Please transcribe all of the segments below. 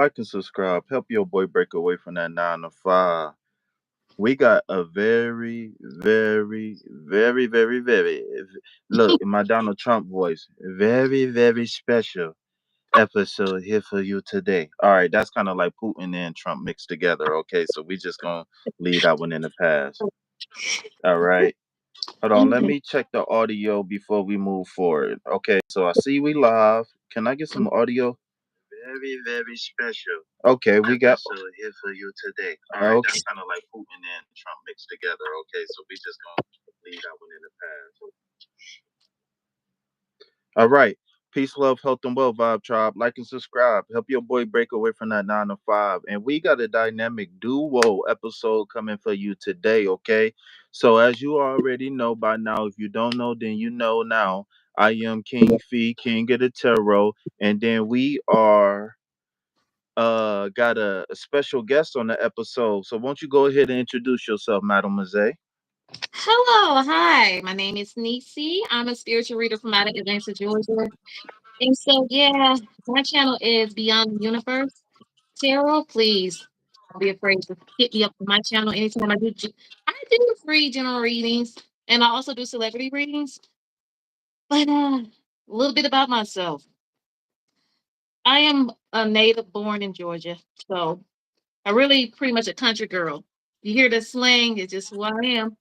Like and subscribe. Help your boy break away from that 9 to 5. We got a very, very, very, very, very look in my Donald Trump voice. Very, very special episode here for you today. All right, that's kind of like Putin and Trump mixed together. Okay, so we just gonna leave that one in the past. All right. Hold on, let Mhm. me check the audio before we move forward. Okay, so I see we live. Can I get some audio? Very, very special. Okay, we got episode here for you today. All right, Okay. that's kind of like Putin and Trump mixed together. Okay, so we just gonna leave that one in the past. All right. Peace, love, health, and well, Vibe Tribe. Like and subscribe. Help your boy break away from that 9 to 5. And we got a dynamic duo episode coming for you today, okay? So, as you already know by now, if you don't know, then you know now. I am King Fee, King of the Tarot. And then we are got a special guest on the episode. So won't you go ahead and introduce yourself, Mademoiselle? Hello, hi. My name is Nisi. I'm a spiritual reader from out of Atlanta, Georgia. And so, yeah, my channel is Beyond the Universe. Tarot, please don't be afraid to hit me up on my channel anytime I do. I do free general readings, and I also do celebrity readings. But a little bit about myself. I am a native born in Georgia, so I really pretty much a country girl. You hear the slang, it's just who I am.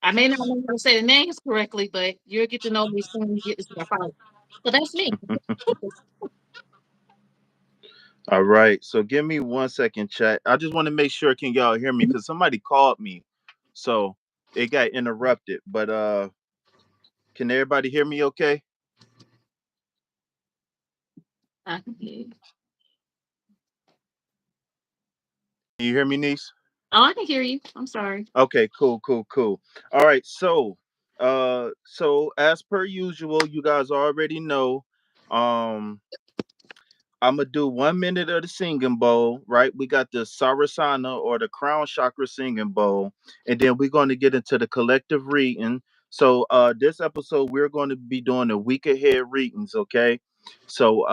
I may not know how to say the names correctly, but you'll get to know me soon when you get to see my product. So that's me. All right. So give me 1 second, chat. I just want to make sure can y'all hear me because somebody called me, so it got interrupted. But can everybody hear me? Okay. I can hear you. Can you hear me, niece? Oh, I can hear you. I'm sorry. Okay. Cool. Cool. Cool. All right. So as per usual, you guys already know. Um, I'm gonna do 1 minute of the singing bowl, right? We got the Sarasana or the crown chakra singing bowl, and then we're gonna get into the collective reading. So this episode we're going to be doing the week ahead readings, okay? So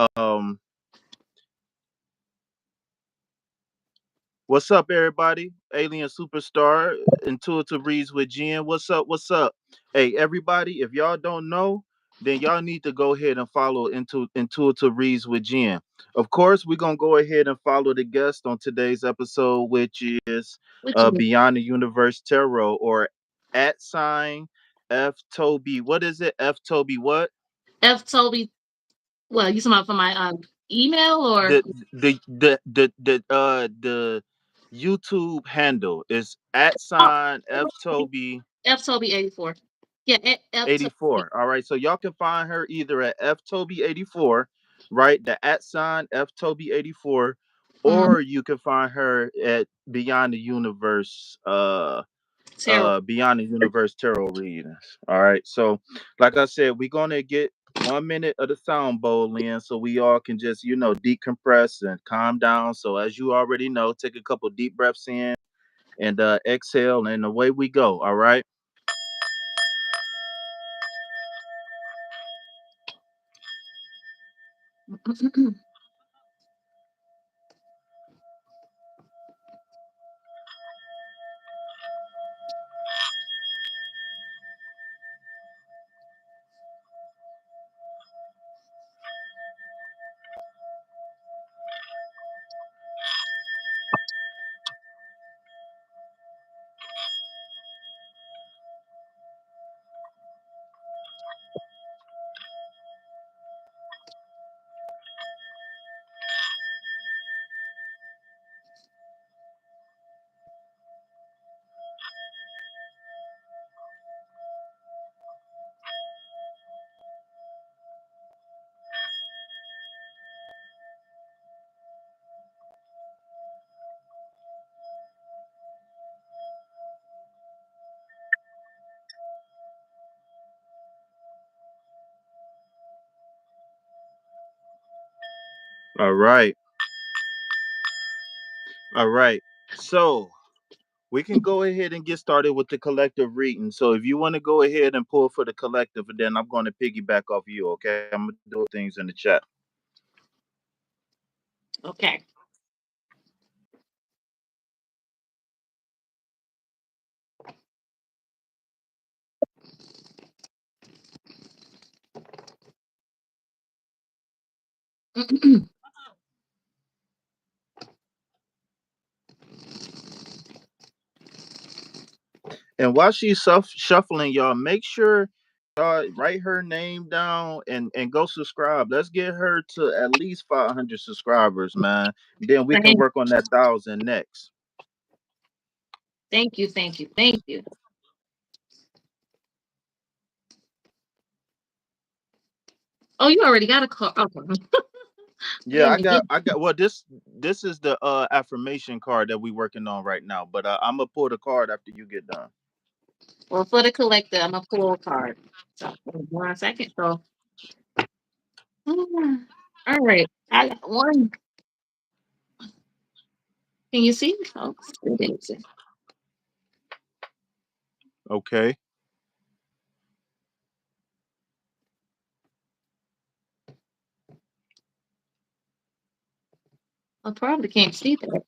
what's up, everybody? Alien Superstar, Intuitive Reads with Jen. What's up? What's up? Hey, everybody, if y'all don't know, then y'all need to go ahead and follow Intuitive Reads with Jen. Of course, we're going to go ahead and follow the guest on today's episode, which is What you Beyond the Universe Tarot or at sign F Toby. What is it? F Toby what? F told me, well, you talking about for my email or The YouTube handle is at oh, sign F Toby F Toby 84. Yeah, F Toby. 84. All right, so y'all can find her either at F Toby 84, right? The at sign F Toby 84, Mm-hmm. or you can find her at Beyond the Universe Tarot. Beyond the Universe Tarot readings. All right. So, like I said, we're gonna get 1 minute of the sound bowl in so we all can just, decompress and calm down. So as you already know, take a couple deep breaths in and exhale and away we go. All right. All right. All right. So we can go ahead and get started with the collective reading. So if you want to go ahead and pull for the collective, and then I'm going to piggyback off you. Okay. I'm going to do things in the chat. Okay. And while she's shuffling, y'all, make sure y'all write her name down and go subscribe. Let's get her to at least 500 subscribers, man. Then we can Thank, work on that 1,000 next. thank you, thank you, thank you. Oh, you already got a car. Okay. Yeah, Let I me get. got I got well this is the affirmation card that we working on right now, but I'm gonna pull the card after you get done. Well, for the collector, I'm a pull card. So, 1 second. So, all right. I got one. Can you see? Oh, it is. Okay. I probably can't see that.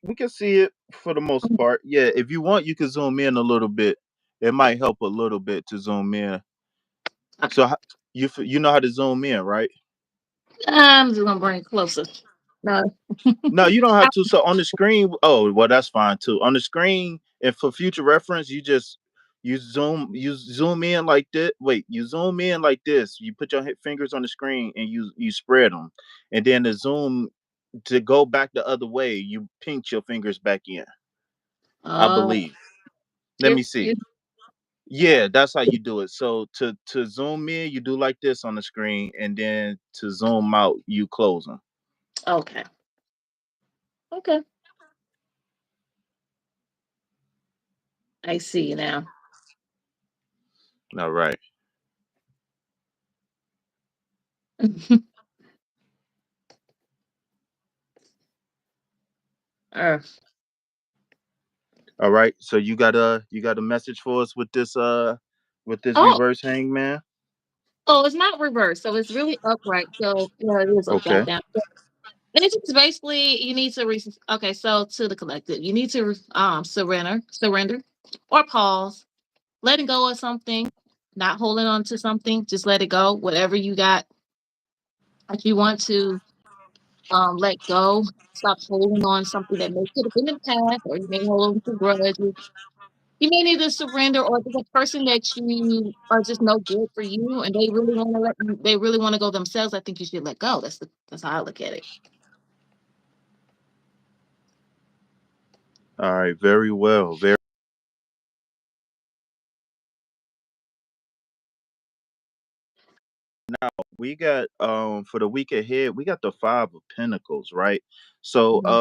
We can see it for the most part. Yeah, if you want, you can zoom in a little bit. It might help a little bit to zoom in. Okay. So you know how to zoom in, right? I'm just gonna bring it closer. No. No, you don't have to. So on the screen, oh well, that's fine too. On the screen, and for future reference, you zoom in like this. Wait, you zoom in like this. You put your fingers on the screen and you spread them, and then the zoom to go back the other way. You pinch your fingers back in. I Oh, believe. Let you me see. you Yeah, that's how you do it. So to zoom in, you do like this on the screen, and then to zoom out, you close them. okay. Okay. I see you now. All right. uh, All right. So you got a message for us with this oh, reverse hangman. oh, it's not reversed, so it's really upright. So yeah, it is upside Okay. down. And it's just basically you need to okay, so to the collective, you need to surrender, or pause, letting go of something, not holding on to something, just let it go. Whatever you got that you want to let go, stop holding on something that may could have been in the past, or you may hold on to grudges. You may need to surrender, or there's a person that you are just no good for you, and they really want to go themselves. I think you should let go. That's how I look at it. All right. Very well. Very. Now we got for the week ahead, we got the 5 of Pentacles, right? So Mhm.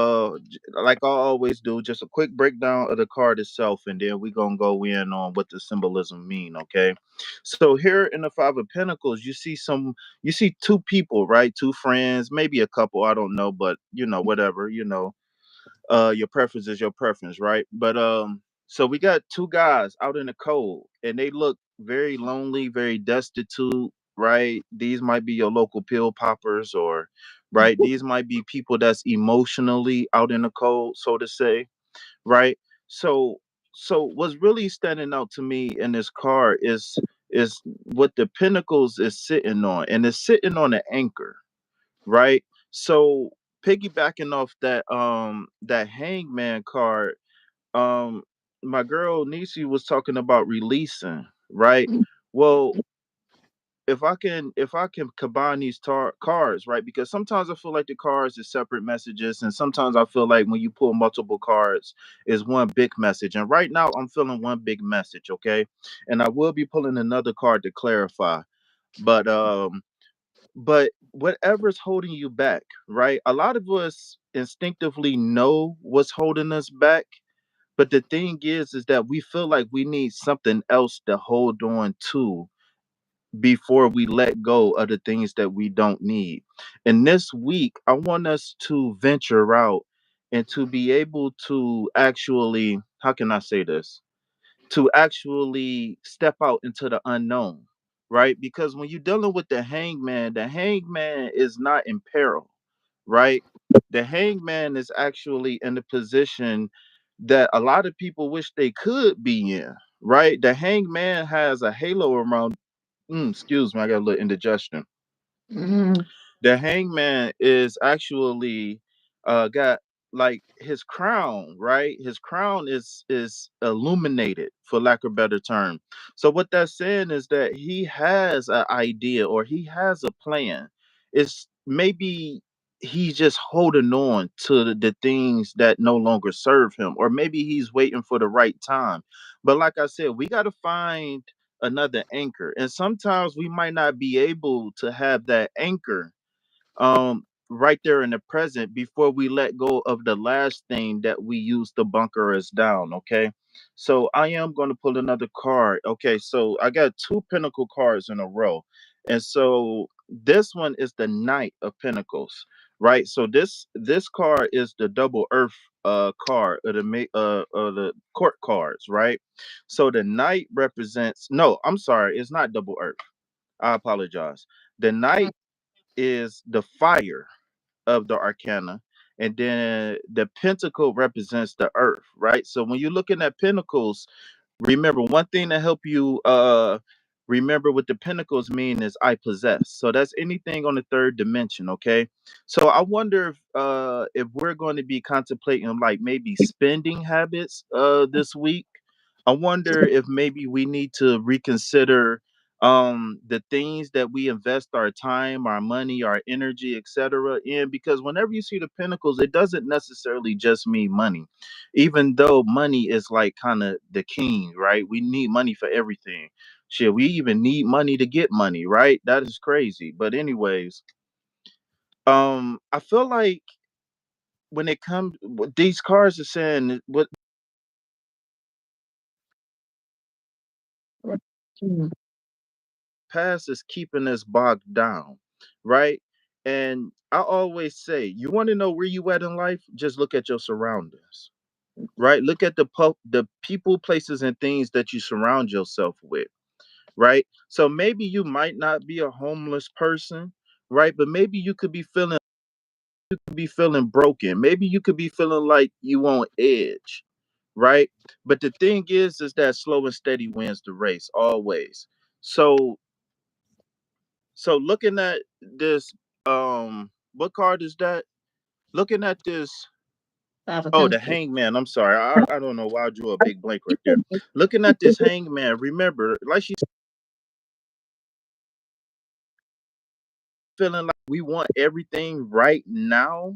like I always do, just a quick breakdown of the card itself, and then we gonna go in on what the symbolism mean, okay? So here in the 5 of Pentacles, you see two people, right? Two friends, maybe a couple, I don't know, but whatever, your preference is your preference, right? But so we got two guys out in the cold, and they look very lonely, very destitute, right? These might be your local pill poppers, or right, these might be people that's emotionally out in the cold, so to say, right? So so what's really standing out to me in this card is what the Pentacles is sitting on, and it's sitting on an anchor, right? So piggybacking off that hangman card, um my girl Nisi was talking about releasing, right? Well, if I can combine these cards, right? Because sometimes I feel like the cards is separate messages, and sometimes I feel like when you pull multiple cards is one big message. And right now I'm feeling one big message, okay? And I will be pulling another card to clarify. But whatever's holding you back, right? A lot of us instinctively know what's holding us back, but the thing is that we feel like we need something else to hold on to before we let go of the things that we don't need. And this week I want us to venture out and to be able to actually, how can I say this, to actually step out into the unknown, right? Because when you're dealing with the hangman is not in peril, right? The hangman is actually in a position that a lot of people wish they could be in, right? The hangman has a halo around, excuse me, I got a little indigestion. Mm. The hangman is actually got like his crown, right? His crown is illuminated, for lack of a better term. So what that's saying is that he has an idea or he has a plan. It's maybe he's just holding on to the things that no longer serve him, or maybe he's waiting for the right time. But like I said, we got to find another anchor, and sometimes we might not be able to have that anchor right there in the present before we let go of the last thing that we used to bunker us down. Okay, so I am going to pull another card. Okay, so I got two Pinnacle cards in a row, and so this one is the Knight of Pentacles, right? So this card is the double earth card of the court cards, right? So the Knight represents, no, I'm sorry, it's not double earth. I apologize. The Knight is the fire of the arcana, and then the pentacle represents the earth, right? So when you're looking at pentacles, remember one thing to help you remember what the pentacles mean is I possess. So that's anything on the third dimension, okay? So I wonder if we're going to be contemplating like maybe spending habits this week. I wonder if maybe we need to reconsider the things that we invest our time, our money, our energy, etc. in, because whenever you see the pentacles, it doesn't necessarily just mean money, even though money is like kind of the king, right? We need money for everything. Shit, we even need money to get money, right? That is crazy. But anyways, I feel like when it comes, what these cards are saying, what Mm. past is keeping us bogged down, right? And I always say, you want to know where you at in life? Just look at your surroundings, right? Look at the people, places, and things that you surround yourself with, right? So maybe you might not be a homeless person, right? But maybe you could be feeling broken. Maybe you could be feeling like you on edge, right? But the thing is that slow and steady wins the race always. So looking at this, what card is that? Looking at this, Five of oh, the Pentacles. hangman. I'm sorry, I don't know why I drew a big blank right there. Looking at this hangman, remember, like she's feeling like we want everything right now,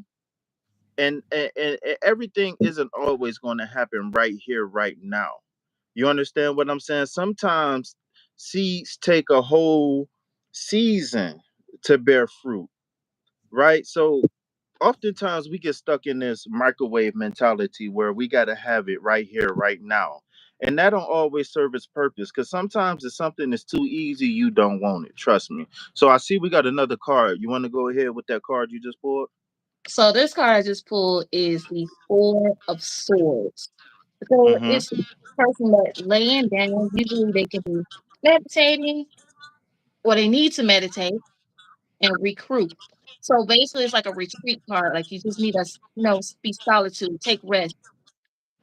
and everything isn't always going to happen right here, right now. You understand what I'm saying? Sometimes seeds take a whole season to bear fruit, right? So oftentimes we get stuck in this microwave mentality where we got to have it right here, right now. And that don't always serve its purpose, because sometimes it's something that's too easy, you don't want it. Trust me. So I see we got another card. You want to go ahead with that card you just pulled? So this card I just pulled is the Four of Swords. So Mm-hmm. it's the person that laying down. Usually they can be meditating or they need to meditate and recruit. So basically it's like a retreat card. Like you just need to, be solitude, take rest.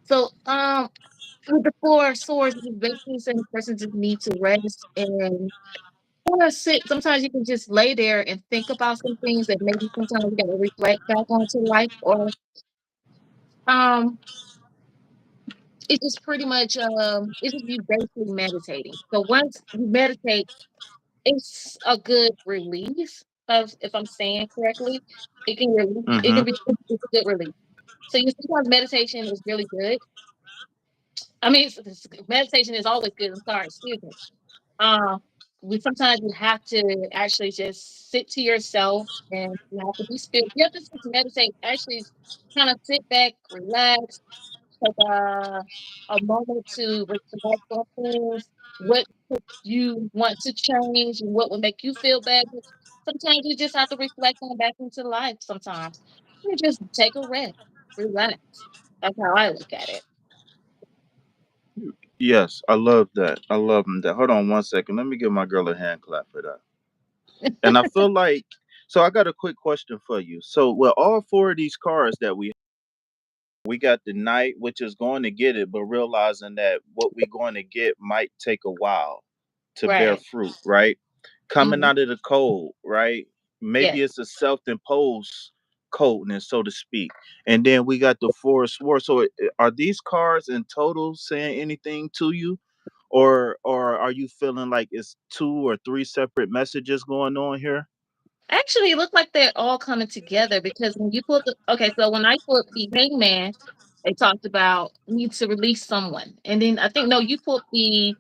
So with the Four of Swords, it's basically saying the person just needs to rest and or sit. Sometimes you can just lay there and think about some things that maybe sometimes you gotta reflect back onto life or um it's just pretty much it's just you basically meditating. So once you meditate, it's a good release of if I'm saying correctly. It Mm-hmm. can be it's a good release. So you sometimes meditation is really good. I mean meditation is always good. I'm sorry, excuse me. Um, we sometimes you have to actually just sit to yourself and you have to be still. You have to sit to meditate. Actually, kind of sit back, relax, take a moment to reflect on things. What you want to change and what would make you feel better. Sometimes you just have to reflect on back into life. Sometimes you just take a rest, relax. That's how I look at it. Yes, I love that. I love that. Hold on one second. Let me give my girl a hand clap for that. And I feel like, so I got a quick question for you. So with all four of these cards that we got the Knight, which is going to get it, but realizing that what we're going to get might take a while to bear Right. fruit, right? Coming Hmm. out of the cold, right? maybe Yes. it's a self-imposed coldness, so to speak. And then we got the four of swords. So are these cards in total saying anything to you, or are you feeling like it's two or three separate messages going on here? Actually, it looked like they're all coming together because when you put the okay, so when I put the hangman, they talked about need to release someone. And then I think no, you put the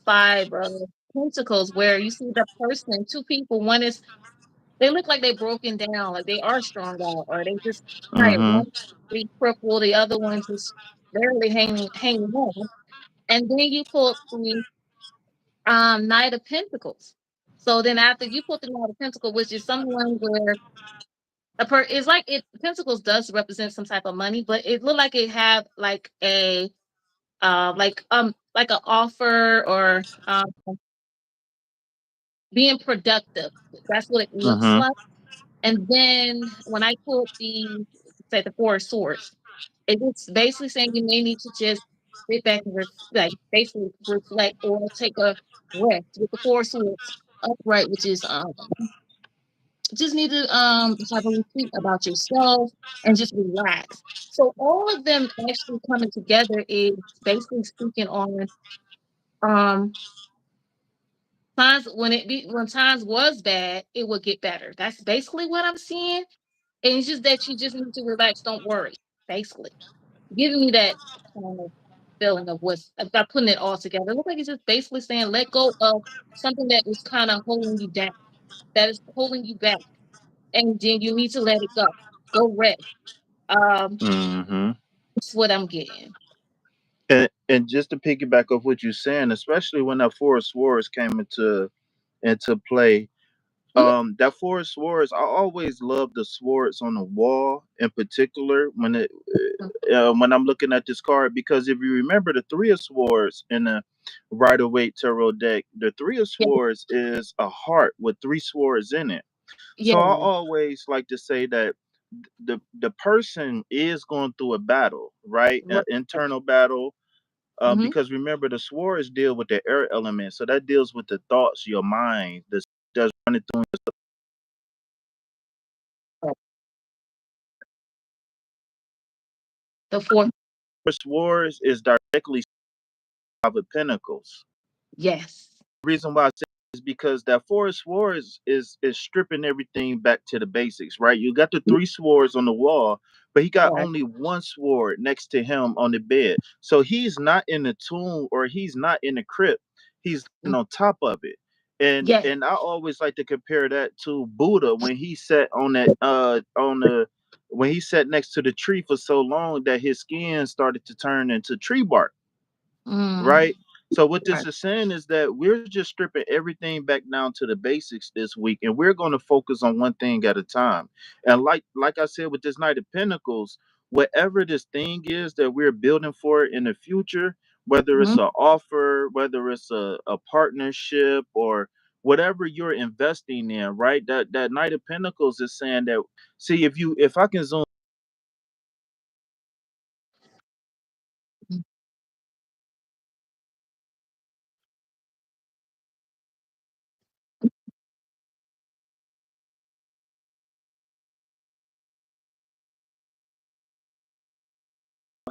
five pentacles where you see the person, two people, one is they look like they broken down, like they are strong out, or they just tired. Mm-hmm. One they crippled, the other one just barely hanging on. And then you pull the Knight of Pentacles. So then after you put the Knight of Pentacles, which is someone where it's like it Pentacles does represent some type of money, but it looked like it had like a like an offer or being productive. That's what it looks Mm-hmm. like. And then when I pulled the say the Four of Swords, it's basically saying you may need to just sit back and like basically reflect or take a rest with the Four of Swords upright, which is just need to have a retreat about yourself and just relax. So all of them actually coming together is basically speaking on um times when times was bad, it would get better. That's basically what I'm seeing. And it's just that you just need to relax, don't worry. Basically. Giving me that kind of feeling of what's about putting it all together. It looks like it's just basically saying let go of something that is kind of holding you down, that is holding you back. And then you need to let it go. Go rest. Mm-hmm. That's what I'm getting. And just to piggyback off what you're saying, especially when that four of swords came into play, Mhm. that four of swords, I always love the swords on the wall in particular when I'm looking at this card, because if you remember the three of swords in the Rider Waite tarot deck, the three of Yeah, swords is a heart with three swords in it. yeah, So I always like to say that the person is going through a battle, right? An right. internal battle. Mm-hmm. Because remember, the swords deal with the air element, so that deals with the thoughts, your mind, that's running through. The fourth, Swords is directly Five of Pentacles. yes. Reason why I say is because that four of swords is stripping everything back to the basics, right? You got the three swords on the wall, but he got Right. only one sword next to him on the bed. So he's not in the tomb or he's not in the crypt. He's Mm, on top of it. And yes. and I always like to compare that to Buddha when he sat on that on the when he sat next to the tree for so long that his skin started to turn into tree bark, Mm, right? So what this right. is saying is that we're just stripping everything back down to the basics this week, and we're going to focus on one thing at a time. And like I said with this Knight of Pentacles, whatever this thing is that we're building for in the future, whether it's Mhm. an offer, whether it's a partnership, or whatever you're investing in, right? That Knight of Pentacles is saying that, see, if I can zoom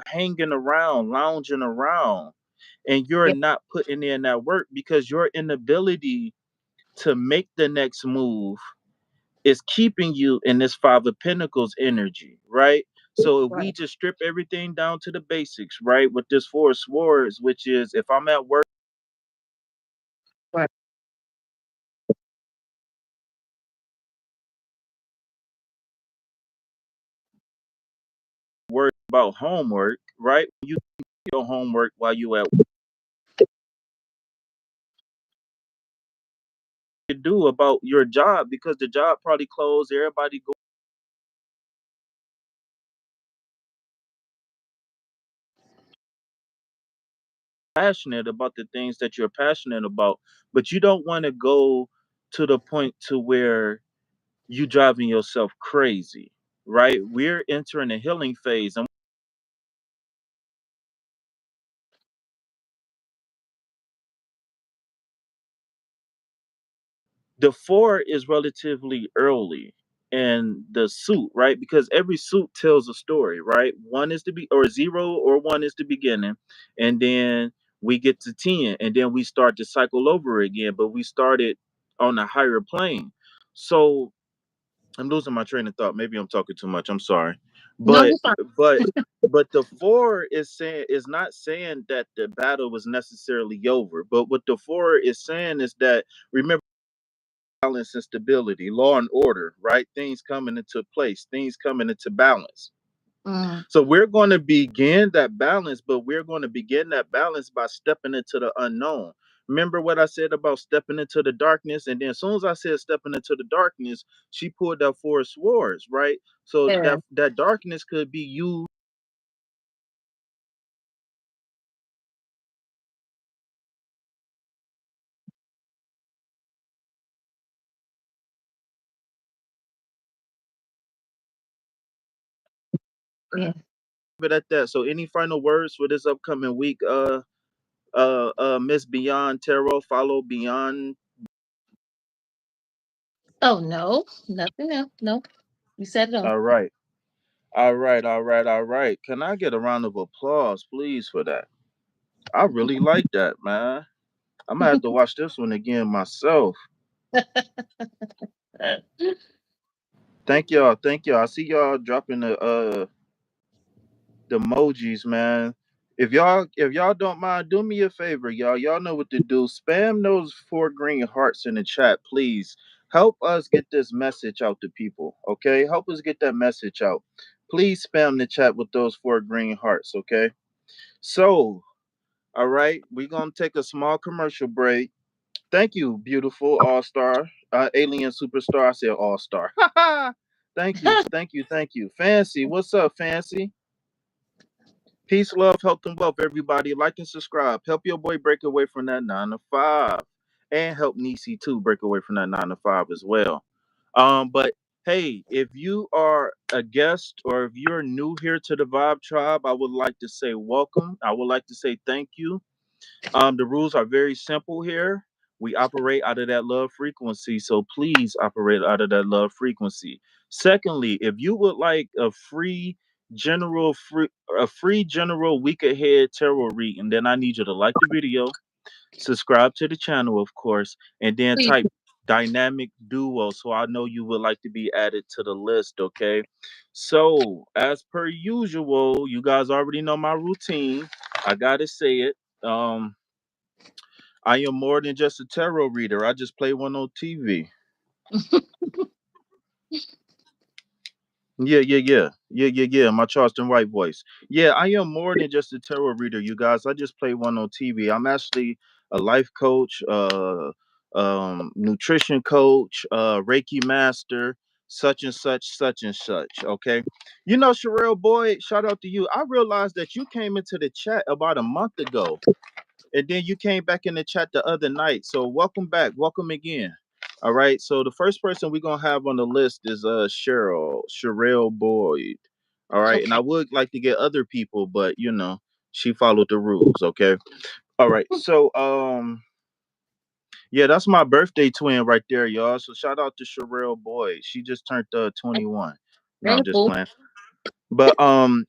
hanging around, lounging around, and you're Yeah. not putting in that work because your inability to make the next move is keeping you in this Five of Pentacles energy, right? So if we Right. just strip everything down to the basics, right, with this Four of Swords, which is if I'm at work, Right. worry about homework, right? You do your homework while you at work, you do about your job because the job probably closed, everybody go passionate about the things that you're passionate about, but you don't want to go to the point to where you driving yourself crazy, right? We're entering a healing phase, and The four is relatively early in the suit, right? Because every suit tells a story, right? One is to be, or zero or one is the beginning, and then we get to 10, and then we start to cycle over again, but we started on a higher plane. So I'm losing my train of thought. Maybe I'm talking too much. I'm sorry. No, But you're fine. but but the four is not saying that the battle was necessarily over. But what the four is saying is that, remember, balance and stability, law and order, right? Things coming into place, things coming into balance. Mm, So we're going to begin that balance, but we're going to begin that balance by stepping into the unknown. Remember what I said about stepping into the darkness? And then as soon as I said stepping into the darkness, she pulled out four swords, right? So yeah, that darkness could be you yeah. at that. So any final words for this upcoming week, Miss Beyond Tarot, follow Beyond. Oh no, nothing else. No, you said it all. All right. All right, all right, all right. Can I get a round of applause, please, for that? I really like that, man. I'm gonna have to watch this one again myself. Thank y'all, thank y'all. I see y'all dropping the emojis, man. If y'all don't mind, do me a favor, y'all. Y'all know what to do. Spam those four green hearts in the chat, please. Help us get this message out to people, okay? Help us get that message out. Please spam the chat with those four green hearts, okay? So, all right, we're gonna take a small commercial break. Thank you, beautiful all star, alien superstar. I said all star. Thank you, thank you, thank you. Fancy, what's up, Fancy? Peace, love, health, and wealth, everybody. Like and subscribe. Help your boy break away from that 9 to 5, and help Nisi too break away from that 9 to 5 as well. But hey, if you are a guest or if you're new here to the Vibe Tribe, I would like to say welcome. I would like to say thank you. The rules are very simple here. We operate out of that love frequency, so please operate out of that love frequency. Secondly, if you would like a free general week ahead tarot reading, then I need you to like the video, subscribe to the channel, of course, and then Please. type dynamic duo so I know you would like to be added to the list, okay? So, as per usual, you guys already know my routine. I gotta say it. I am more than just a tarot reader. I just play one on TV. Yeah. My Charleston White voice. Yeah, I am more than just a tarot reader, you guys. I just play one on TV. I'm actually a life coach, nutrition coach, Reiki master, such and such, such and such. Okay, you know, Sherelle Boyd. Shout out to you. I realized that you came into the chat about a month ago, and then you came back in the chat the other night. So welcome back. Welcome again. All right. So the first person we're gonna have on the list is Sherelle Boyd. All right. And Okay. I would like to get other people, but you know, she followed the rules. Okay. All right. So yeah, that's my birthday twin right there, y'all. So shout out to Sherelle Boyd. She just turned 21. No, I'm just Grateful. playing. But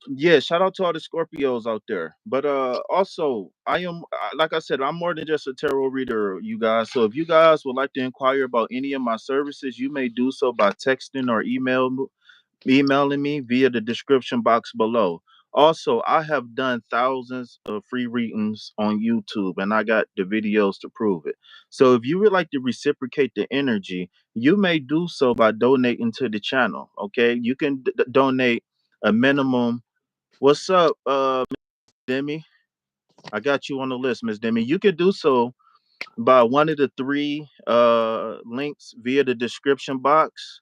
yeah, shout out to all the Scorpios out there. But also I am like I said, I'm more than just a tarot reader, you guys. So if you guys would like to inquire about any of my services, you may do so by texting or emailing me via the description box below. Also, I have done thousands of free readings on YouTube and I got the videos to prove it. So if you would like to reciprocate the energy, you may do so by donating to the channel. Okay, you can donate a minimum. What's up, Demi? I got you on the list, Miss Demi. You can do so by one of the three links via the description box.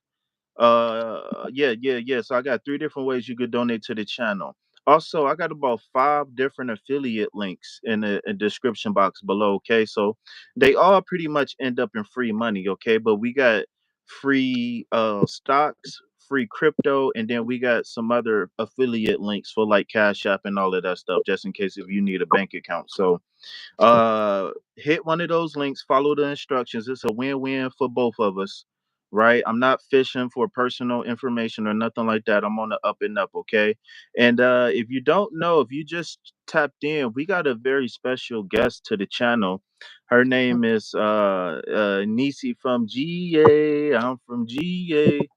Yeah. So I got three different ways you could donate to the channel. Also, I got about five different affiliate links in the description box below. Okay, so they all pretty much end up in free money. Okay, but we got free stocks, free crypto, and then we got some other affiliate links for like Cash App and all of that stuff, just in case if you need a bank account. So hit one of those links, follow the instructions. It's a win-win for both of us, right? I'm not fishing for personal information or nothing like that. I'm on the up and up, okay? And if you don't know, if you just tapped in, we got a very special guest to the channel. Her name is Nisi from GA. I'm from GA.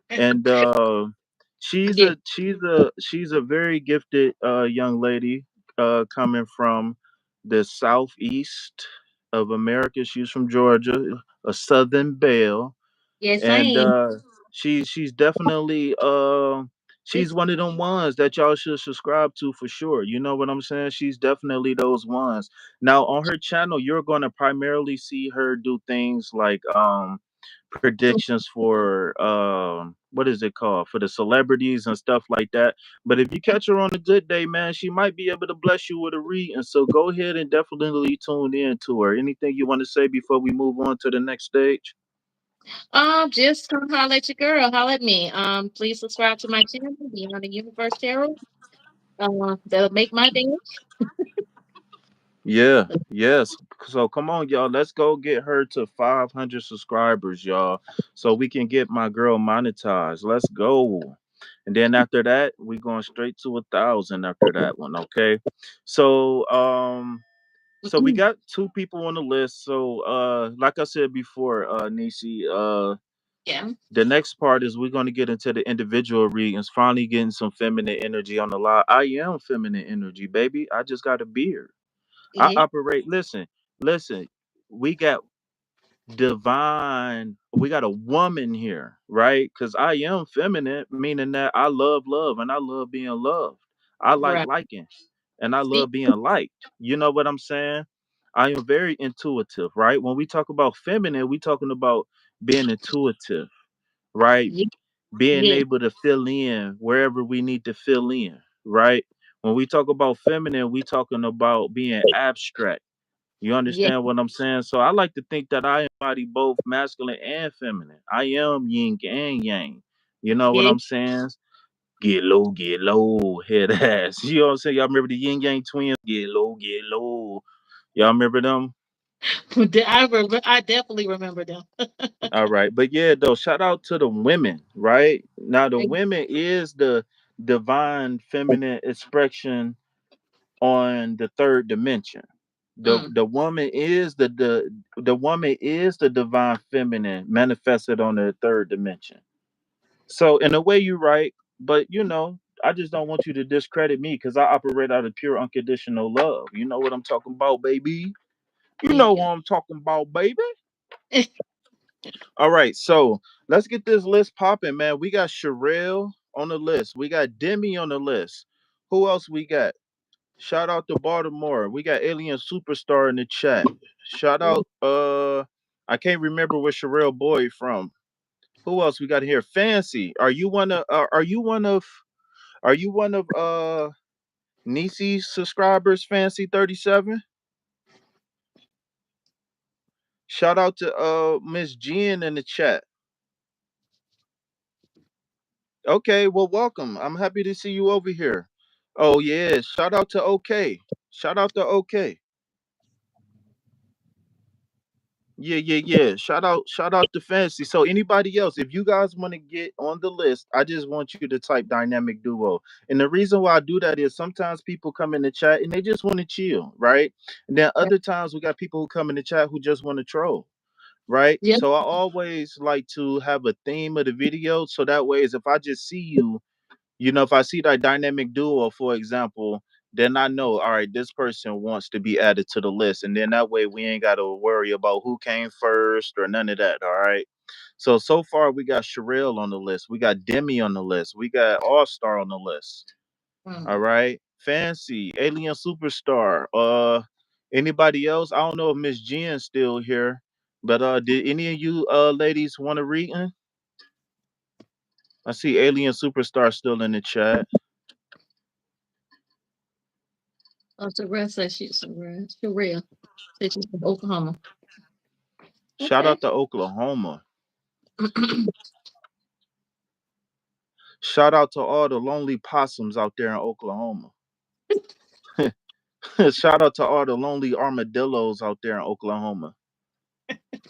And Yeah. she's a very gifted young lady coming from the southeast of America. She's from Georgia, a Southern Belle, Yes, I and am. she's definitely she's one of them ones that y'all should subscribe to for sure. You know what I'm saying? She's definitely those ones. Now on her channel, you're going to primarily see her do things like predictions for what is it called, for the celebrities and stuff like that. But if you catch her on a good day, man, she might be able to bless you with a read. And so go ahead and definitely tune in to her. Anything you want to say before we move on to the next stage? Just come holler at your girl. Holler at me. Please subscribe to my channel, Beyond the Universe Tarot. That'll make my day. Yeah, yes. So come on, y'all. Let's go get her to 500 subscribers, y'all, so we can get my girl monetized. Let's go. And then after that, we going straight to 1,000 after that one. Okay. So so we got two people on the list. So like I said before, Nisi, Yeah. the next part is we're going to get into the individual readings, finally getting some feminine energy on the line. I am feminine energy, baby. I just got a beard. I Yeah. operate. Listen. We got divine. We got a woman here, right? Because I am feminine, meaning that I love love and I love being loved. I like Right. liking, and I See? love being liked. You know what I'm saying? I am very intuitive, right? When we talk about feminine, we talking about being intuitive, right? Yeah. Being Yeah. able to fill in wherever we need to fill in, right? When we talk about feminine, we talking about being abstract. You Yeah. understand what I'm saying? So I like to think that I embody both masculine and feminine. I am yin and yang. You know what Yeah. I'm saying? Get low, head ass. You know what I'm saying? Y'all remember the yin yang twins? Get low, get low. Y'all remember them? I definitely remember them. All right. But yeah, though, shout out to the women, right? Now, the women is the divine feminine expression on the third dimension. Mm. The woman is the woman is the divine feminine manifested on the third dimension. So in a way you're right, but I just don't want you to discredit me because I operate out of pure unconditional love. You know what I'm talking about, baby? You know what Yeah. I'm talking about, baby. All right, so let's get this list popping, man. We got Sherelle on the list. We got Demi on the list. Who else we got? Shout out to Baltimore. We got Alien Superstar in the chat. Shout out I can't remember where Sherelle Boyd from. Who else we got here? Fancy. Are you one of Nisi's subscribers, Fancy 37? Shout out to Miss Jen in the chat. Okay, well welcome. I'm happy to see you over here. Oh yeah, shout out to OK. Shout out to OK. Yeah. Shout out to Fancy. So anybody else, if you guys want to get on the list, I just want you to type dynamic duo. And the reason why I do that is sometimes people come in the chat and they just want to chill, right? And then other times we got people who come in the chat who just want to troll, right? Yeah. So I always like to have a theme of the video. So that way is if I just see you, if I see that dynamic duo, for example, then I know, all right, this person wants to be added to the list. And then that way we ain't got to worry about who came first or none of that. All right. So far we got Sherelle on the list. We got Demi on the list. We got All Star on the list. All Mm. right. Fancy, Alien Superstar. Anybody else? I don't know if Miss Jen's still here. But did any of you ladies want to read in? I see Alien Superstar still in the chat. Oh, Terrell says she's Sherelle says she's from Oklahoma. Shout Okay. out to Oklahoma. Shout out to all the lonely possums out there in Oklahoma. Shout out to all the lonely armadillos out there in Oklahoma.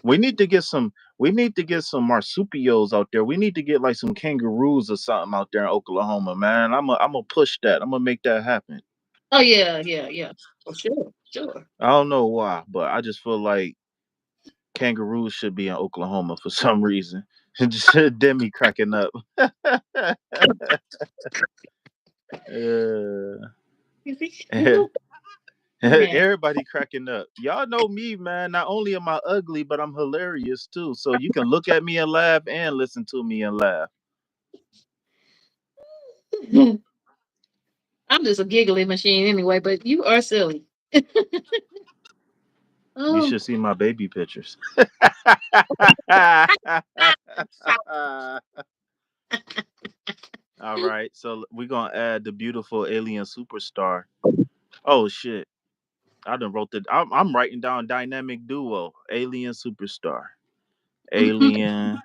We need to get some. We need to get some marsupials out there. We need to get like some kangaroos or something out there in Oklahoma, man. I'm gonna push that. I'm gonna make that happen. Oh yeah, yeah, yeah. For sure, sure. I don't know why, but I just feel like kangaroos should be in Oklahoma for some reason. Just Demi cracking up. uh, You see? Yeah. everybody cracking up. Y'all know me, man. Not only am I ugly, but I'm hilarious too. So you can look at me and laugh and listen to me and laugh. I'm just a giggly machine anyway, but you are silly. You Oh, should see my baby pictures. All right, so we're gonna add the beautiful alien superstar. Oh shit. I done wrote the. I'm writing down dynamic duo, alien superstar, alien.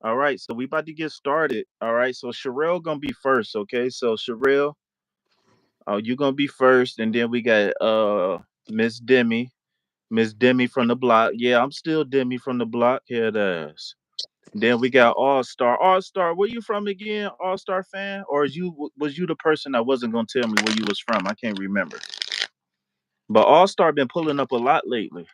All right, so we about to get started. All right, so Sherelle gonna be first. Okay, so Sherelle, oh, you gonna be first, and then we got Miss Demi, Miss Demi from the block. Yeah, I'm still Demi from the block. Here it is. Then we got All Star. All Star, where you from again? All Star fan, or was you the person that wasn't gonna tell me where you was from? I can't remember. But All Star been pulling up a lot lately.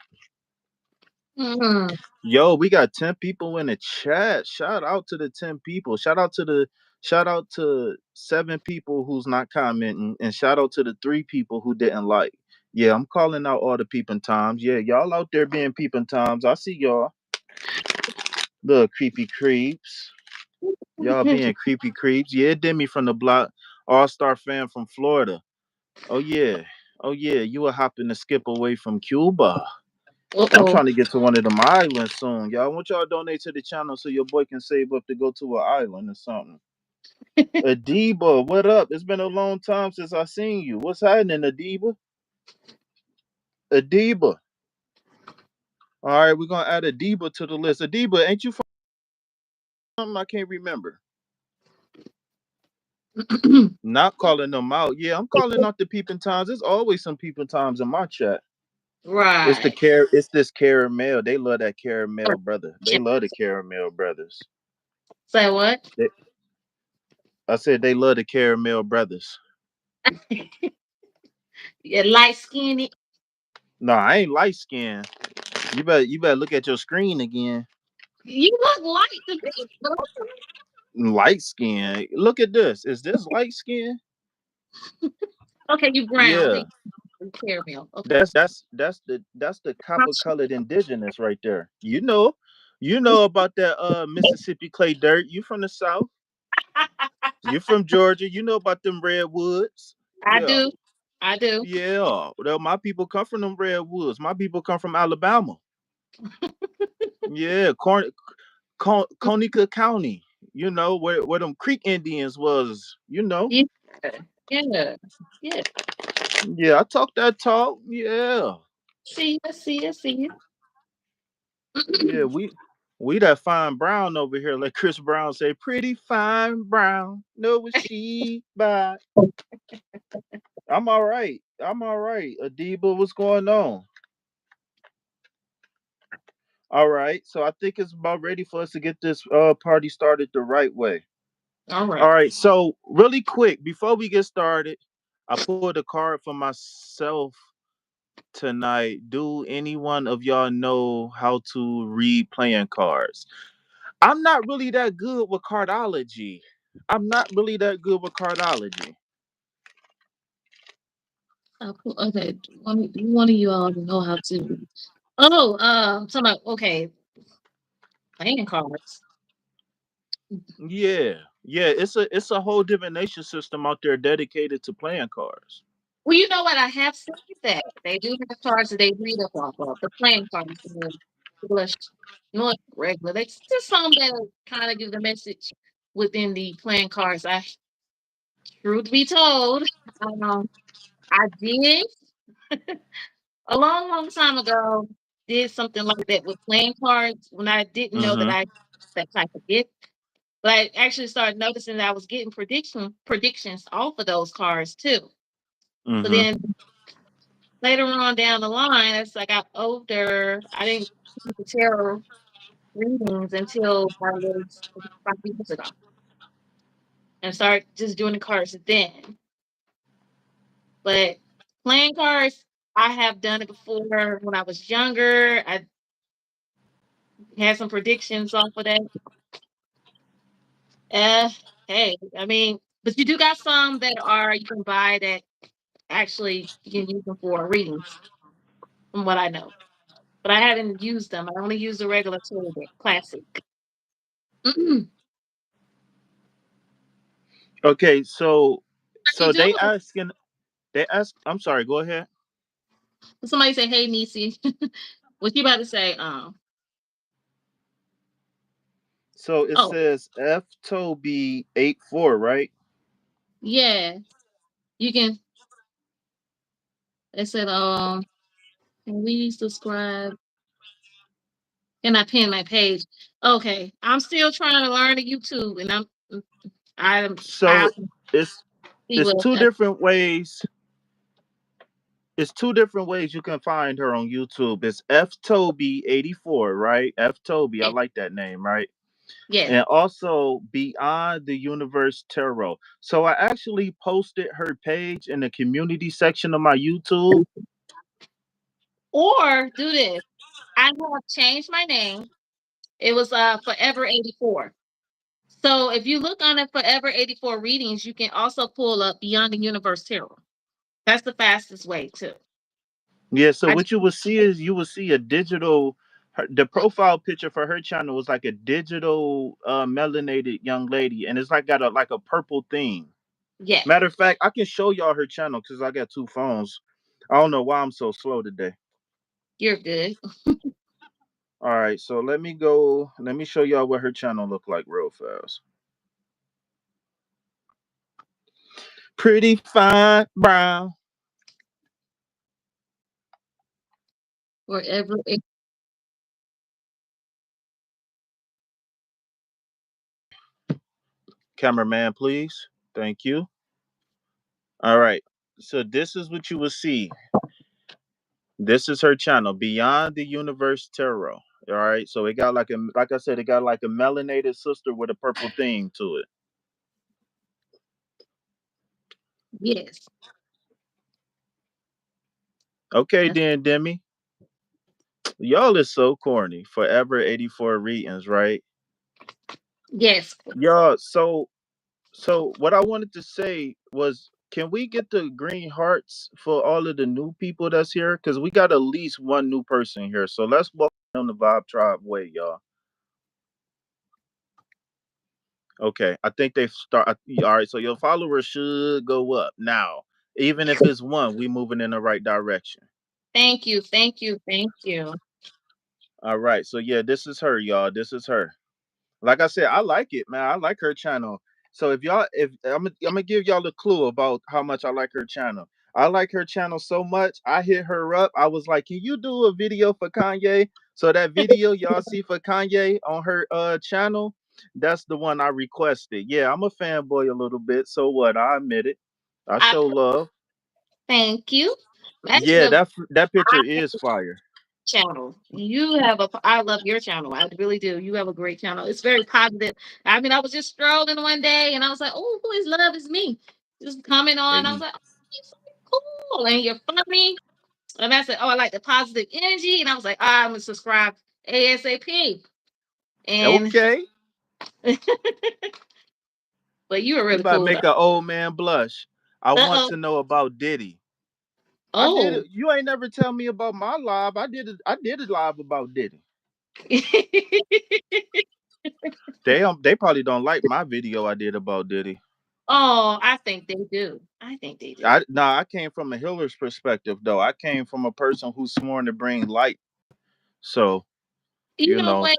mm. Yo, we got 10 people in the chat. Shout out to the 10 people. Shout out to 7 people who's not commenting. And shout out to the 3 people who didn't like. Yeah, I'm calling out all the peeping toms. Yeah, y'all out there being peeping toms. I see y'all. Little creepy creeps. Y'all being creepy creeps. Yeah, Demi from the block. All-star fan from Florida. Oh yeah. Oh yeah. You were hopping to skip away from Cuba. I'm Uh-oh. trying to get to one of them islands soon. Y'all want y'all to donate to the channel so your boy can save up to go to an island or something. Adiba, what up? It's been a long time since I seen you. What's happening, Adiba? Adiba. All right, we're gonna add Adiba to the list. Adiba, ain't you from something? I can't remember. Not calling them out. Yeah, I'm calling out the peeping times. There's always some peeping times in my chat. Right. It's this caramel. They love that caramel brother. They love the caramel brothers. Say what? They, I said they love the caramel brothers. Yeah, light skinned. No, I ain't light skinned. You better look at your screen again. You look light to me, bro. Light skin. Look at this. Is this light skin? Okay, you brown. Okay, Yeah. you caramel. Okay. That's the copper colored indigenous right there. You know about that Mississippi clay dirt. You from the south. You from Georgia. You know about them redwoods. I Yeah. do. I do. Yeah. Well, my people come from them redwoods. My people come from Alabama. Yeah. Conica County. You know where them Creek Indians was. You know. Yeah. Yeah. Yeah. Yeah, I talk that talk. Yeah. See, I see, I see Yeah, you. we that fine brown over here, like Chris Brown say, pretty fine brown. Know what she buy. I'm all right. I'm all right. Adiba, what's going on? All right. So I think it's about ready for us to get this party started the right way. All All right. right. So really quick, before we get started, I pulled a card for myself tonight. Do any one of y'all know how to read playing cards? I'm not really that good with cardology. I'm not really that good with cardology. Okay. One of you all know how to. Oh, talking about okay, playing cards. Yeah. Yeah, it's a whole divination system out there dedicated to playing cards. Well, you know what? I have seen that they do have cards that they read up off of the playing cards. English, not regular. They just some that kind of give the message within the playing cards. I, truth be told, um, I did a long, long time ago. Did something like that with playing cards when I didn't know that Mm-hmm. I that type of gift. But I actually started noticing that I was getting predictions off of those cards too. But Mm-hmm. then later on down the line, as I got older, I didn't do the tarot readings until probably 5 years ago, and started just doing the cards then. But playing cards, I have done it before when I was younger. I had some predictions off of that. Uh, hey, I mean, but you do got some that are you can buy that actually you can use them for readings, from what I know. But I haven't used them. I only use the regular tool deck, classic. Okay, so How you they doing? asking they ask. I'm sorry. Go ahead. Somebody say, "Hey, Nisi," what you about to say? So it Oh, says F Toby 84, right? yeah, you can. It said, can we subscribe? And I pin my page. Okay, I'm still trying to learn the YouTube, and I'm I So it's see it's what. two different ways. It's two different ways you can find her on YouTube. It's F Toby 84, right? F Toby. I Yeah, like that name, right? yeah. And also Beyond the Universe Tarot. So I actually posted her page in the community section of my YouTube. Or do this. I have changed my name. It was Forever 84. So if you look on the Forever 84 readings, you can also pull up Beyond the Universe Tarot. That's the fastest way too. Yeah, so I what you will see is you will see a digital the profile picture for her channel was like a digital melanated young lady and it's like got a like a purple theme. Yeah, Matter of fact, I can show y'all her channel because I got two phones. I don't know why I'm so slow today. you're good. All right, so let me show y'all what her channel look like real fast. Pretty fine brown. Forever. Cameraman, please. Thank you. All right. So this is what you will see. This is her channel, Beyond the Universe Tarot. All right. So it got like a like I said, it got like a melanated sister with a purple theme to it. Yes. Okay, That's, then Demi. Y'all is so corny. Forever 84 readings, right? yes. Y'all, so what I wanted to say was can we get the green hearts for all of the new people that's here? Because we got at least one new person here. So let's walk on the Vibe Tribe way, y'all. Okay, I think they start. All right, so your followers should go up now. Even if it's one, we moving in the right direction. Thank you. Thank you. Thank you. All right, so yeah, this is her, y'all. This is her. Like I said, I like it, man. I like her channel. So if y'all, if I'm gonna give y'all a clue about how much I like her channel. I like her channel so much. I hit her up. I was like, "Can you do a video for Kanye?" So that video y'all see for Kanye on her channel, that's the one I requested. Yeah, I'm a fanboy a little bit. So what? I admit it. I I show love. thank you. Yeah, Actually, that picture I is fire. channel. You have a I love your channel. I really do. You have a great channel. It's very positive. I mean, I was just strolling one day and I was like, oh, who is love is me. Just comment on. I was Hey, like, oh, you're so cool. And you're funny. And I said, oh, I like the positive energy. And I was like, I'm gonna subscribe ASAP. And okay, but you were you really about to cool make though. an old man blush. I want Uh-oh. to know about Diddy. I did Oh. it. You ain't never tell me about my live. I did it. I did it live about Diddy. They probably don't like my video I did about Diddy. Oh, I think they do. I think they do. I came from a healer's perspective though. I came from a person who's sworn to bring light. So You you know know. what?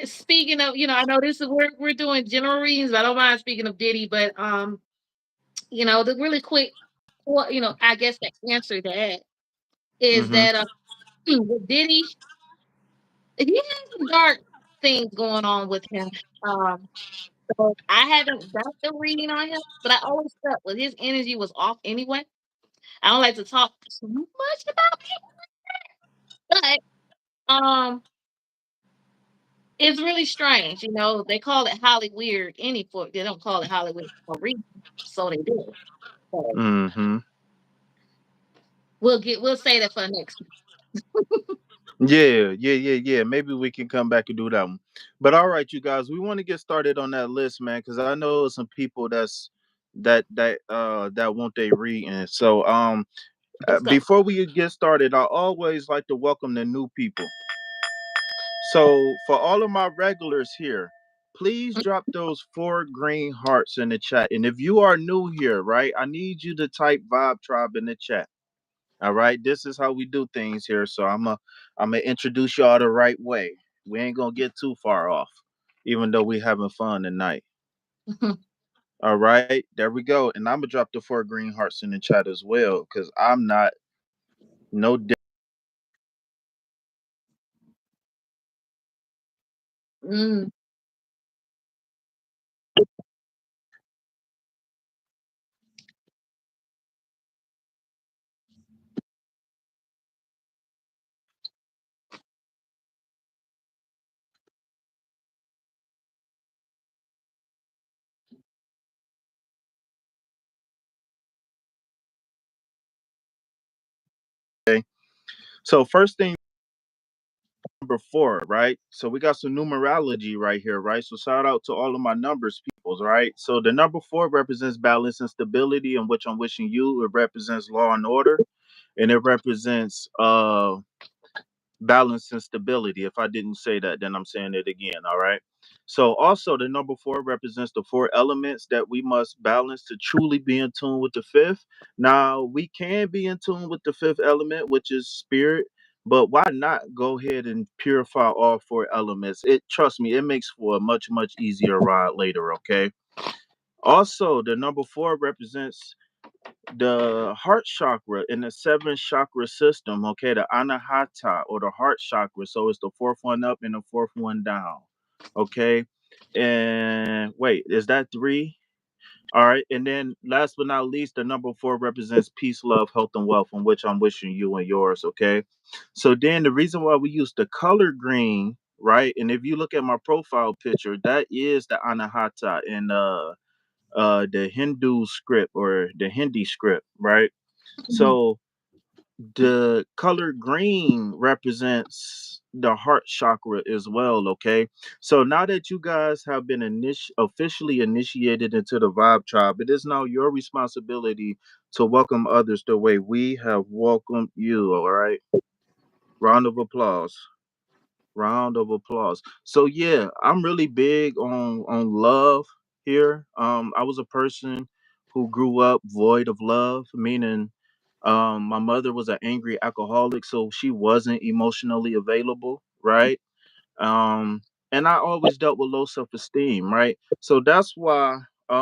Speaking of, I know this is we're doing general readings. But I don't mind speaking of Diddy, but the really quick, well, I guess the answer to that is Hmm. that with Diddy, he has some dark things going on with him. Um, So I haven't got the reading on him, but I always felt well his energy was off anyway. I don't like to talk too much about it, but it's really strange. They call it Holly weird. They don't call it Hollywood for a reason, so they do. So Mm-hmm. we'll say that for next. Yeah, yeah, yeah, yeah. Maybe we can come back and do that one. But all right, you guys, we want to get started on that list, man, because I know some people that want they reading. So Let's go. before we get started, I always like to welcome the new people. So for all of my regulars here, please drop those 4 green hearts in the chat. And if you are new here, right, I need you to type Vibe Tribe in the chat. All right, this is how we do things here. So I'm gonna introduce y'all the right way. We ain't gonna get too far off, even though we having fun tonight. All right, there we go. And I'm gonna drop the 4 green hearts in the chat as well, because I'm not no Mm, day. So first thing, number 4, right? So we got some numerology right here, right? So shout out to all of my numbers peoples, right? So the number 4 represents balance and stability, in which I'm wishing you. It represents law and order, and it represents balance and stability. If I didn't say that, then I'm saying it again. All right. So also the number 4 represents the 4 elements that we must balance to truly be in tune with the fifth. Now we can be in tune with the fifth element, which is spirit. But why not go ahead and purify all 4 elements? It trust me, it makes for a much easier ride later. Okay. Also, the number 4 represents the heart chakra in the 7 chakra system, okay, the anahata or the heart chakra. So it's the fourth one up and the fourth one down. Okay. And wait, is that 3? All right. And then last but not least, the number 4 represents peace, love, health, and wealth, in which I'm wishing you and yours. Okay. So then the reason why we use the color green, right? And if you look at my profile picture, that is the anahata in the Hindu script or the Hindi script, right? mhm. So the color green represents the heart chakra as well. Okay, so now that you guys have been officially initiated into the Vibe Tribe, it is now your responsibility to welcome others the way we have welcomed you. All right, round of applause. Round of applause. So yeah, I'm really big on love here. I was a person who grew up void of love, meaning my mother was an angry alcoholic, so she wasn't emotionally available, right? um and I always dealt with low self-esteem, right? So that's why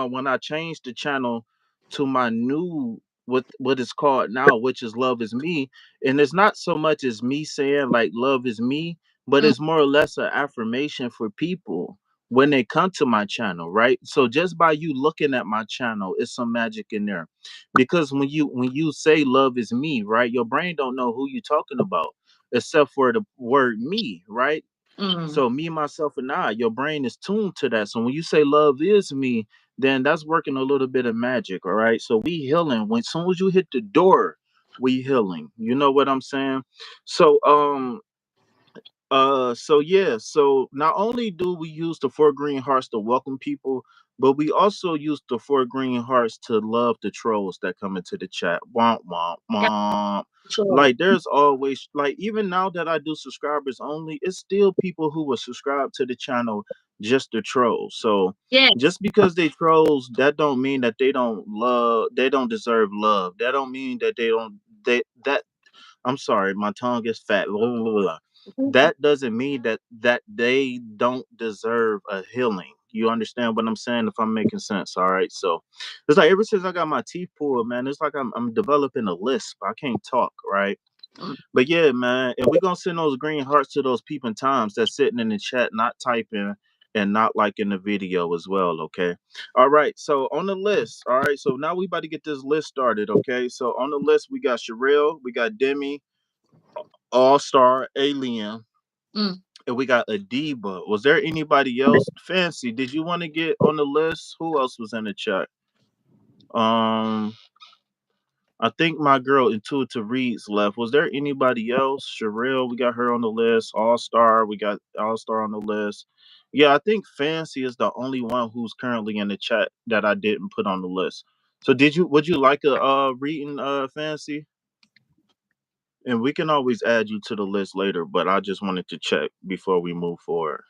when I changed the channel to my new what is called now, which is Love Is Me, and it's not so much as me saying like love is me, but Mm, it's more or less an affirmation for people when they come to my channel, right? So just by you looking at my channel, it's some magic in there, because when you say love is me, right, your brain don't know who you talking about except for the word me, right? mm, So me, myself, and I, your brain is tuned to that. So when you say love is me, then that's working a little bit of magic. All right. So we healing. When soon as you hit the door, we healing. You know what I'm saying? So so yeah, so not only do we use the 4 green hearts to welcome people, but we also use the 4 green hearts to love the trolls that come into the chat. Womp womp got womp. sure. Like there's always like even now that I do subscribers only, it's still people who will subscribe to the channel just to troll. So Yeah. just because they trolls, that don't mean that they don't deserve love. That don't mean that they don't they that I'm sorry, my tongue is fat. Blah, blah, blah, blah. Mhm. That doesn't mean that they don't deserve a healing. You understand what I'm saying? If I'm making sense, all right. So it's like ever since I got my teeth pulled, man, it's like I'm developing a lisp. I can't talk, right? Mm, But yeah, man, and we're gonna send those green hearts to those peeping toms that's sitting in the chat, not typing. and not liking the video as well. Okay. All right. So on the list. All right. So now we about to get this list started. Okay. So on the list we got Sherelle, we got Demi, All Star, Alien, Mm. and we got Adiba. Was there anybody else? Fancy, did you want to get on the list? Who else was in the chat? Um, I think my girl Intuitive Reads left. Was there anybody else? Sherelle, we got her on the list. All Star, we got All Star on the list. Yeah, I think Fancy is the only one who's currently in the chat that I didn't put on the list. So did you? Would you like a reading, Fancy? And we can always add you to the list later, but I just wanted to check before we move forward.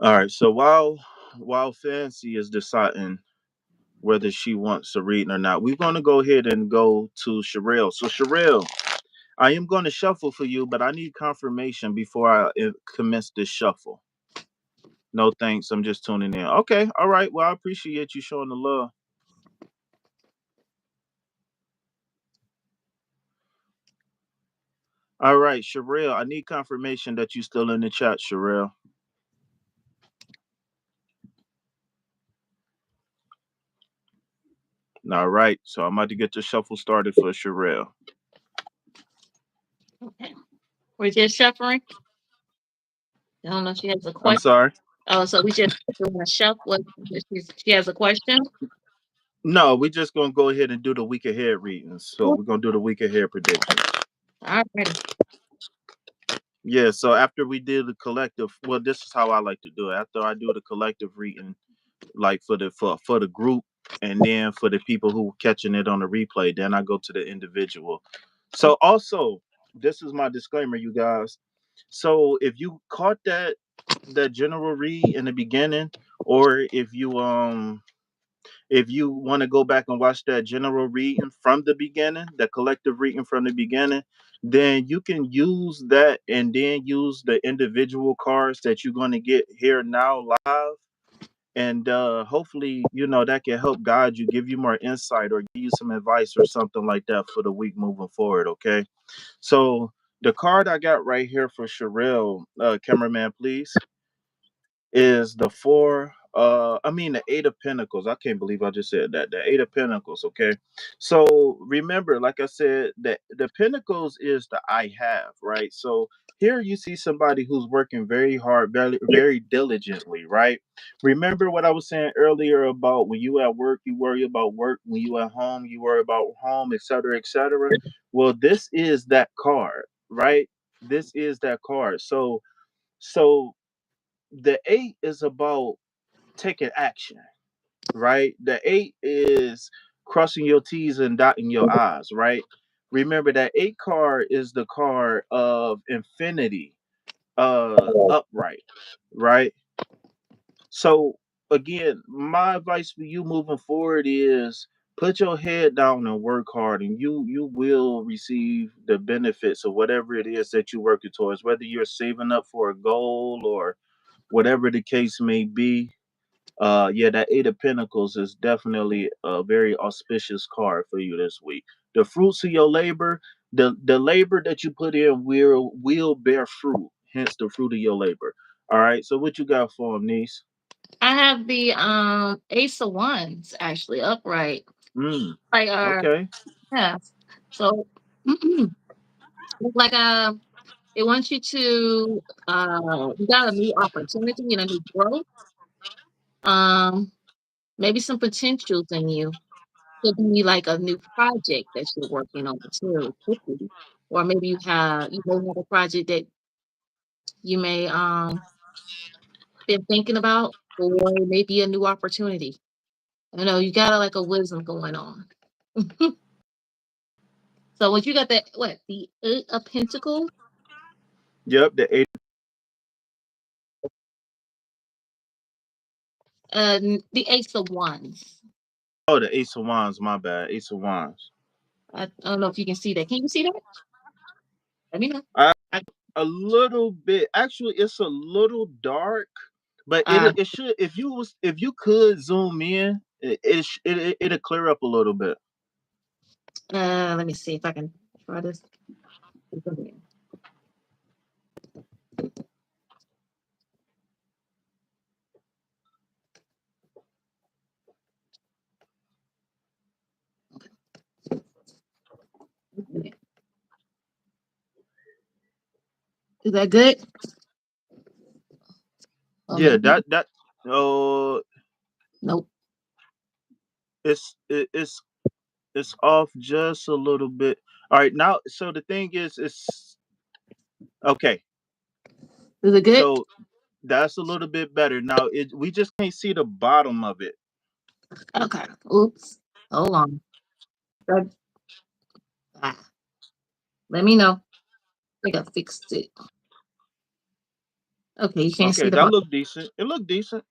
All right. So while Fancy is deciding whether she wants to read or not, we're gonna go ahead and go to Sherelle. So Sherelle, I am going to shuffle for you, but I need confirmation before I commence this shuffle. No thanks. I'm just tuning in. Okay. All right. Well, I appreciate you showing the love. All right, Sherelle, I need confirmation that you still in the chat, Sherelle. All right. So I'm about to get the shuffle started for Sherelle. Okay. We're just shuffling. I don't know if she has a I'm question. sorry. Oh, so we just doing a shuffle. She has a question. No, we're just gonna go ahead and do the week ahead readings. So we're gonna do the week ahead predictions. All righty. Yeah, so after we did the collective, well, this is how I like to do it. After I do the collective reading, like for the group, and then for the people who catching it on the replay, then I go to the individual. So also, this is my disclaimer, you guys. So if you caught that general read in the beginning, or if you want to go back and watch that general reading from the beginning, the collective reading from the beginning, then you can use that and then use the individual cards that you're going to get here now live. And hopefully, that can help guide you, give you more insight, or give you some advice or something like that for the week moving forward. Okay. So the card I got right here for Sherelle, cameraman, please, is the four I mean the eight of pentacles. I can't believe I just said that. The eight of pentacles. Okay. So remember, like I said, that the pentacles is the I have, right? So here you see somebody who's working very hard, very, very diligently, right? Remember what I was saying earlier about when you at work, you worry about work. When you at home, you worry about home, etc., etc. Well, this is that card, right? This is that card. So the eight is about taking action, right? The eight is crossing your T's and dotting your I's, right? Remember that eight card is the card of infinity, upright, right? So again, my advice for you moving forward is put your head down and work hard, and you will receive the benefits of whatever it is that you're working towards, whether you're saving up for a goal or whatever the case may be. Yeah, that eight of pentacles is definitely a very auspicious card for you this week. The fruits of your labor, the labor that you put in will bear fruit, hence the fruit of your labor. All right, so what you got for him, niece? I have the Ace of Wands actually upright. Mm, Like okay. yeah. So it's like it wants you to you got a new opportunity and a new growth. Um maybe some potentials in you. Could be like a new project that you're working on too. Could be. Or maybe you may have a project that you may been thinking about, or maybe a new opportunity. You know, you got like a wisdom going on. So what you got that what the Eight of Pentacles, Yep, the eight. the Ace of Wands. Oh, the ace of wands. My bad, ace of wands. I don't know if you can see that. Can you see that? Let me know. I I, a little bit. Actually, it's a little dark, but uh, it should. If you could zoom in, it'll clear up a little bit. let me see if I can try this. Is that good? Or Yeah, maybe that oh, nope. it's off just a little bit. All right, now so the thing is, it's okay. Is it good? So that's a little bit better. Now we just can't see the bottom of it. Okay. Oops. Hold on. That- ah, let me know. I think I fixed it. Okay, you can't see Okay, the that bottom. looked decent. It looked decent.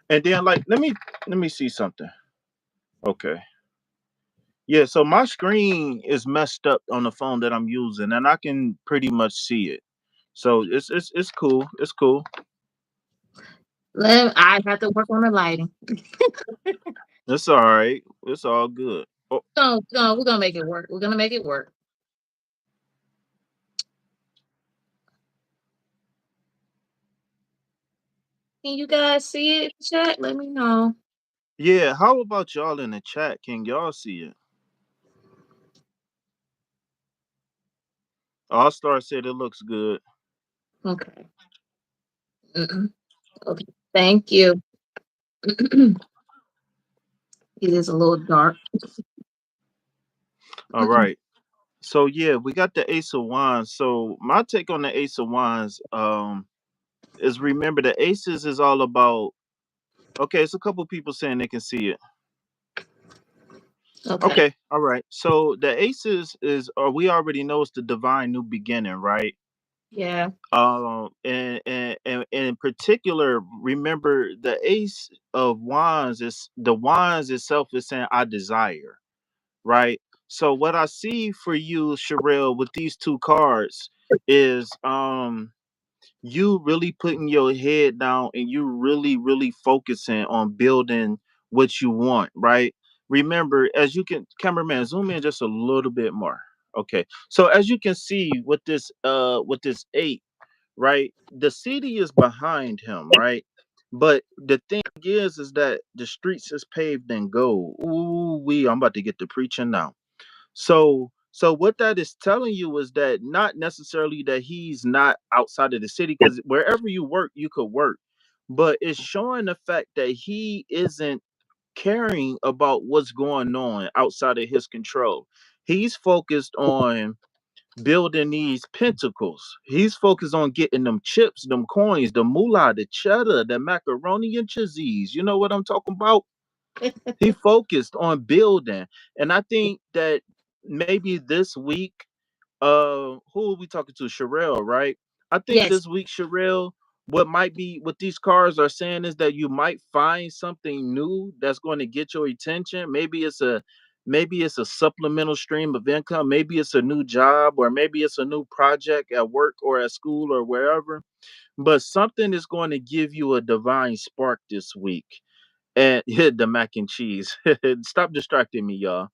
And then like let me see something. Okay. Yeah, so my screen is messed up on the phone that I'm using, and I can pretty much see it. So it's cool. It's cool. I have to work on the lighting. It's all right. It's all good. Oh, No, no, we're gonna make it work. We're gonna make it work. Can you guys see it? Chat. Let me know. yeah. How about y'all in the chat? Can y'all see it? All Star said it looks good. Okay. Mm-mm. Okay. Thank you. It is a little dark. All right. So yeah, we got the Ace of Wands. So my take on the Ace of Wands, is remember the Aces is all about. Okay, it's a couple people saying they can see it. Okay. Okay, all right. So the Aces is, or we already know it's the divine new beginning, right? Yeah. And in particular, remember the Ace of Wands is the Wands itself is saying I desire, right? So what I see for you, Sherelle, with these two cards is you really putting your head down and you really focusing on building what you want, right? Remember, as you can, cameraman, zoom in just a little bit more. Okay, so as you can see with this eight, right, the city is behind him, right? But the thing is that the streets is paved in gold. Ooh, I'm about to get to preaching now. So what that is telling you is that not necessarily that he's not outside of the city, because wherever you work, you could work. But it's showing the fact that he isn't caring about what's going on outside of his control. He's focused on building these pentacles. He's focused on getting them chips, them coins, the moolah, the cheddar, the macaroni and cheese. You know what I'm talking about? He focused on building. And I think that maybe this week, who are we talking to? Sherelle, right? I think Yes. this week, Sherelle, what might be what these cards are saying is that you might find something new that's going to get your attention. Maybe it's a supplemental stream of income, maybe it's a new job, or maybe it's a new project at work or at school or wherever. But something is going to give you a divine spark this week. And hit the mac and cheese. Stop distracting me, y'all.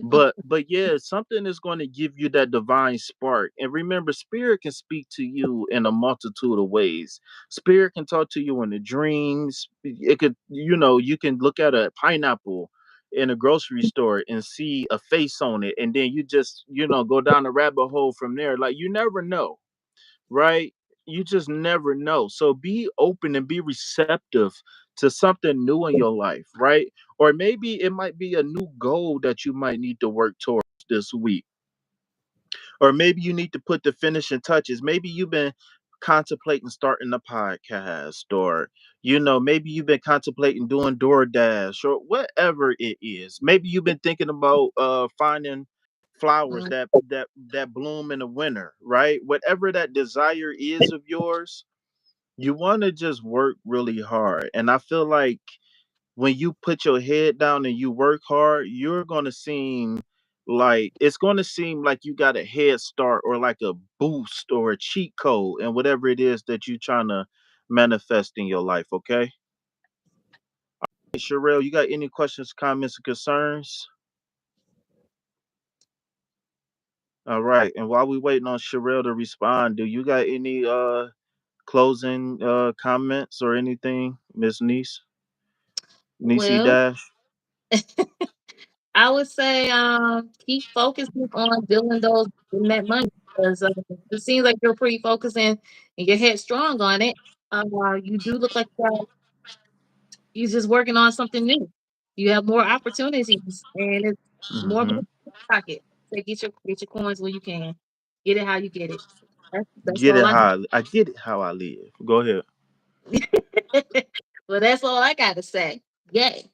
But yeah, something is going to give you that divine spark. And remember, spirit can speak to you in a multitude of ways. Spirit can talk to you in the dreams. It could, you can look at a pineapple in a grocery store and see a face on it, and then you just, go down a rabbit hole from there. Like, you never know, right? You just never know. So be open and be receptive to something new in your life, right? Or maybe it might be a new goal that you might need to work towards this week. Or maybe you need to put the finishing touches. Maybe you've been contemplating starting a podcast, or maybe you've been contemplating doing DoorDash or whatever it is. Maybe you've been thinking about finding flowers Mm. that bloom in the winter, right? Whatever that desire is of yours, you want to just work really hard. And I feel like when you put your head down and you work hard, you're going to seem like it's going to seem like you got a head start or like a boost or a cheat code and whatever it is that you're trying to manifest in your life. Okay. Hey, Sherelle, you got any questions, comments, or concerns? All right. And while we waiting on Sherelle to respond, do you got any closing comments or anything, Miss Niece Well, Dash? I would say keep focusing on building those getting that money because it seems like you're pretty focusing and your head strong on it. You do look like you're just working on something new. You have more opportunities and it's more money Hmm. in your pocket. So get your coins where you can. Get it how you get it. That's Get all it I how I get it how I live. Go ahead. well, that's all I got to say. Yay.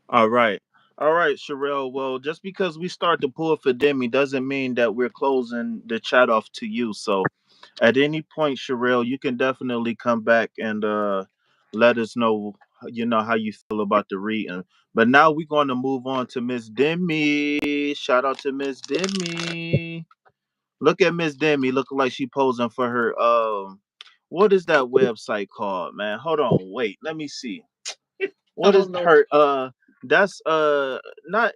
All right. All right, Sherelle. Well, just because we start to pull for Demi doesn't mean that we're closing the chat off to you. So at any point, Sherelle, you can definitely come back and let us know, how you feel about the reading. But now we're going to move on to Miss Demi. Shout out to Miss Demi. Look at Miss Demi looking like she posing for her what is that website called, man? Hold on, wait, let me see. What Oh is no. her that's not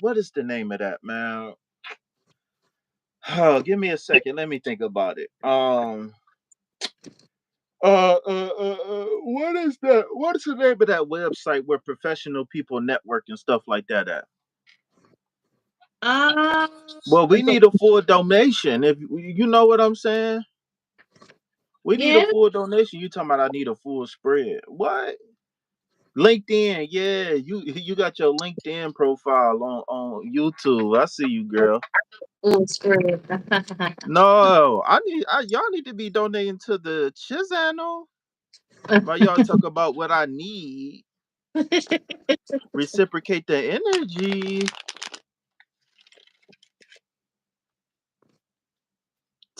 what is the name of that, man? Oh, give me a second, let me think about it. What is that? What is the name of that website where professional people network and stuff like that at? Uh, Well, we need a full donation. If you know what I'm saying, we need a yeah. full donation. You talking about I need a full spread? What? LinkedIn, yeah, you got your LinkedIn profile on YouTube. I see you, girl. Oh, screw. No, y'all need to be donating to the channel. While y'all talk about what I need, reciprocate the energy.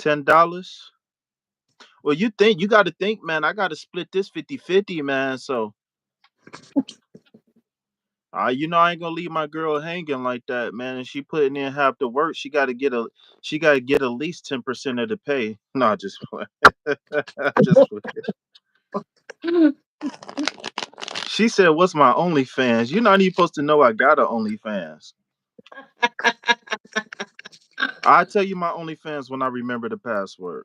$10. Well, you got to think, man. I got to split this 50-50, man. So, I ain't gonna leave my girl hanging like that, man. And she putting in half the work. She got to get at least 10% of the pay. No, just just she said, "What's my OnlyFans?" You're not even supposed to know I got a OnlyFans. I tell you my OnlyFans when I remember the password.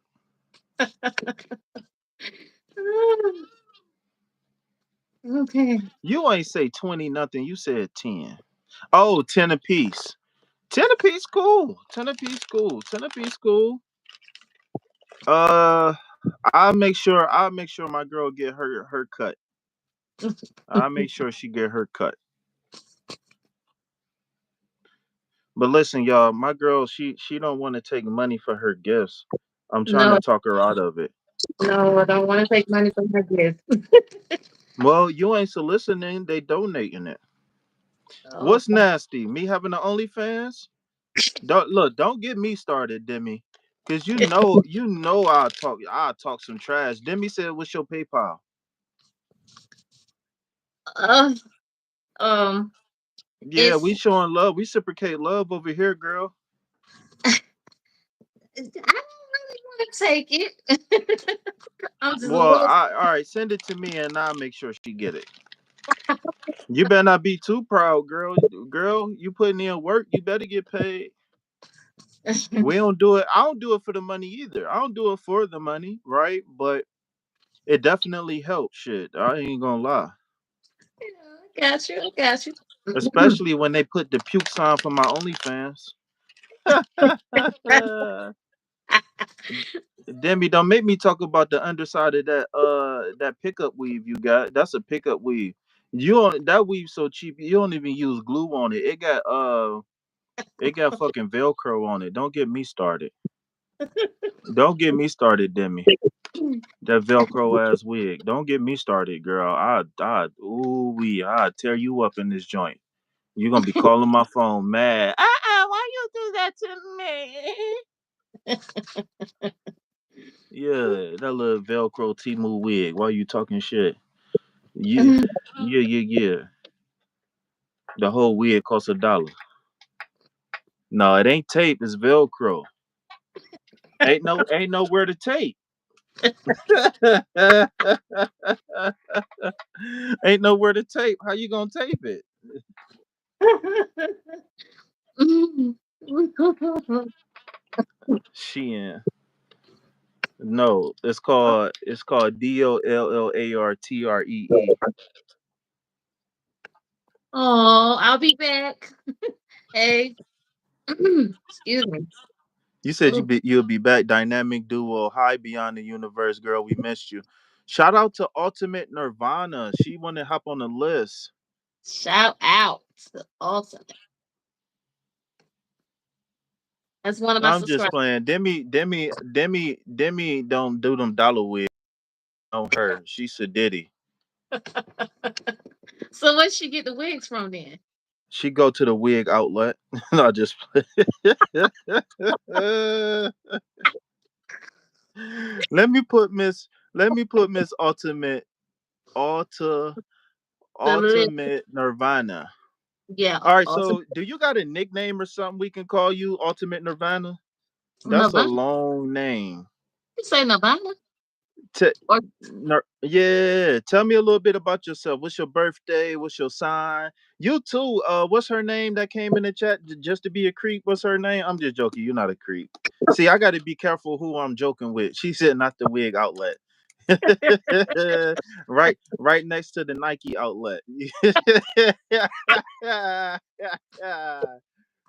Okay. You ain't say 20 nothing. You said 10. Oh, 10 apiece. 10 apiece, cool. 10 apiece, cool. 10 apiece, cool. Uh, I'll make sure my girl get her cut. I'll make sure she get her cut. But listen, y'all, my girl, she don't want to take money for her gifts. I'm trying to No, talk her out of it. no, I don't want to take money from her gift. Well, you ain't soliciting, they donating it. Oh, What's nasty? Me having the OnlyFans? Don't get me started, Demi. Cause I'll talk some trash. Demi said, "What's your PayPal?" uh, um, Yeah, we it's showing love. We reciprocate love over here, girl. I don't really want to take it. I'm just a Well, little. all right, send it to me and I'll make sure she get it. You better not be too proud, girl. Girl, you putting in work, you better get paid. We don't do it. I don't do it for the money either. I don't do it for the money, right? But it definitely helps. Shit, I ain't gonna lie. Yeah, I got you. I got you. Especially when they put the puke sign for my OnlyFans. Demi, don't make me talk about the underside of that pickup weave you got. That's a pickup weave. You on that weave so cheap you don't even use glue on it. It got fucking Velcro on it. Don't get me started. Don't get me started, Demi. That Velcro ass wig. Don't get me started, girl. I tear you up in this joint. You're gonna be calling my phone mad. Why you do that to me? Yeah, that little Velcro Timu wig. Why you talking shit? Yeah, yeah. The whole wig costs $1. No, it ain't tape. It's Velcro. Ain't nowhere to tape. Ain't nowhere to tape. How you gonna tape it? Shein. No, it's called DOLLARTREE. Oh, I'll be back. Hey, excuse me. You said Ooh, you'll be back. Dynamic duo, high beyond the universe, girl. We missed you. Shout out to Ultimate Nirvana. She want to hop on the list. shout out to Ultimate. That's one of No, my I'm just subscribers. playing. Demi don't do them dollar wigs on her. She's Sadiddy. So where'd she get the wigs from then? She go to the wig outlet. No, just let me put Miss. Let me put Miss Ulta The lip. Ultimate Nirvana. Yeah, All right. Ultimate So, do you got a nickname or something we can call you? Ultimate Nirvana. That's a Nirvana. long name. You say Nirvana? T- Or yeah. Tell me a little bit about yourself. What's your birthday? What's your sign? You too. What's her name that came in the chat just to be a creep? What's her name? I'm just joking. You're not a creep. See, I got to be careful who I'm joking with. She said not the wig outlet. Right next to the Nike outlet.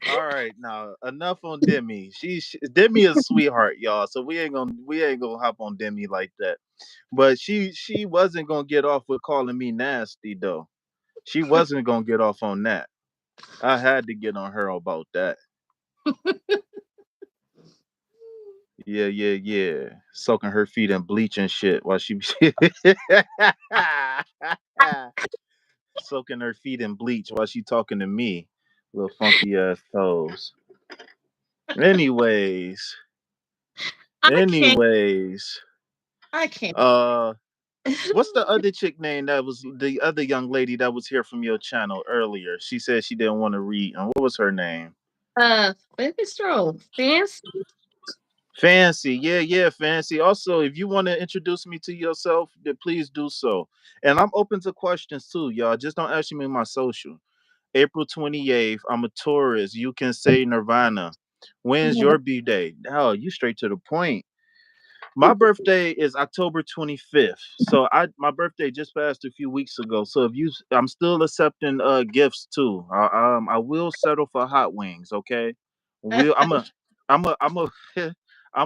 All right, now enough on Demi. Demi is a sweetheart, y'all. So we ain't gonna hop on Demi like that. But she wasn't gonna get off with calling me nasty though. She wasn't gonna get off on that. I had to get on her about that. Yeah, yeah, yeah. Soaking her feet in bleach and shit while she soaking her feet in bleach while she talking to me. Little funky ass toes. Anyways, I can't. anyways. I can't. Uh what's the other chick name that was the other young lady that was here from your channel earlier? She said she didn't want to read. And what was her name? Baby stroll. Fancy. Fancy. Yeah, yeah, Fancy. Also, if you want to introduce me to yourself, then please do so. And I'm open to questions too, y'all. Just don't ask me my social. April 28th. I'm a tourist. You can say Nirvana. When's your B day? Oh, you straight to the point. My birthday is October 25th. So my birthday just passed a few weeks ago. So if you I'm still accepting gifts too. I will settle for hot wings, okay? Will I'm a I'm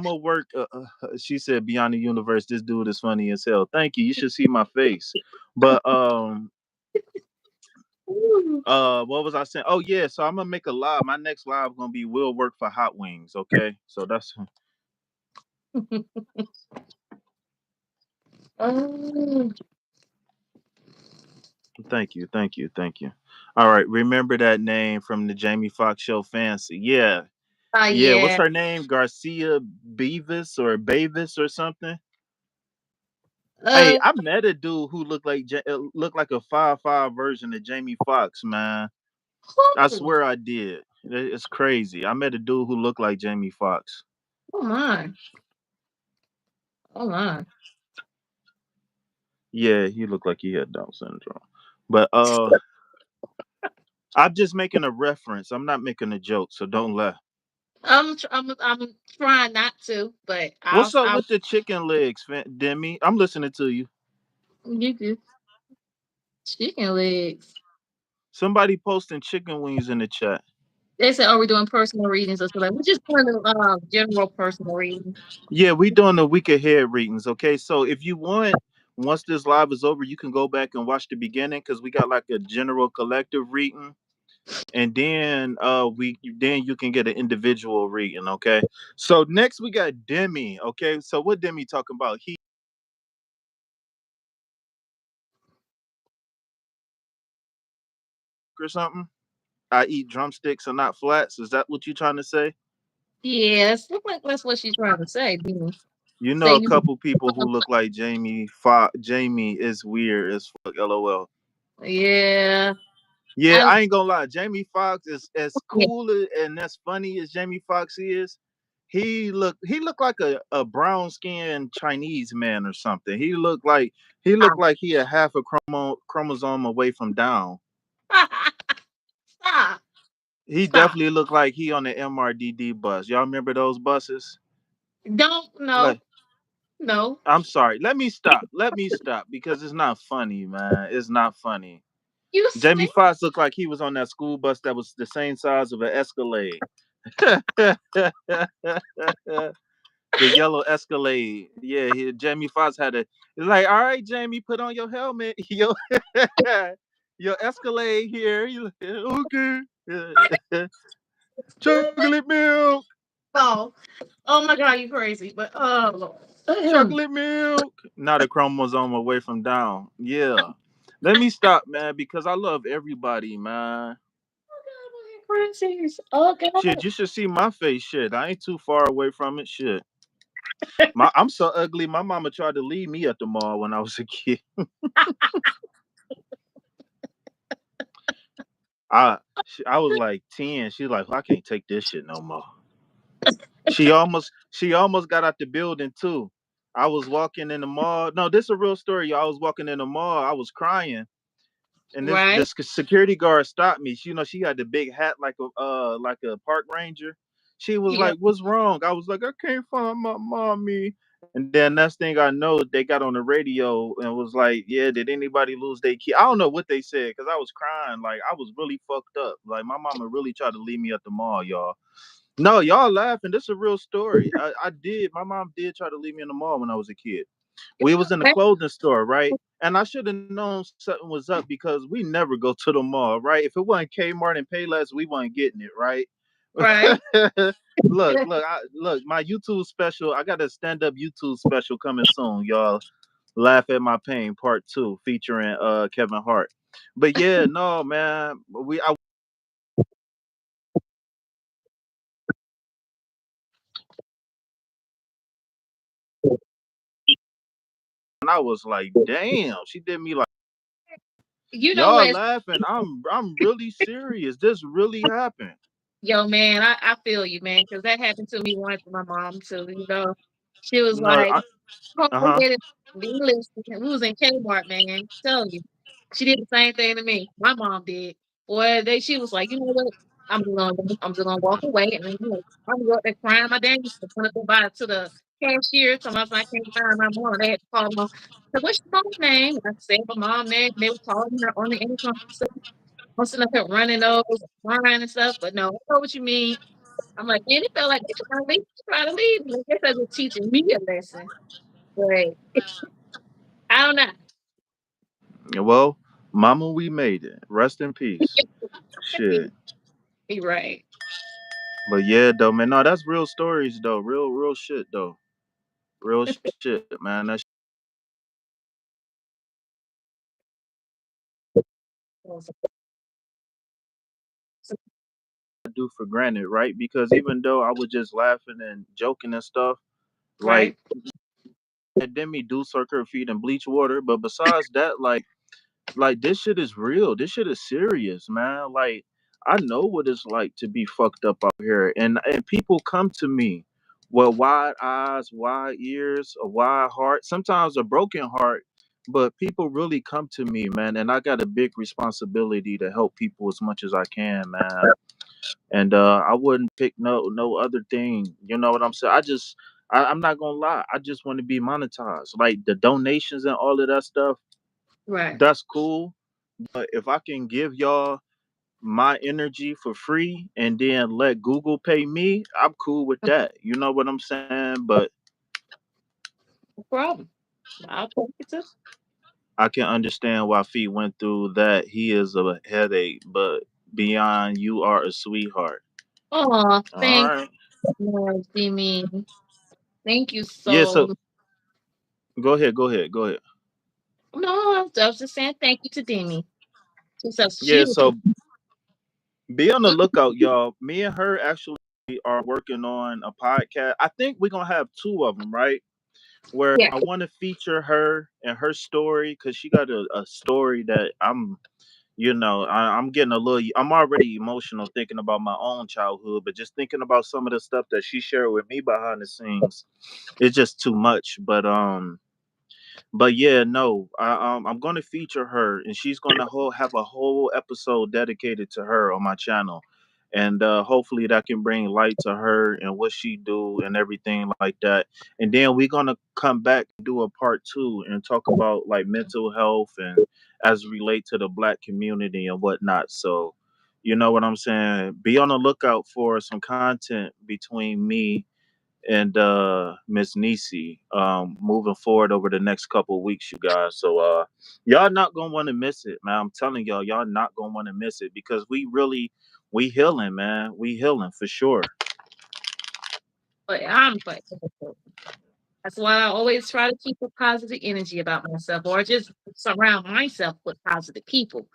a work she said beyond the universe this dude is funny as hell. Thank you. You should see my face. But what was I saying? Oh yeah, so I'm gonna make a live. My next live gonna be will work for hot wings, okay? So that's Oh, thank you, thank you, thank you. All right, remember that name from the Jamie Foxx show, Fancy. Yeah, yeah. What's yeah. her name? Garcia Beavis or Bavis or something. Hey, Uh, I met a dude who looked like a 5'5" version of Jamie Foxx. Man, I who? swear I did. It's crazy. I met a dude who looked like Jamie Foxx. Oh my. Oh my. Yeah, he looked like he had Down syndrome. But I'm just making a reference. I'm not making a joke, so don't laugh. I'm trying not to, but What's up I'll with the chicken legs, Demi? I'm listening to you. you do chicken legs. Somebody posting chicken wings in the chat. They said, "Oh, we're doing personal readings or something." We're just doing the general personal reading. Yeah, we doing the week ahead readings. Okay, so if you want, once this live is over, you can go back and watch the beginning because we got like a general collective reading, and then then you can get an individual reading. Okay, so next we got Demi. Okay, so what Demi talking about? He or something? I eat drumsticks and not flats. Is that what you trying to say? Yes, look like that's what she's trying to say. Didn't You say know a you. couple people who look like Jamie. Jamie is weird as fuck. LOL. Yeah, Yeah, I I ain't gonna lie. Jamie Foxx is as yeah. cool and as funny as Jamie Foxx is. He looked like a brown skinned Chinese man or something. He looked like he had half a chromosome away from down. Stop. He Stop. definitely looked like he on the MRDD bus. Y'all remember those buses? Don't no, Like, no. I'm sorry. Let me stop. Let me stop because it's not funny, man. It's not funny. You Jamie stink. Foxx looked like he was on that school bus that was the same size of an Escalade. The yellow Escalade. Yeah, Jamie Foxx had a. It's like, all right, Jamie, put on your helmet. Your Escalade here. Okay. Chocolate milk. Oh, oh my God, you crazy. But oh Lord. Chocolate milk. Not a chromosome away from down. Yeah. Let me stop, man, because I love everybody, man. Crazy. Oh Shit, God. you should see my face. Shit, I ain't too far away from it. Shit, I'm so ugly. My mama tried to leave me at the mall when I was a kid. I was like 10. She's like, I can't take this shit no more. She almost got out the building too. I was walking in the mall. No, this is a real story. Y'all. I was walking in the mall. I was crying, and Right. this security guard stopped me. She had the big hat like a park ranger. She was Yeah. like, "What's wrong?" I was like, "I can't find my mommy." And then next thing I know, they got on the radio and was like, "Yeah, did anybody lose their key?" I don't know what they said because I was crying. Like I was really fucked up. Like my mama really tried to leave me at the mall, y'all. No, y'all laughing. This is a real story. I did. My mom did try to leave me in the mall when I was a kid. We was in the clothing store, right? And I should have known something was up because we never go to the mall, right? If it wasn't Kmart and Payless, we weren't getting it, right? Right. Look, my YouTube special. I got a stand-up YouTube special coming soon, y'all. Laugh at my pain, part two, featuring Kevin Hart. But yeah, no, man, I was like, damn, she did me like. You know Y'all what? laughing. I'm really serious. This really happened. Yo, man, I feel you, man, because that happened to me once with my mom too. She was No, like, "Go uh-huh. ahead and be listening." We was in Kmart, man. Tell you, she did the same thing to me. My mom did. Boy, she was like, "You know what? I'm just gonna walk away, and I'm gonna go up there crying my dance. I'm gonna go by to the cashier. Somebody I can't find my mom. They had to call them. So what's your mom's name? I said my mom name. They were calling her on the intercom. I'm sitting up here running those, crying and stuff. But no, I know what you mean. I'm like, man, it felt like they trying to leave me. I guess they were teaching me a lesson. But I don't know. Well, Mama, we made it. Rest in peace. Shit. You're right. But yeah, though, man. No, that's real stories, though. Real shit, though. Real shit, man. That I do for granted, right? Because even though I was just laughing and joking and stuff, like Right. and then me do circle feet and bleach water. But besides that, like this shit is real. This shit is serious, man. Like I know what it's like to be fucked up out here, and people come to me with wide eyes, wide ears, a wide heart, sometimes a broken heart. But people really come to me, man, and I got a big responsibility to help people as much as I can, man. And I wouldn't pick no other thing. You know what I'm saying? I'm not gonna lie. I just want to be monetized. Like the donations and all of that stuff, Right. that's cool. But if I can give y'all my energy for free and then let Google pay me, I'm cool with that. You know what I'm saying? But No problem. I'll take it too. I can understand why Fee went through that. He is a headache, but beyond, you are a sweetheart. Oh, All thank right. you, Jimmy. Thank you Yeah. so. So go ahead. Go ahead. Go ahead. No, I was just saying thank you to Demi. She Yeah. was. So be on the lookout, y'all. Me and her actually are working on a podcast. I think we're gonna have two of them, right? Where Yeah. I want to feature her and her story because she got a story that I'm getting a little. I'm already emotional thinking about my own childhood, but just thinking about some of the stuff that she shared with me behind the scenes, it's just too much. But yeah, no, I'm gonna feature her, and she's gonna have a whole episode dedicated to her on my channel. and hopefully that can bring light to her and what she do and everything like that. And then we're gonna come back and do a part two and talk about like mental health and as relate to the black community and whatnot. So you know what I'm saying, be on the lookout for some content between me and Miss Nisi moving forward over the next couple of weeks, you guys. So y'all not gonna want to miss it, man. I'm telling y'all, y'all not gonna want to miss it because we healing, man. We healing for sure. But I'm but that's why I always try to keep a positive energy about myself or just surround myself with positive people.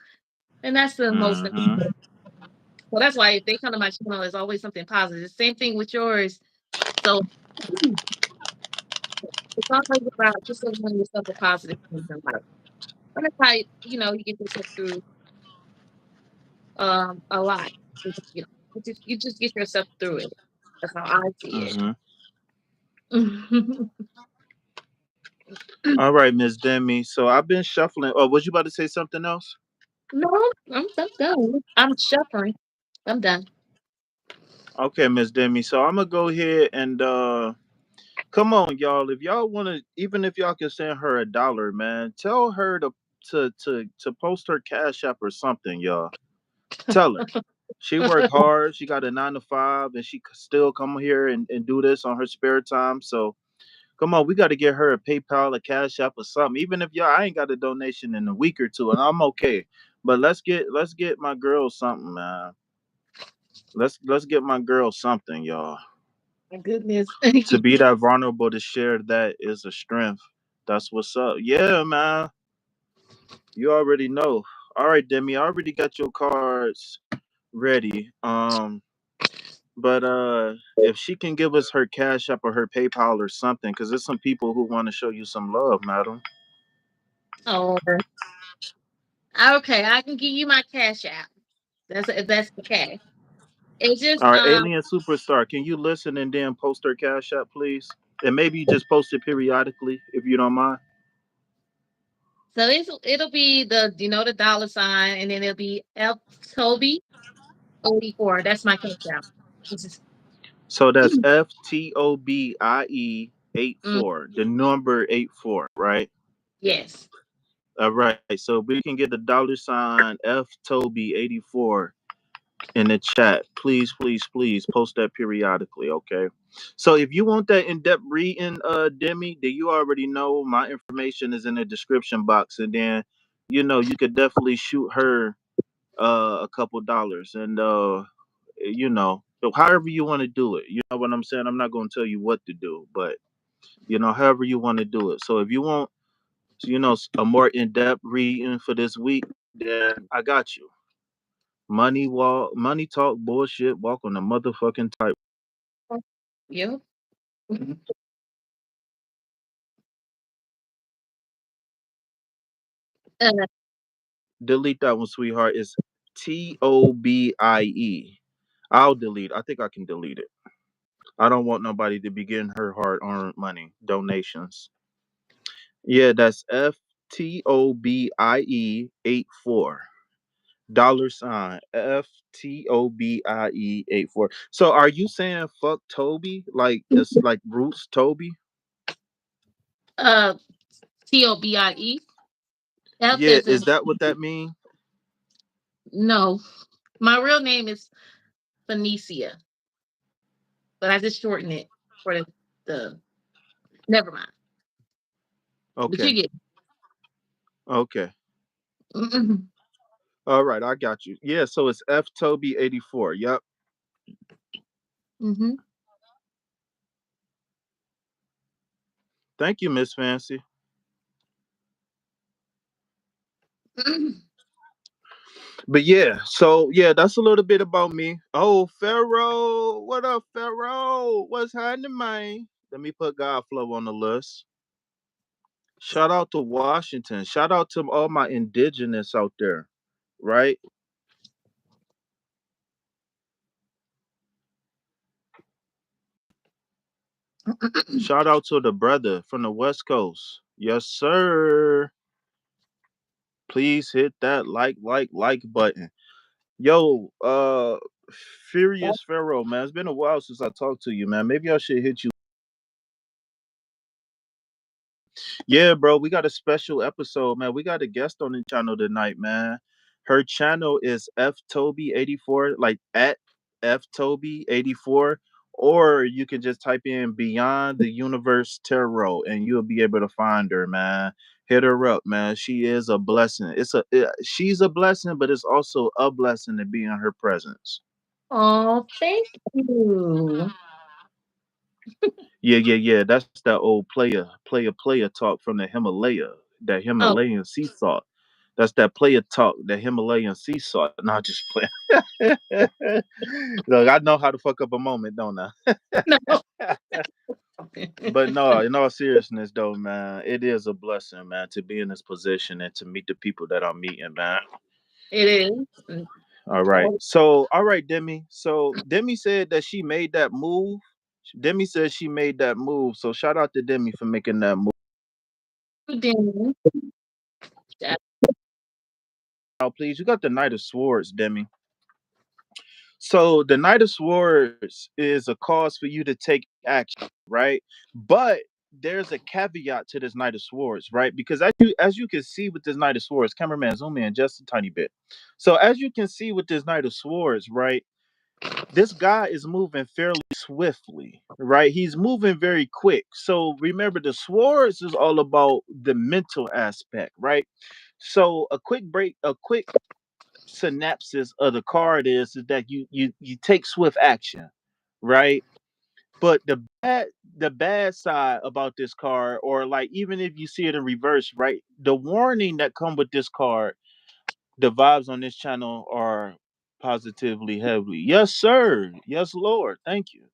And that's the most Hmm. important. So that's why if they come to my channel, there's always something positive. Same thing with yours. So it's always about just surrounding yourself with positive things in life. And that's how you get yourself through a lot. You know, you just get yourself through it. That's how I see Hmm. it. All right, Miss Demi. So I've been shuffling. Oh, was you about to say something else? No, I'm done. I'm shuffling. I'm done. Okay, Miss Demi. So I'm gonna go ahead and come on, y'all. If y'all want to, even if y'all can send her $1, man, tell her to post her cash app or something, y'all. Tell her. She worked hard. She got a 9 to 5, and she still come here and do this on her spare time. So come on, we got to get her a PayPal, a Cash App, or something. Even if y'all, I ain't got a donation in a week or two, and I'm okay. But let's get my girl something, man. Let's get my girl something, y'all. My goodness. To be that vulnerable to share that is a strength. That's what's up. Yeah, man. You already know. All right, Demi. I already got your cards ready. But if she can give us her Cash App or her PayPal or something, because there's some people who want to show you some love, madam. Oh, okay. I can give you my cash app. That's okay. It's just All right, Alien Superstar, can you listen and then post her Cash App, please? And maybe you just post it periodically, if you don't mind. so it'll be the dollar sign and then it'll be F Toby 84. That's my cash app. This is So that's FTOBIE mm, 84, the number 84, right? yes. All right, so we can get the $ F Toby 84 in the chat. Please, please, please post that periodically, okay? So if you want that in-depth reading, Demi, then you already know my information is in the description box, and then you could definitely shoot her a couple dollars, and so however you want to do it. You know what I'm saying? I'm not going to tell you what to do, but however you want to do it. So if you want a more in-depth reading for this week, then I got you. Money talk, bullshit, walk on the motherfucking tight. Yep. Uh, Delete that one, sweetheart. It's TOBIE. I'll delete. I think I can delete it. I don't want nobody to be getting her hard earned money donations. Yeah, that's FTOBIE 84. $FTOBIE 84. So are you saying fuck Toby? Like it's like Roots Toby? uh, TOBIE. F Yeah, is is in that what that mean? no. My real name is Phoenicia, but I just shorten it for the never mind. But you Okay. get Okay. mm-hmm. All right, I got you. Yeah, so it's F Toby 84. Yep. Mm-hmm. Thank you, Miss Fancy. But yeah, so yeah, that's a little bit about me. Oh, Pharaoh, what up, Pharaoh? What's happening, man? Let me put Godflow on the list. Shout out to Washington. Shout out to all my indigenous out there, right? Shout out to the brother from the West Coast. Yes, sir. Please hit that like button. Yo, Furious Pharaoh, man. It's been a while since I talked to you, man. Maybe I should hit you. Yeah, bro, we got a special episode, man. We got a guest on the channel tonight, man. Her channel is ftoby84, like at ftoby84, or you can just type in Beyond the Universe Tarot, and you'll be able to find her, man. Hit her up, man. She is a blessing. She's a blessing, but it's also a blessing to be in her presence. Oh, thank you. Yeah, yeah, yeah. That's that old player talk from the Himalaya, that Oh, Himalayan sea salt. That's that player talk, the Himalayan sea salt. Not just playing. Look, I know how to fuck up a moment, don't I? no. But no, in all seriousness, though, man, it is a blessing, man, to be in this position and to meet the people that I'm meeting, man. It is. All right. So, all right, Demi. So, Demi said that she made that move. Demi said she made that move. So, shout out to Demi for making that move. Oh, damn. That- Now, please, you got the Knight of Swords, Demi. So the Knight of Swords is a cause for you to take action, right? But there's a caveat to this Knight of Swords, right? Because as you can see with this Knight of Swords, cameraman, zoom in just a tiny bit. So as you can see with this Knight of Swords, right? This guy is moving fairly swiftly, right? He's moving very quick. So remember, the swords is all about the mental aspect, right? So a quick synopsis of the card is that you take swift action, right? But the bad side about this card, or like even if you see it in reverse, right? The warning that come with this card, the vibes on this channel are positively heavy. Yes, sir. Yes, Lord. Thank you.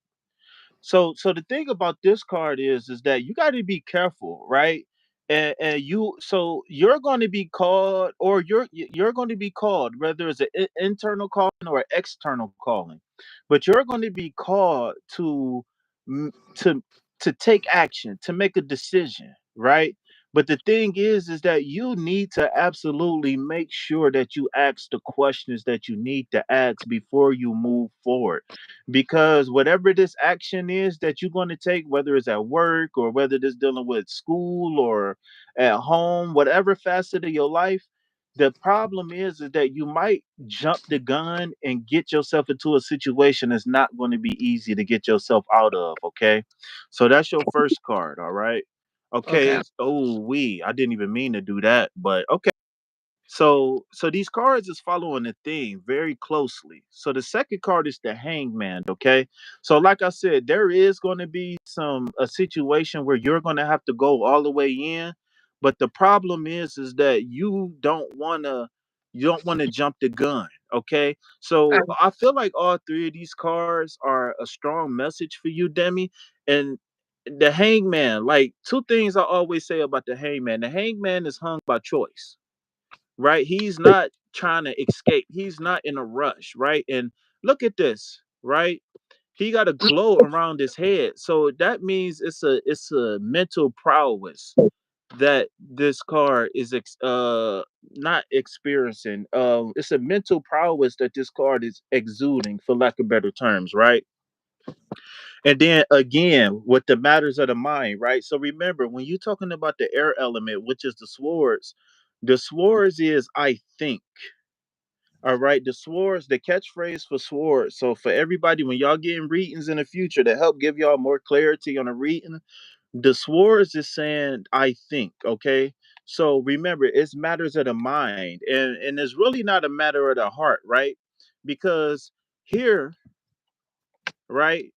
So the thing about this card is that you got to be careful, right? And you're going to be called, or you're going to be called, whether it's an internal calling or external calling, but you're going to be called mm, to to take action, to make a decision, right? But the thing is that you need to absolutely make sure that you ask the questions that you need to ask before you move forward, because whatever this action is that you're going to take, whether it's at work or whether it's dealing with school or at home, whatever facet of your life, the problem is that you might jump the gun and get yourself into a situation that's not going to be easy to get yourself out of. Okay, so that's your first card. All right. Okay. Okay. Oh, I didn't even mean to do that, but okay. So these cards is following the theme very closely. So the second card is the Hangman. Okay. So like I said, there is going to be a situation where you're going to have to go all the way in, but the problem is that you don't want to jump the gun. Okay. So I feel like all three of these cards are a strong message for you, Demi. And the Hangman, like two things I always say about the Hangman. The Hangman is hung by choice, right? He's not trying to escape. He's not in a rush, right? And look at this, right? He got a glow around his head. So that means it's a mental prowess that this card is not experiencing. It's a mental prowess that this card is exuding, for lack of better terms, right? And then again, with the matters of the mind, right? So remember, when you're talking about the air element, which is the swords is I think. All right, the swords, the catchphrase for swords. So for everybody, when y'all getting readings in the future to help give y'all more clarity on a reading, the swords is saying I think. Okay, so remember, it's matters of the mind, and it's really not a matter of the heart, right? Because here, right,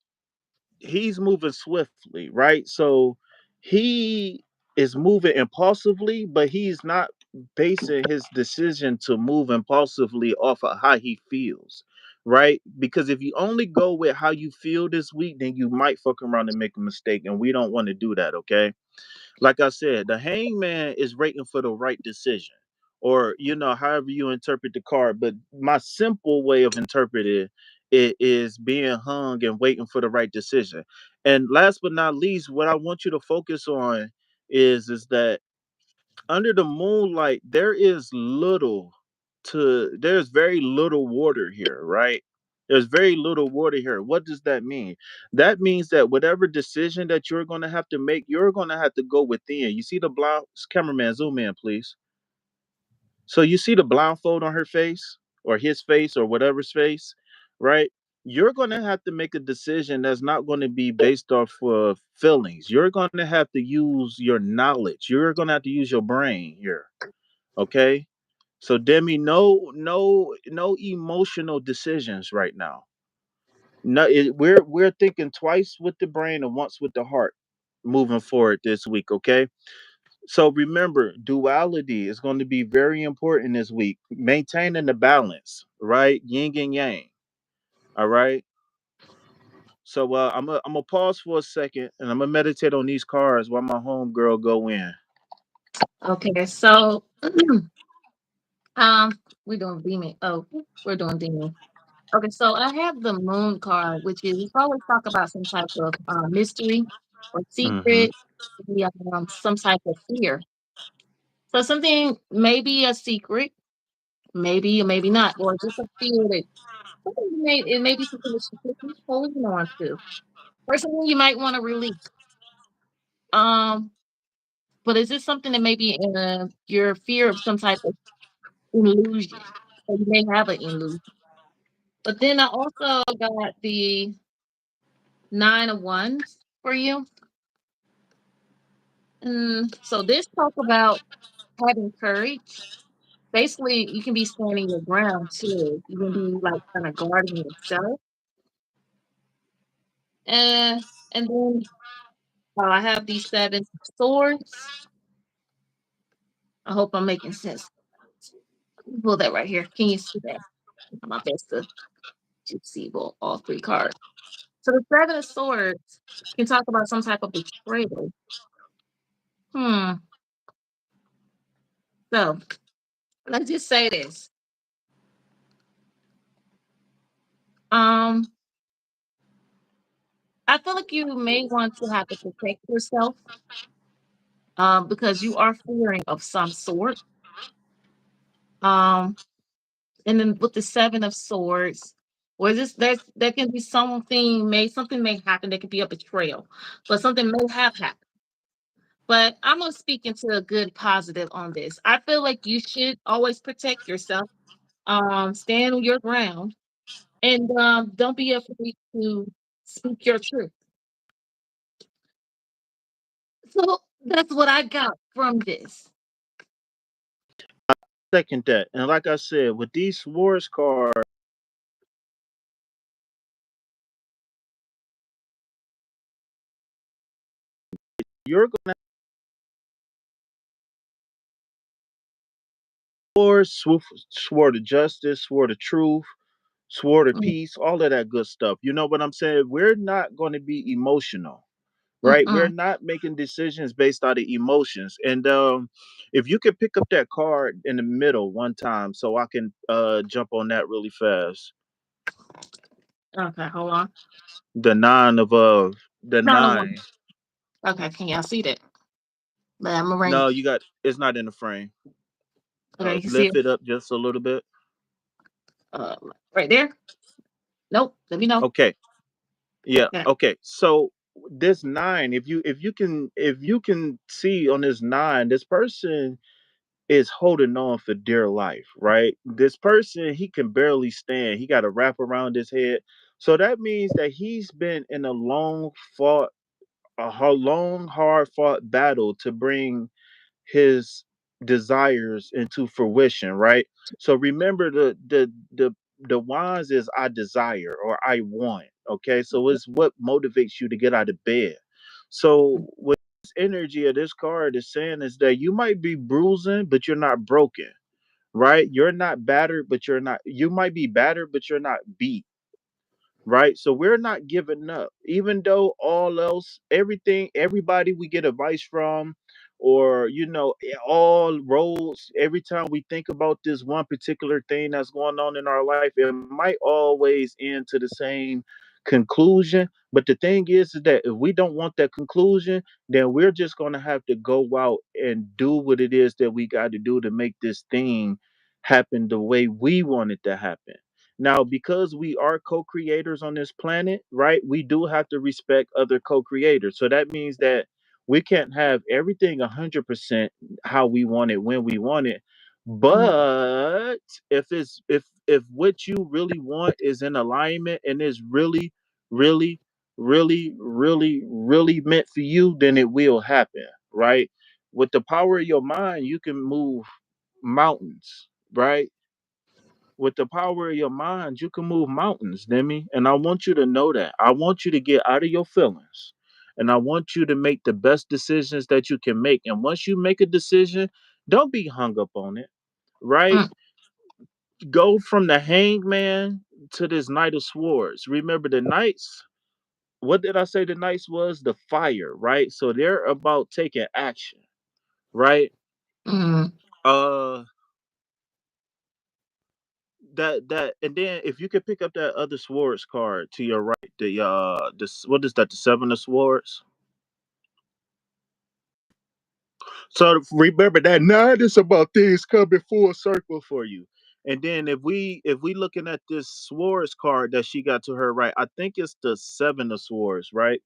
he's moving swiftly, right? So he is moving impulsively, but he's not basing his decision to move impulsively off of how he feels, right? Because if you only go with how you feel this week, then you might fuck around and make a mistake, and we don't want to do that, okay? Like I said, the hangman is waiting for the right decision, or however you interpret the card. But my simple way of interpreting it is being hung and waiting for the right decision. And last but not least, what I want you to focus on is that under the moonlight there's very little water here, right? There's very little water here. What does that mean? That means that whatever decision that you're going to have to make, you're going to have to go within. You see the blind cameraman, zoom in, please. So you see the blindfold on her face or his face or whatever's face, right? You're going to have to make a decision that's not going to be based off of feelings. You're going to have to use your knowledge. You're going to have to use your brain here. Okay? So Demi, no emotional decisions right now. No, we're thinking twice with the brain and once with the heart moving forward this week, okay? So remember, duality is going to be very important this week. Maintaining the balance, right? Yin and yang. All right. So I'm gonna pause for a second and I'm gonna meditate on these cards while my homegirl go in. Okay, so um, we're doing demon. Oh, we're doing demon. Okay, so I have the moon card, which is we always talk about some type of mystery or Mm-hmm. secret, maybe, some type of fear. So something maybe a secret, maybe or maybe not, or just a fear that something it may be something that you keep holding on to, or something you might want to release. Um, but is this something that maybe your fear of some type of illusion? So you may have an illusion. But then I also got the 9 of Wands for you. So this talk about having courage. Basically, you can be standing your ground too. You can be like kind of guarding yourself. And then I have these 7 of Swords. I hope I'm making sense. Pull that right here. Can you see that? My best to see well, all 3 cards. So the 7 of Swords can talk about some type of betrayal. Hmm. So let's just say this. Um, I feel like you may want to have to protect yourself, because you are fearing of some sort. Um, and then with the 7 of Swords, where there can be something may happen. There could be a betrayal, but something may have happened. But I'm gonna speak into a good positive on this. I feel like you should always protect yourself, stand on your ground, and don't be afraid to speak your truth. So that's what I got from this. Second that. And like I said, with these swords cards, you're gonna swore to justice, swore to truth, swore to Mm, peace, all of that good stuff. You know what I'm saying? We're not going to be emotional, right? We're mm-mm. not making decisions based on the emotions. And if you could pick up that card in the middle one time, so I can jump on that really fast. Okay, hold on. The nine of the Not a one. nine. Okay, can y'all see that? But I'm gonna bring No, it. you got it's not in the frame. Okay, you see Lift it? it up just a little bit. Uh, right there. Nope. Let me know. Okay. Yeah. Yeah. Okay. So this nine, if you can see on this nine, this person is holding on for dear life, right? This person, he can barely stand. He got a wrap around his head. So that means that he's been in a long, hard fought battle to bring his desires into fruition, right? So remember the wands is I desire or I want. Okay, so it's what motivates you to get out of bed. So what this energy of this card is saying is that you might be bruising, but you're not broken, right? You're not battered, but you're not. You might be battered, but you're not beat, right? So we're not giving up, even though all else, everything, everybody we get advice from, or all roads. Every time we think about this one particular thing that's going on in our life, it might always end to the same conclusion. But the thing is that if we don't want that conclusion, then we're just going to have to go out and do what it is that we got to do to make this thing happen the way we want it to happen. Now, because we are co-creators on this planet, right? We do have to respect other co-creators. So that means that we can't have everything 100% how we want it when we want it. Mhm. But if what you really want is in alignment and is really, really, really, really, really meant for you, then it will happen, right? With the power of your mind, you can move mountains, right? With the power of your mind, you can move mountains, Demi. And I want you to know that. I want you to get out of your feelings. And I want you to make the best decisions that you can make. And once you make a decision, don't be hung up on it, right? Mm. Go from the hangman to this Knight of Swords. Remember the knights? What did I say the knights was? The fire, right? So they're about taking action, right? Mm. Uh that and then if you could pick up that other swords card to your right, this what is that, the seven of swords. So remember that nine is about things coming full circle for you. And then if we looking at this swords card that she got to her right, I think it's the seven of swords, right?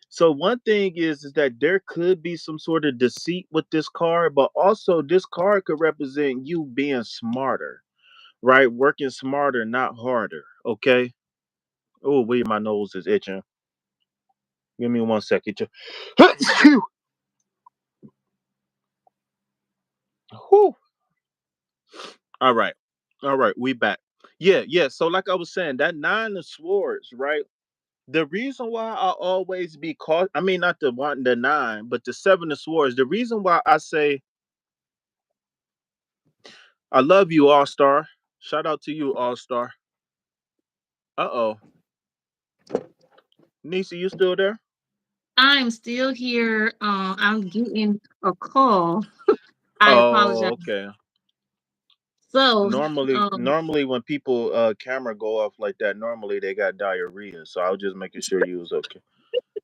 So one thing is that there could be some sort of deceit with this card, but also this card could represent you being smarter, right? Working smarter, not harder. Okay. Oh, wait, my nose is itching. Give me 1 second. Phew. Whew. All right. All right. We back. Yeah, yeah. So, like I was saying, that nine of swords, right? The reason why I always be caught, I mean, not the one, the nine, but the seven of swords. The reason why I say, I love you, All Star. Shout out to you, All Star. Uh oh. Nisa, you still there? I'm still here. I'm getting a call. I apologize. Oh, okay. So, um, Normally when people camera go off like that, normally they got diarrhea. So I was just making sure you was okay.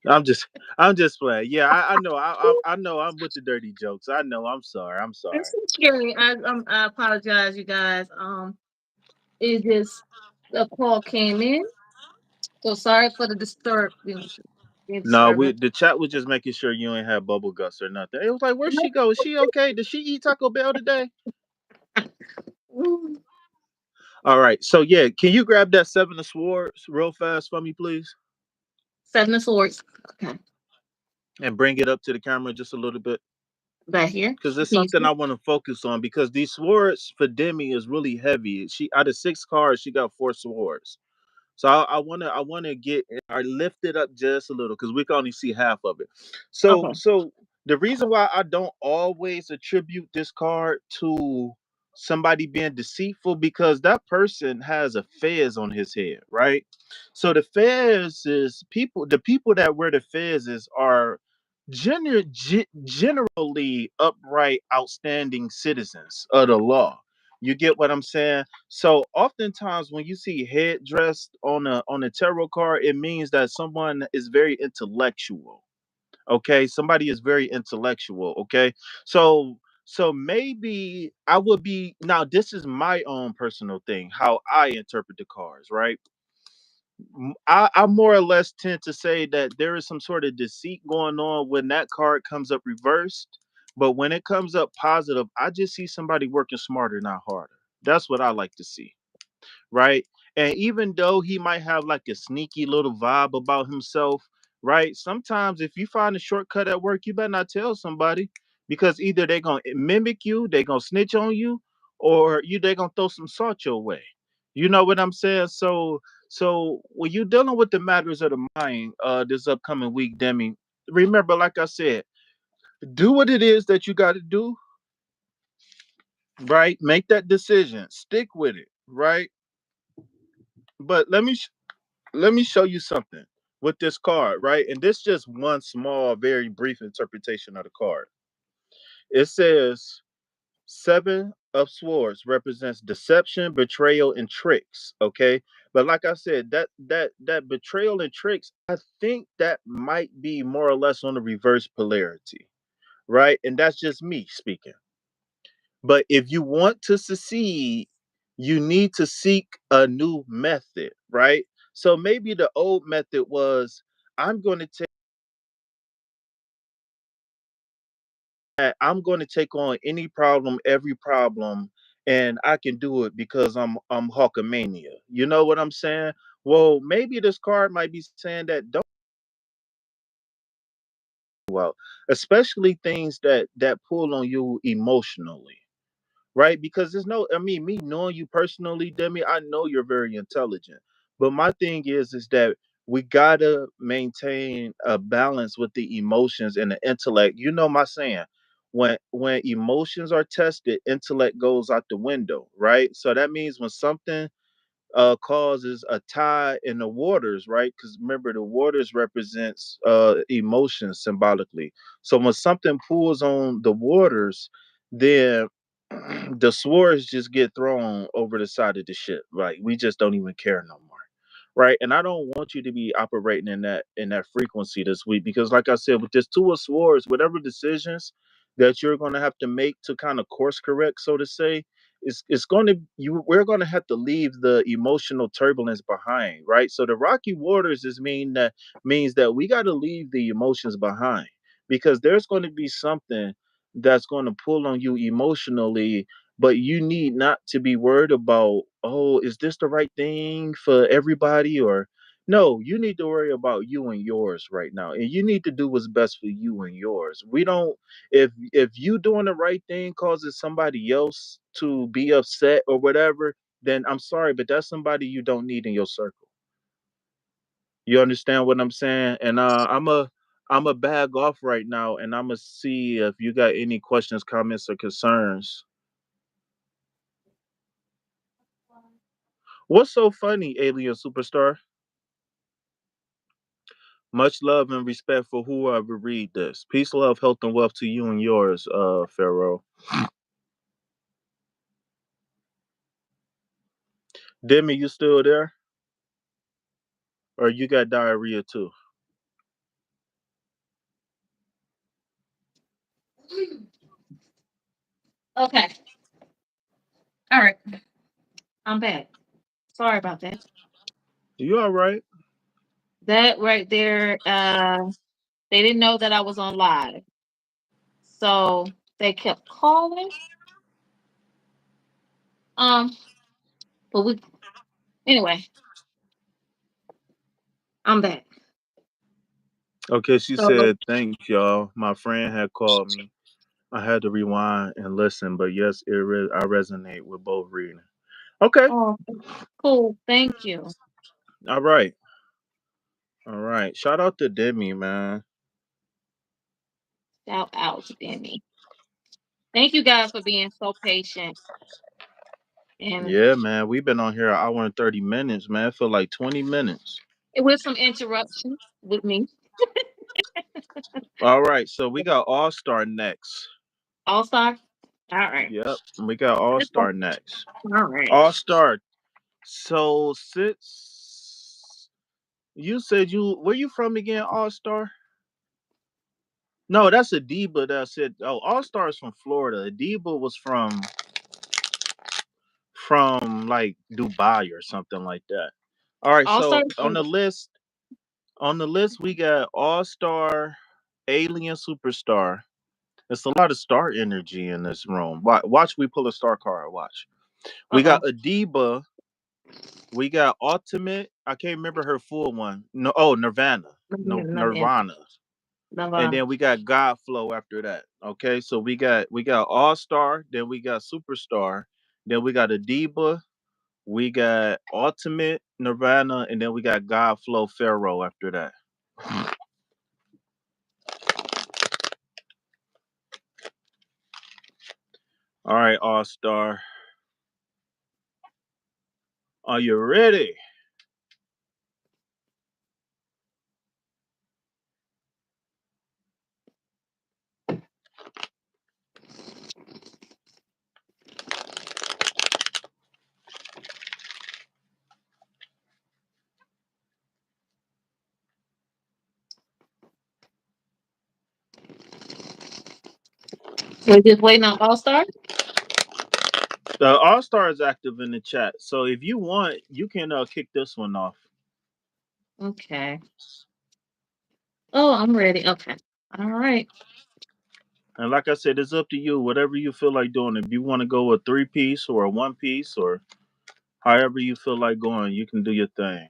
I'm just I'm just playing. Yeah, I know. I know I'm with the dirty jokes. I know. I'm sorry. I'm sorry. it's scary. I apologize, you guys. It just a call came in, so sorry for the No, we disturbance. the chat was just making sure you ain't have bubble guts or nothing. It was like, where'd she go? Is she okay? Did she eat Taco Bell today? Mm, All right. So yeah, can you grab that seven of swords real fast for me, please? Seven of Swords. Okay, And bring it up to the camera just a little bit. back here. Because it's Please. something I want to focus on because these swords for Demi is really heavy. She out of six cards, she got four swords. So I wanna get I lift it up just a little because we can only see half of it. So Okay. so the reason why I don't always attribute this card to somebody being deceitful because that person has a fez on his head, right? So the fez is people the people that wear the fezes are generally upright, outstanding citizens of the law. You get what I'm saying? So oftentimes when you see head dressed on a tarot card, it means that someone is very intellectual. Okay, somebody is very intellectual. Okay, so maybe I would be now. This is my own personal thing, how I interpret the cards, right? I more or less tend to say that there is some sort of deceit going on when that card comes up reversed. But when it comes up positive, I just see somebody working smarter, not harder. That's what I like to see, right? And even though he might have like a sneaky little vibe about himself, right? Sometimes if you find a shortcut at work, you better not tell somebody because either they're gonna mimic you, they're gonna snitch on you, or they're gonna throw some salt your way. You know what I'm saying? So when you're dealing with the matters of the mind, this upcoming week, Demi, remember, like I said, do what it is that you got to do, right? Make that decision, stick with it, right? But let me show you something with this card, right? And this just one small, very brief interpretation of the card. It says seven of swords represents deception, betrayal, and tricks. Okay, but like I said, that betrayal and tricks, I think that might be more or less on the reverse polarity, right? And that's just me speaking. But if you want to succeed, you need to seek a new method, right? So maybe the old method was, I'm going to take I'm going to take on any problem, every problem, and I can do it because I'm Hulkamania. You know what I'm saying? Well, maybe this card might be saying that don't well, especially things that pull on you emotionally, right? Because there's no, I mean, me knowing you personally, Demi, I know you're very intelligent. But my thing is that we gotta maintain a balance with the emotions and the intellect. You know my saying. When emotions are tested, intellect goes out the window, right? So that means when something causes a tide in the waters, right? Because remember, the waters represents emotions symbolically. So when something pulls on the waters, then the swords just get thrown over the side of the ship. Like we just don't even care no more, right? And I don't want you to be operating in that frequency this week because, like I said, with this two of swords, whatever decisions that you're going to have to make to kind of course correct, so to say, it's going to you we're going to have to leave the emotional turbulence behind, right? So the rocky waters is means that we got to leave the emotions behind because there's going to be something that's going to pull on you emotionally, but you need not to be worried about, oh, is this the right thing for everybody? Or no, you need to worry about you and yours right now, and you need to do what's best for you and yours. We don't if you doing the right thing causes somebody else to be upset or whatever, then I'm sorry, but that's somebody you don't need in your circle. You understand what I'm saying? And I'm a bag off right now, and I'm gonna see if you got any questions, comments, or concerns. What's so funny, Alien Superstar? Much love and respect for whoever read this. Peace, love, health, and wealth to you and yours, Pharaoh. Demi, you still there? Or you got diarrhea too? Okay. All right. I'm back. Sorry about that. You all right? That right there, they didn't know that I was on live. So they kept calling. Um, but we anyway, I'm back. Okay, she So said, thanks, y'all. My friend had called me. I had to rewind and listen, but yes, I resonate with both reading. Okay, oh cool. Thank you. all right, all right. Shout out to Demi, man. Shout out to Demi. Thank you guys for being so patient and Yeah, man. We've been on here an hour and 30 minutes, man. It feel like 20 minutes. with some interruptions with me. All right, so we got All Star next. All star. All right. Yep, we got All Star next. All right. All Star. So since you said you where you from again, All Star? No, that's Adiba that said. Oh, All Star is from Florida. Adiba was from like Dubai or something like that. All right, All so star. on the list we got All Star, Alien Superstar. There's a lot of star energy in this room. Watch, we pull a star card. Watch. Uh We got oh. Adiba. We got Ultimate. I can't remember her full one. No, oh Nirvana. No, Nirvana. And Nirvana. then we got Godflow after that. Okay, so we got All Star, then we got Superstar, then we got Adiba, we got Ultimate Nirvana, and then we got Godflow Pharaoh after that. All right, All Star, are you ready? We're just waiting on All Star. The All Star is active in the chat, so if you want, you can kick this one off. Okay. Oh, I'm ready. Okay. All right. And like I said, it's up to you. Whatever you feel like doing. If you want to go a three piece or a one piece or however you feel like going, you can do your thing.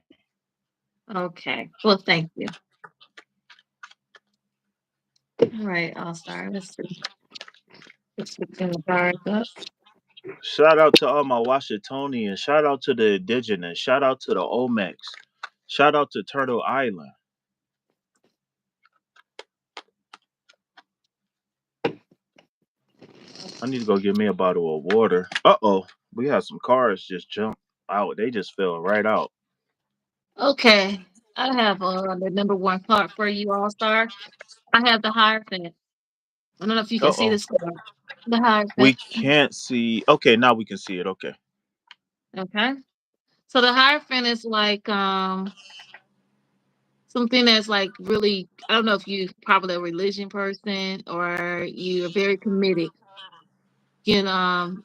Okay. Well, thank you. All right, I'll start. Let's see. Let's get the cards up. Shout out to all my Washingtonians. Shout out to the Indigenous. Shout out to the Olmecs. Shout out to Turtle Island. I need to go get me a bottle of water. Uh oh. We had some cars just jump out. They just fell right out. Okay. I have the number one card for you, All Star. I have the Hierophant. I don't know if you can Uh see oh. this card. The We Hierophant. can't see. Okay, now we can see it. Okay. Okay. So the Hierophant is like something that's like really, I don't know if you probably a religion person or you're very committed.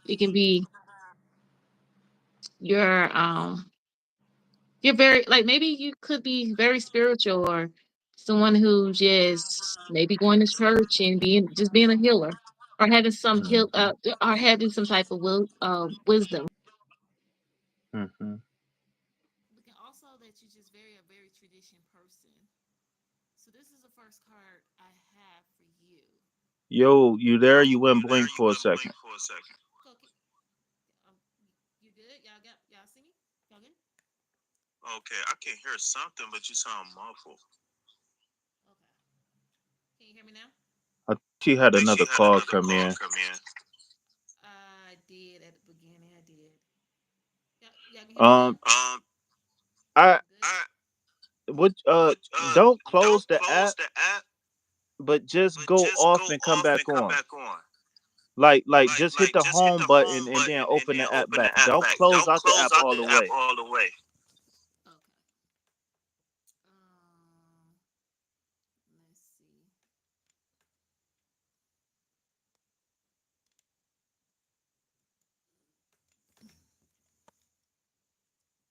It can be your you're very like maybe you could be very spiritual or someone who just maybe going to church and being a healer or having some Hmm. or having some type of wisdom. Hmm. We can also that you're just very tradition person. So this is the first card I have for you. Yo, you there? You Yo, went you there? blink You for a went blank second. for a second. Okay. Um, you good? Y'all see me? Y'all good? Okay, I can hear something, but you sound muffled. Okay. Can you hear me now? I think she had I think another she had call another come call in. come in. I did at the beginning. I did. Y'all can hear me good? Um, I Good. I would would don't don't close the close app, the app, but just but go just off go and come off back and come on. back on. Like just hit the Just hit home the button home and then button and open then the app open back. the app Don't back. close Don't out the close app out all the the app way. all the way. Okay. Let's see.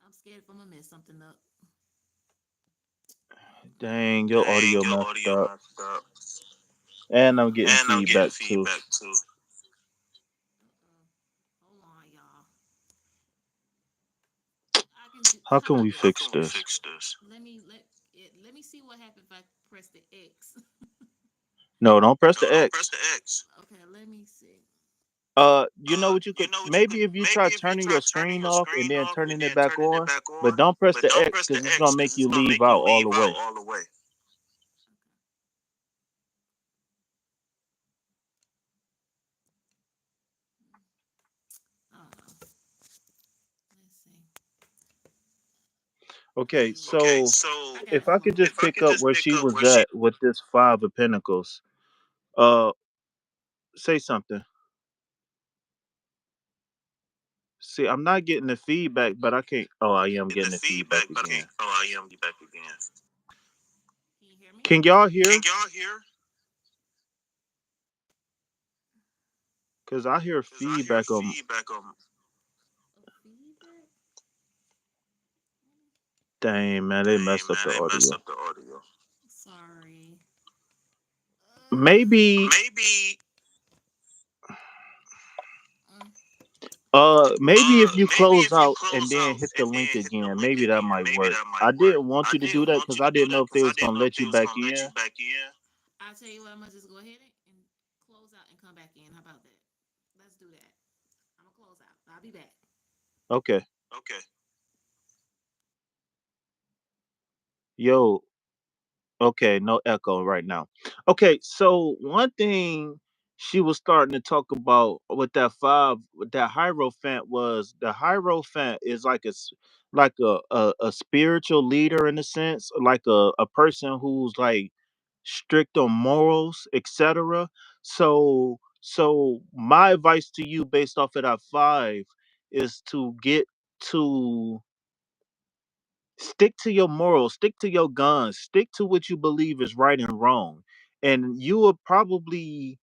I'm scared if I'm gonna mess something up. Dang, your Dang, audio your messed audio up, messed up. and I'm getting And I'm getting feedback too. feedback too. Hold on, y'all. I can do. How How can about we this? How fix can we this? fix this? Let me see what happens if I press the X. No, don't press the No, don't press X. the X. Okay, let me see. You know what you You could know what you could maybe if you try maybe if you turning try your turning screen your off and screen then off and turning it then back turning it on, back but on, don't press but the don't X press the because it's X gonna because make it's you gonna leave make you out all the leave out way. all the way. Uh, let's see. Okay, Okay, so so I got it. if I Hold could on. just If I pick could up just where pick she up was where she. at with this five of pentacles, uh, say something. See, I'm not getting the feedback, but I can't. Oh, I am Getting the getting the feedback feedback, but I again. can't. Oh, I am back again. Can you hear me? Can y'all Can hear? y'all hear? Cause I hear Because I hear feedback on. feedback on. A feedback? Dang man, they Dang, messed up man, the they messed audio. up the audio. Sorry. Maybe, Maybe. Uh, maybe if you maybe close if you out and close then out hit the and link then hit the again, link maybe that again, might maybe work. that I might work. didn't want I you to do didn't that want because you I to do didn't know that if they because I was didn't gonna know if let they you was back gonna let in. you back in. I'll tell you what, I'm gonna just go ahead and close out and come back in. How about that? Let's do that. I'm gonna close out. I'll be back. Okay. Okay. Yo, okay, no echo right now. Okay, so one thing she was starting to talk about with that five, with that Hierophant was the Hierophant is like like a spiritual leader in a sense, like a person who's like strict on morals, etc. So my advice to you based off of that five is to get to stick to your morals, stick to your guns, stick to what you believe is right and wrong. And you will probably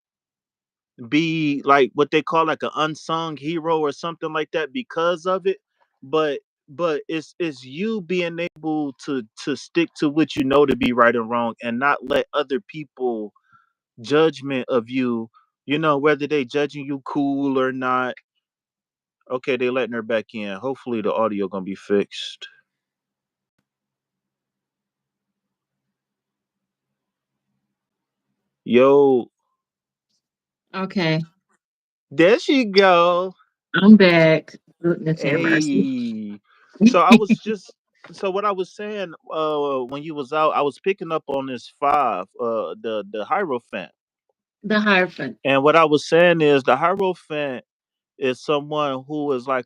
be like what they call like an unsung hero or something like that because of it. But it's you being able to stick to what you know to be right and wrong and not let other people judgment of you, whether they judging you cool or not. Okay, they letting her back in. Hopefully the audio gonna be fixed. Yo, Okay, there she go. I'm back. Goodness have mercy. Hey. So I was just so what I was saying when you was out, I was picking up on this five, the Hierophant. The Hierophant. And what I was saying is the Hierophant is someone who is like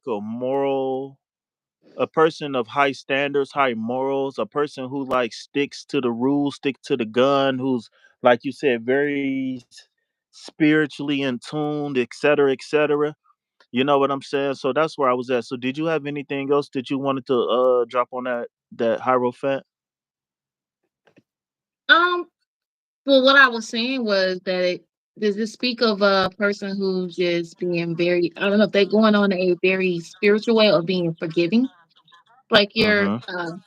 a person of high standards, high morals, a person who like sticks to the rules, stick to the gun, who's like you said, very spiritually in tuned, et cetera, et cetera. You know what I'm saying? So that's where I was at. So did you have anything else that you wanted to drop on that Hierophant? Um, well, what I was saying was that does this speak of a person who's just being very, I don't know if they're going on a very spiritual way or being forgiving? Like you're Mm-hmm.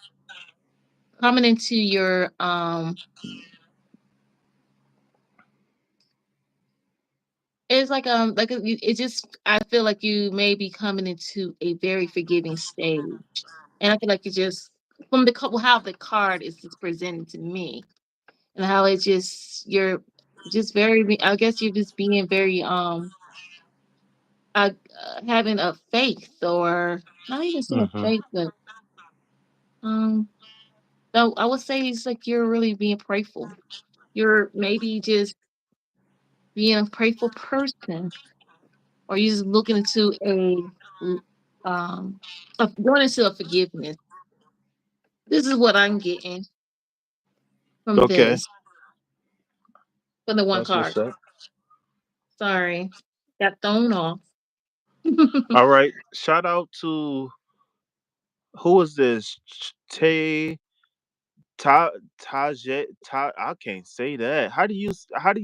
coming into your it's it just I feel like you may be coming into a very forgiving stage. And I feel like it just from the couple how the card is just presented to me and how it just you're just I guess you're just being very having a faith or not even saying Mm-hmm. faith, but um so I would say it's like you're really being prayerful. You're maybe just being a prayerful person, or you just looking into going into a forgiveness. This is what I'm getting from Okay. this, from the one That's what's card. up. Sorry, got thrown off. All right. Shout out to who is this? Tay Ta Taj I can't say that. How do you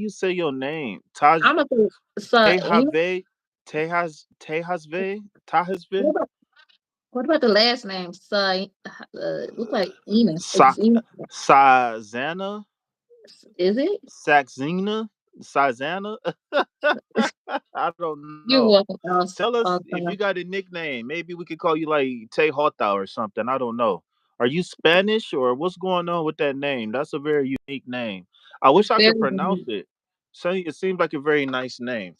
say your name? I'm gonna say, so, Tehave Tehasve what Tahasve about, what about the last name? So, look like Ina. Sa Zena. Sazana Is it? Saxena Sazana. I don't You're know. welcome, Tell us if you also. got a nickname. Maybe we could call you like Tay Hota or something. I don't know. Are you Spanish or what's going on with that name? That's a very unique name. I wish I Very could pronounce unique. it. So it seems like a very nice name.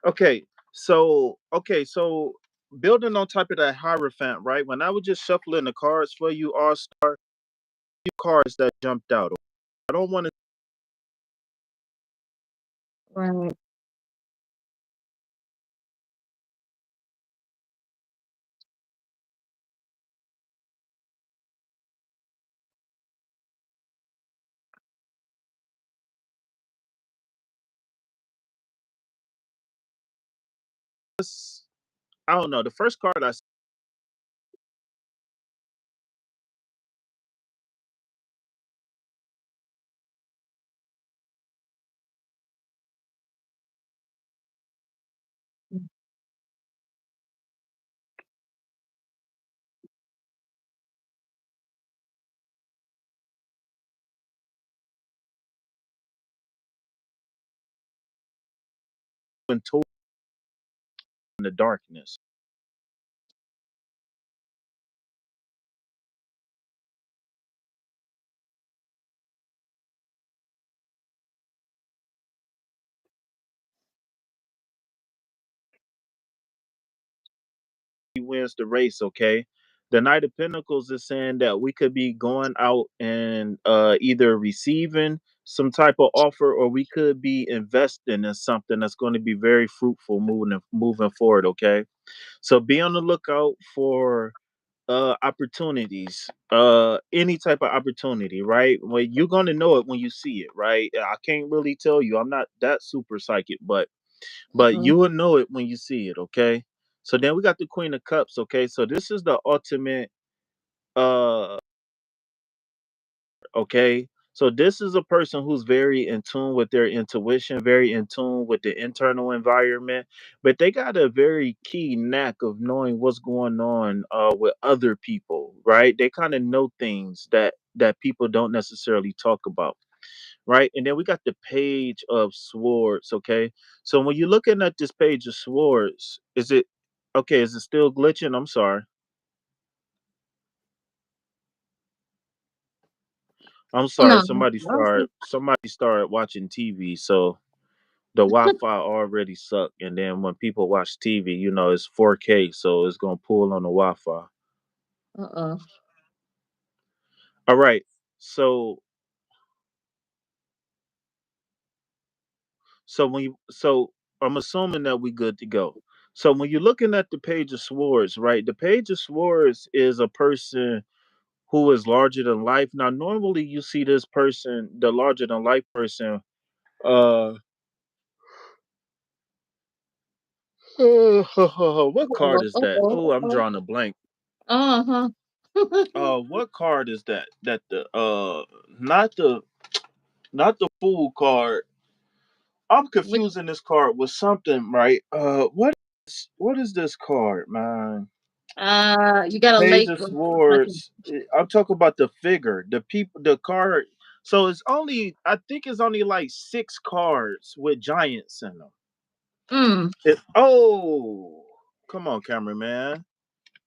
Okay, so building on top of that Hierophant, right? When I was just shuffling the cards for you, all star, few cards that jumped out. I don't want Right. to. I don't know. The first card I went to in the darkness. He wins the race. Okay. The Knight of Pentacles is saying that we could be going out and either receiving some type of offer, or we could be investing in something that's going to be very fruitful moving forward. Okay, so be on the lookout for opportunities, any type of opportunity, right? Well, you're going to know it when you see it, right? I can't really tell you. I'm not that super psychic, but Mhm. you will know it when you see it. Okay, so then we got the Queen of Cups. Okay, so this is the ultimate uh okay, So this is a person who's very in tune with their intuition, very in tune with the internal environment, but they got a very key knack of knowing what's going on with other people, right? They kind of know things that people don't necessarily talk about, right? And then we got the page of swords, okay? So when you're looking at this page of swords, is it okay? Is it still glitching? I'm sorry. I'm sorry. No, Somebody started watching TV, so the Wi-Fi already sucked. And then when people watch TV, it's 4K, so it's gonna pull on the Wi-Fi. uh-uh. All right. So so I'm assuming that we good to go. So when you're looking at the page of swords, right? The page of swords is a person who is larger than life. Now, normally you see this person, the larger than life person, uh what card Uh-oh, is that? uh-oh, Oh, I'm uh-oh. drawing a blank. Uh-huh. What card is that? That the not the not the fool card. I'm Which, confusing this card with something, right? What is this card, man? you The got a Page lake of like a, Swords. I'm talking about the figure, the people, the card. So I think it's only like 6 cards with giants in them. mm, Oh, come on, cameraman.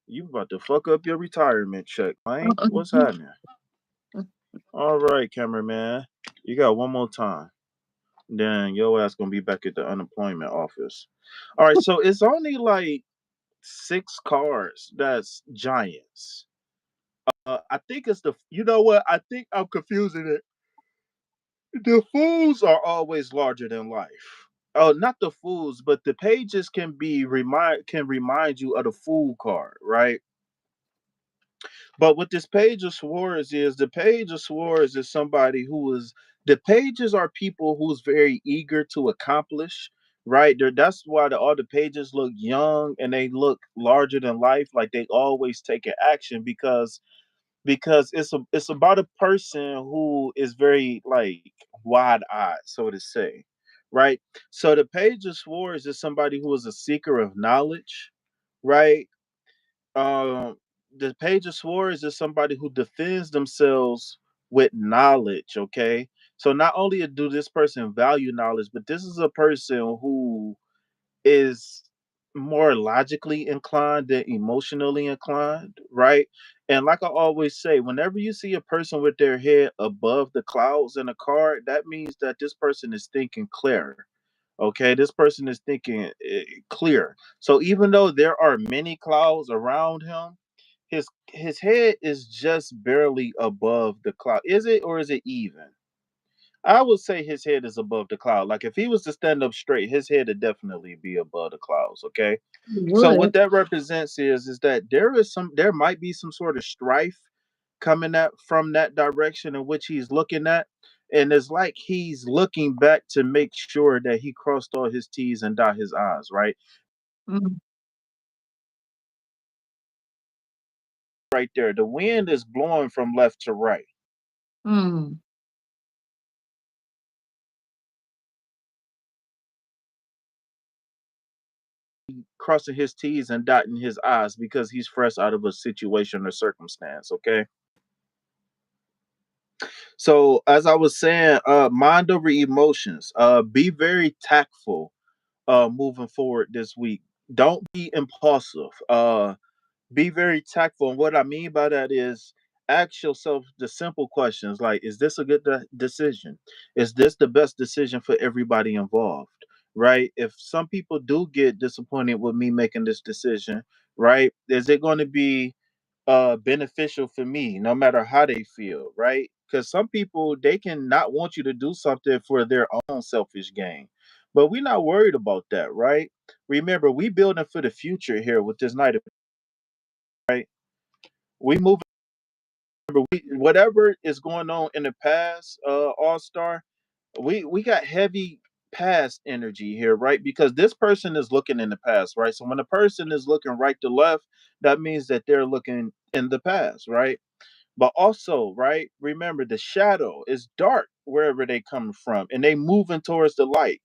You about to fuck up your retirement check, man. What's uh-uh. happening? All right, cameraman. You got one more time. Then your ass gonna be back at the unemployment office. All right, so it's only like 6 cards that's giants. I think it's the. You know what? I think I'm confusing it. The fools are always larger than life. Oh, not the fools, but the pages can remind you of the fool card, right? But what this page of swords is, the page of swords is somebody who is the pages are people who's very eager to accomplish, right? That's why all the pages look young and they look larger than life, like they always taking action because it's about a person who is very like wide eyed, so to say, right? So the page of swords is somebody who is a seeker of knowledge, right? um the page of swords is somebody who defends themselves with knowledge, okay? So not only do this person value knowledge, but this is a person who is more logically inclined than emotionally inclined, right? And like I always say, whenever you see a person with their head above the clouds in a card, that means that this person is thinking clear. Okay, this person is thinking clear. So even though there are many clouds around him, his head is just barely above the cloud. Is it or is it even? I would say his head is above the cloud. Like if he was to stand up straight, his head would definitely be above the clouds. Okay. You So what would. that represents is that there might be some sort of strife coming at from that direction in which he's looking at. And it's like he's looking back to make sure that he crossed all his T's and dot his I's, right? Mm, Right there. The wind is blowing from left to right. mm, Crossing his T's and dotting his I's because he's fresh out of a situation or circumstance. Okay. So as I was saying, mind over emotions. Be very tactful moving forward this week. Don't be impulsive. Be very tactful. And what I mean by that is ask yourself the simple questions like, is this a good decision? Is this the best decision for everybody involved? Right? If some people do get disappointed with me making this decision, right? Is it going to be beneficial for me no matter how they feel, right? Because some people they can not want you to do something for their own selfish gain. But we're not worried about that, right? Remember, we building for the future here with this night, right? We moving. Whatever is going on in the past, All Star, we got heavy past energy here, right? Because this person is looking in the past, right? So when a person is looking right to left, that means that they're looking in the past, right? But also, right, remember the shadow is dark wherever they come from, and they moving towards the light.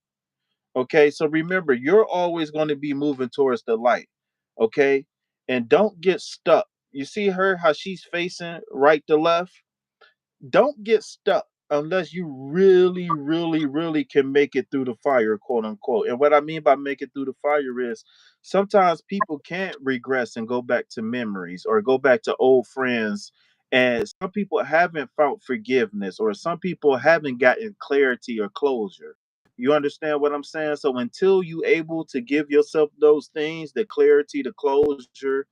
Okay, so remember, you're always going to be moving towards the light. Okay, and don't get stuck. You see her how she's facing right to left. Don't get stuck unless you really, really, really can make it through the fire, quote unquote. And what I mean by make it through the fire is sometimes people can't regress and go back to memories or go back to old friends. And some people haven't found forgiveness, or some people haven't gotten clarity or closure. You understand what I'm saying? So until you able to give yourself those things, the clarity, the closure,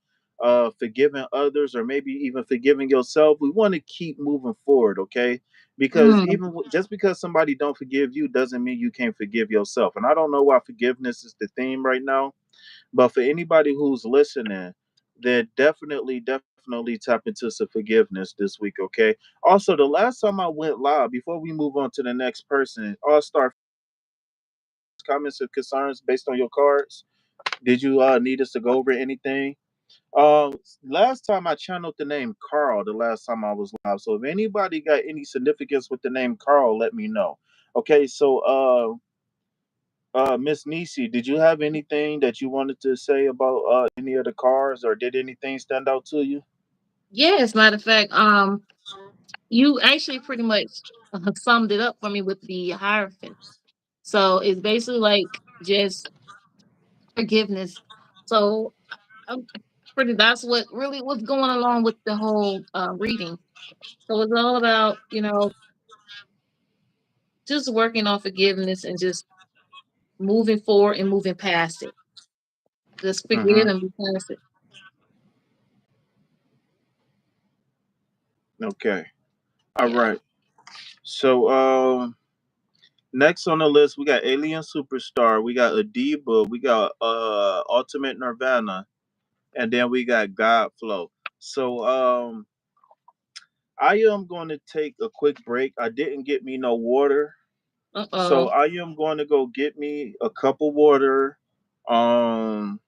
forgiving others, or maybe even forgiving yourself, we want to keep moving forward, okay? Because Mm. even just because somebody don't forgive you doesn't mean you can't forgive yourself. And I don't know why forgiveness is the theme right now, but for anybody who's listening, then definitely tap into some forgiveness this week, okay? Also, the last time I went live, before we move on to the next person, all star comments or concerns based on your cards. Did you need us to go over anything? Last time I channeled the name Carl, the last time I was live. So if anybody got any significance with the name Carl, let me know. Okay, so Miss Nisi, did you have anything that you wanted to say about any of the cars, or did anything stand out to you? Yes, matter of fact, you actually pretty much summed it up for me with the Hierophant. So it's basically like just forgiveness. So I'm pretty. That's what really was going along with the whole reading. So it's all about just working on forgiveness and just moving forward and moving past it. Just forgive Mm-hmm. and be past it. Okay. All Yeah. right. So next on the list we got Alien Superstar, we got Adiba, we got Ultimate Nirvana, and then we got Godflow. So I am going to take a quick break. I didn't get me no water, Uh so oh. I am going to go get me a cup of water. Um,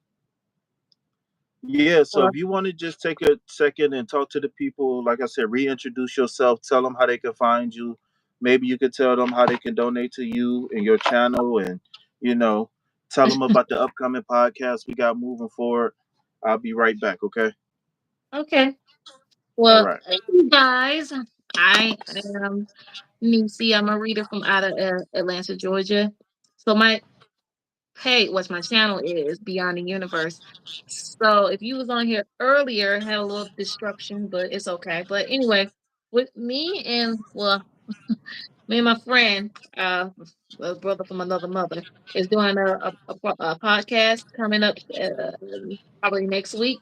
yeah. So if Well, you want to just take a second and talk to the people, like I said, reintroduce yourself, tell them how they can find you. Maybe you could tell them how they can donate to you and your channel, and you know, tell them about the upcoming podcast we got moving forward. I'll be right back. Okay. okay. All Well, right. thank you guys. I am Nisi. I'm a reader from out of Atlanta, Georgia. So my what my channel is Beyond the Universe. So if you was on here earlier, had a little disruption, but it's okay. But anyway, with me and me and my friend, a brother from another mother, is doing a podcast coming up probably next week.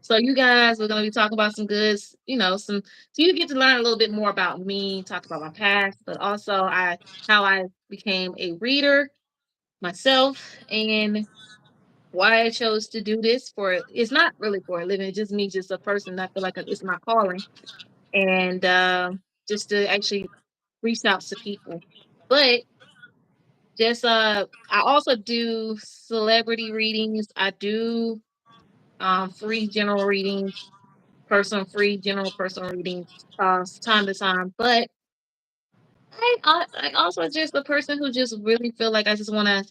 So you guys are going to be talking about some goods, some so you get to learn a little bit more about me, talk about my past, but also I how I became a reader myself and why I chose to do this for it's not really for a living, it's just me, just a person. I feel like it's my calling, and just to actually reach out to people. But just I also do celebrity readings. I do free general readings, free general personal readings time to time. But I also just a person who just really feel like I just want to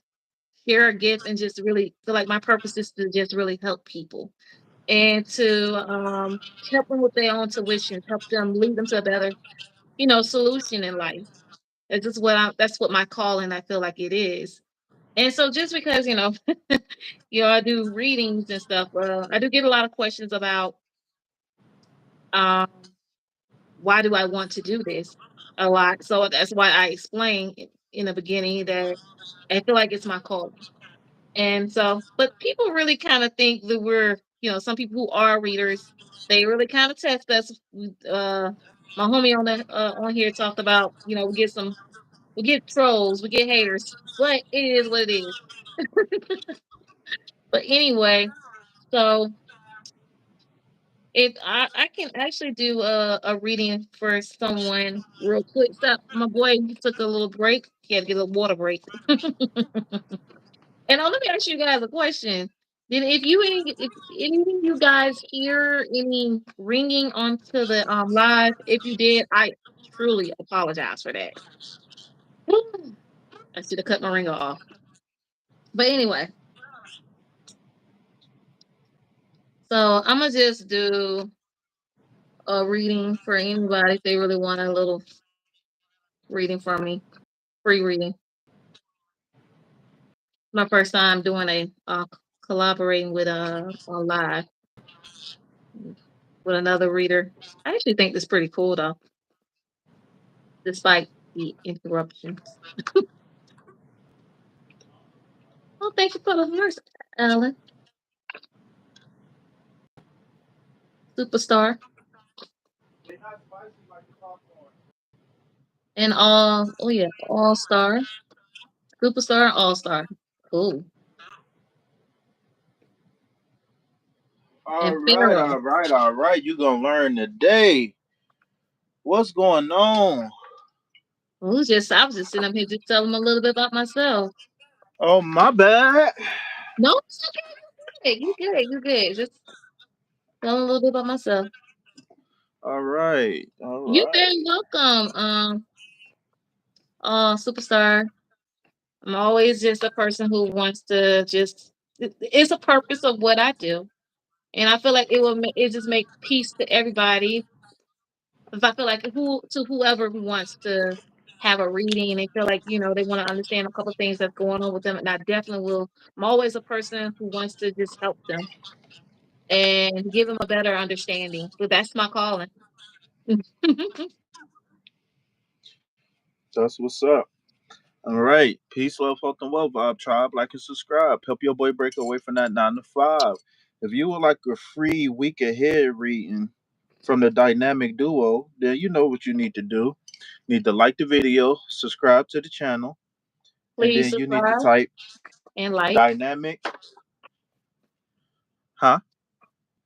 share a gift and just really feel like my purpose is to just really help people and to help them with their own tuition, help them lead them to a better, solution in life. That's what my calling I feel like it is. And so just because, I do readings and stuff, I do get a lot of questions about um why do I want to do this a lot. So that's why I explained in the beginning that I feel like it's my calling. And so, but people really kind of think that some people who are readers, they really kind of test us. My homie on here talked about, we get trolls, we get haters, but it is what it is. But anyway, so if I can actually do a reading for someone real quick. So my boy he took a little break. He had to get a water break. And let me ask you guys a question. Did if any of you guys hear any ringing onto the live, if you did, I truly apologize for that. I should have cut my ringer off. But anyway, so I'm gonna just do a reading for anybody if they really want a little reading from me, free reading. My first time doing a collaborating with on live with another reader. I actually think this is pretty cool though, despite the interruptions. Oh, thank you for the horse, Alan. Superstar and all. Oh yeah, all star, superstar, all star. Cool. All And right, Pharaoh. all right, all right. You gonna learn today. What's going on? I was just sitting up here just telling them a little bit about myself. Oh, my bad. No, it's okay. You good. You good. Just telling a little bit about myself. All right, all You very right. welcome. Superstar. I'm always just a person who wants to just. It's a purpose of what I do, and I feel like it just make peace to everybody. If I feel like whoever who wants to have a reading and they feel like they want to understand a couple of things that's going on with them, and I definitely will. I'm always a person who wants to just help them and give them a better understanding. But that's my calling. That's what's up. All right. Peace, love, health, and wealth, Vibe Tribe. Like and subscribe. Help your boy break away from that 9 to 5. If you would like a free week ahead reading from the dynamic duo, then you know what you need to do. You need to like the video, subscribe to the channel, and Please then you need to subscribe type and like. dynamic, huh?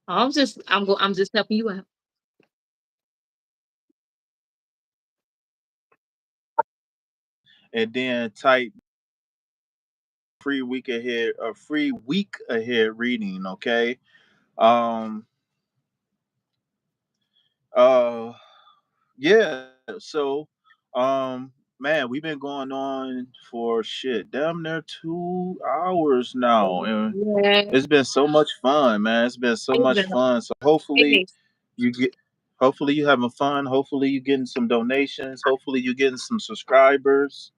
I'm just helping you out. And then type free week ahead reading, okay? Um uh yeah, so man, we've been going on for shit, damn near 2 hours now. And Yeah, it's been so much fun, man. It's been so it's much been fun. So hopefully amazing. you get hopefully you having fun. Hopefully you getting some donations. Hopefully you getting some subscribers.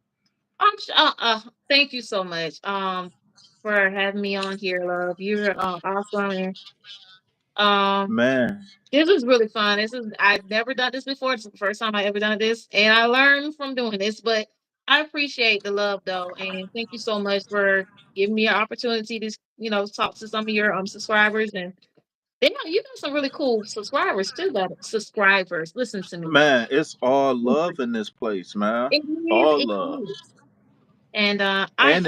Thank you so much for having me on here, love. You're awesome, and um Man, this is really fun. I've never done this before. It's the first time I ever done this, and I learned from doing this. But I appreciate the love though, and thank you so much for giving me an opportunity to talk to some of your subscribers. And you got some really cool subscribers too. That subscribers listen to me. man, it's all love in this place, man. It is. All It love. is. And And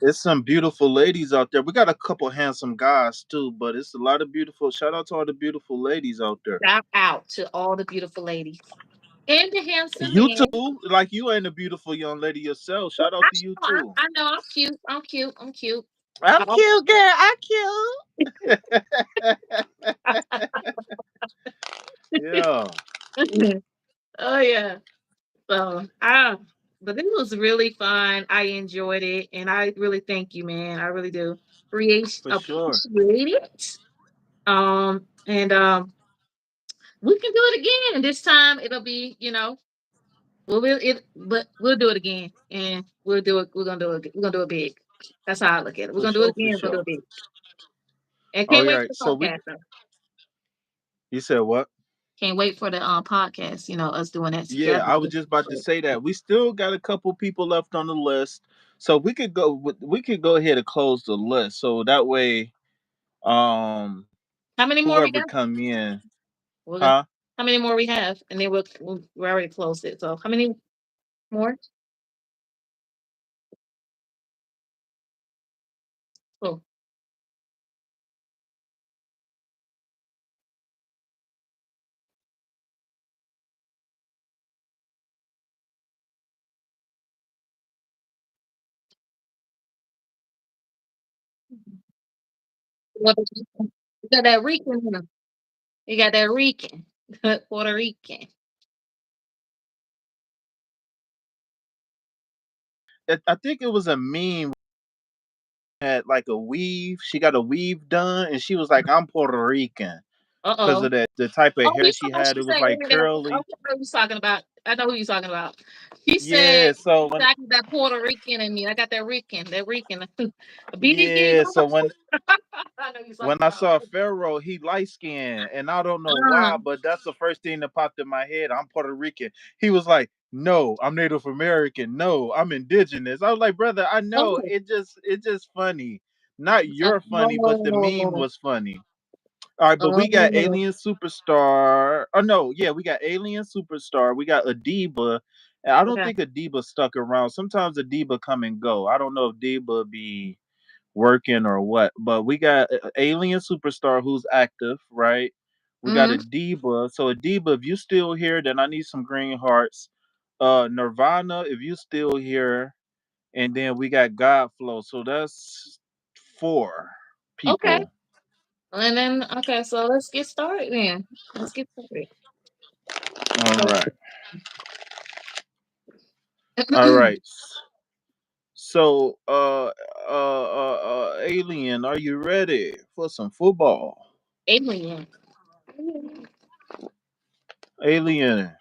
it's some beautiful ladies out there. We got a couple handsome guys too, but it's a lot of beautiful. Shout out to all the beautiful ladies out there. shout out to all the beautiful ladies and the handsome You man. too, like you ain't a beautiful young lady yourself. Well, Shout out to you too. I know I'm cute. I'm cute. I'm cute. I'm Um, cute, girl. I'm cute. Yeah, oh yeah. So but it was really fun. I enjoyed it, and I really thank you, man. I really do for sure. appreciate it. And we can do it again. This time it'll be, we'll do it again, and we'll do it. We're gonna do it. We're gonna do it big. That's how I look at it. We're For gonna do it sure, for again. We're gonna do sure. it big. And All can't wait for right. the So podcast. Though. you said what? Can't wait for the podcast. Us doing that Yeah, together. I was just about to say that. We still got a couple people left on the list. So we could go ahead and close the list. So that way How many more we whoever got? come in, We're gonna. huh? How many more we have? And then we're already closed it. So how many more? Cool. What you got that Rican in 'em. You got that Rican. Puerto Rican. I think it was a meme had like a weave. She got a weave done, and she was like, "I'm Puerto Rican," because Uh-oh. of that the type of Oh, hair you she saw had. she It was said like earlier that oh, I curly. know who he's talking about. I know who you're talking about. He said, Yeah. So when I got that Puerto Rican in me. I got that Rican, that Rican. BBG. yeah, so I know you're talking when I about. saw Pharaoh, he light skinned, and I don't know Uh, why, but that's the first thing that popped in my head. I'm Puerto Rican. He was like, "No, I'm Native American. No, I'm indigenous." I was like, "Brother, I know. oh, It just funny. Not you're funny, but the meme oh, was funny." All right, but we got oh, Alien Superstar. Oh no, yeah, we got Alien Superstar. We got Adiba. And I don't okay. think Adiba stuck around. Sometimes Adiba come and go. I don't know if Adiba be working or what. But we got Alien Superstar who's active, right? We got Mm-hmm. Adiba. So Adiba, if you still here, then I need some green hearts. Nirvana, if you still here, and then we got Godflow. So that's four Okay. people. And then okay, so let's get started then. Let's get started. All So right. All right. So, Alien, are you ready for some football? Alien. Alien,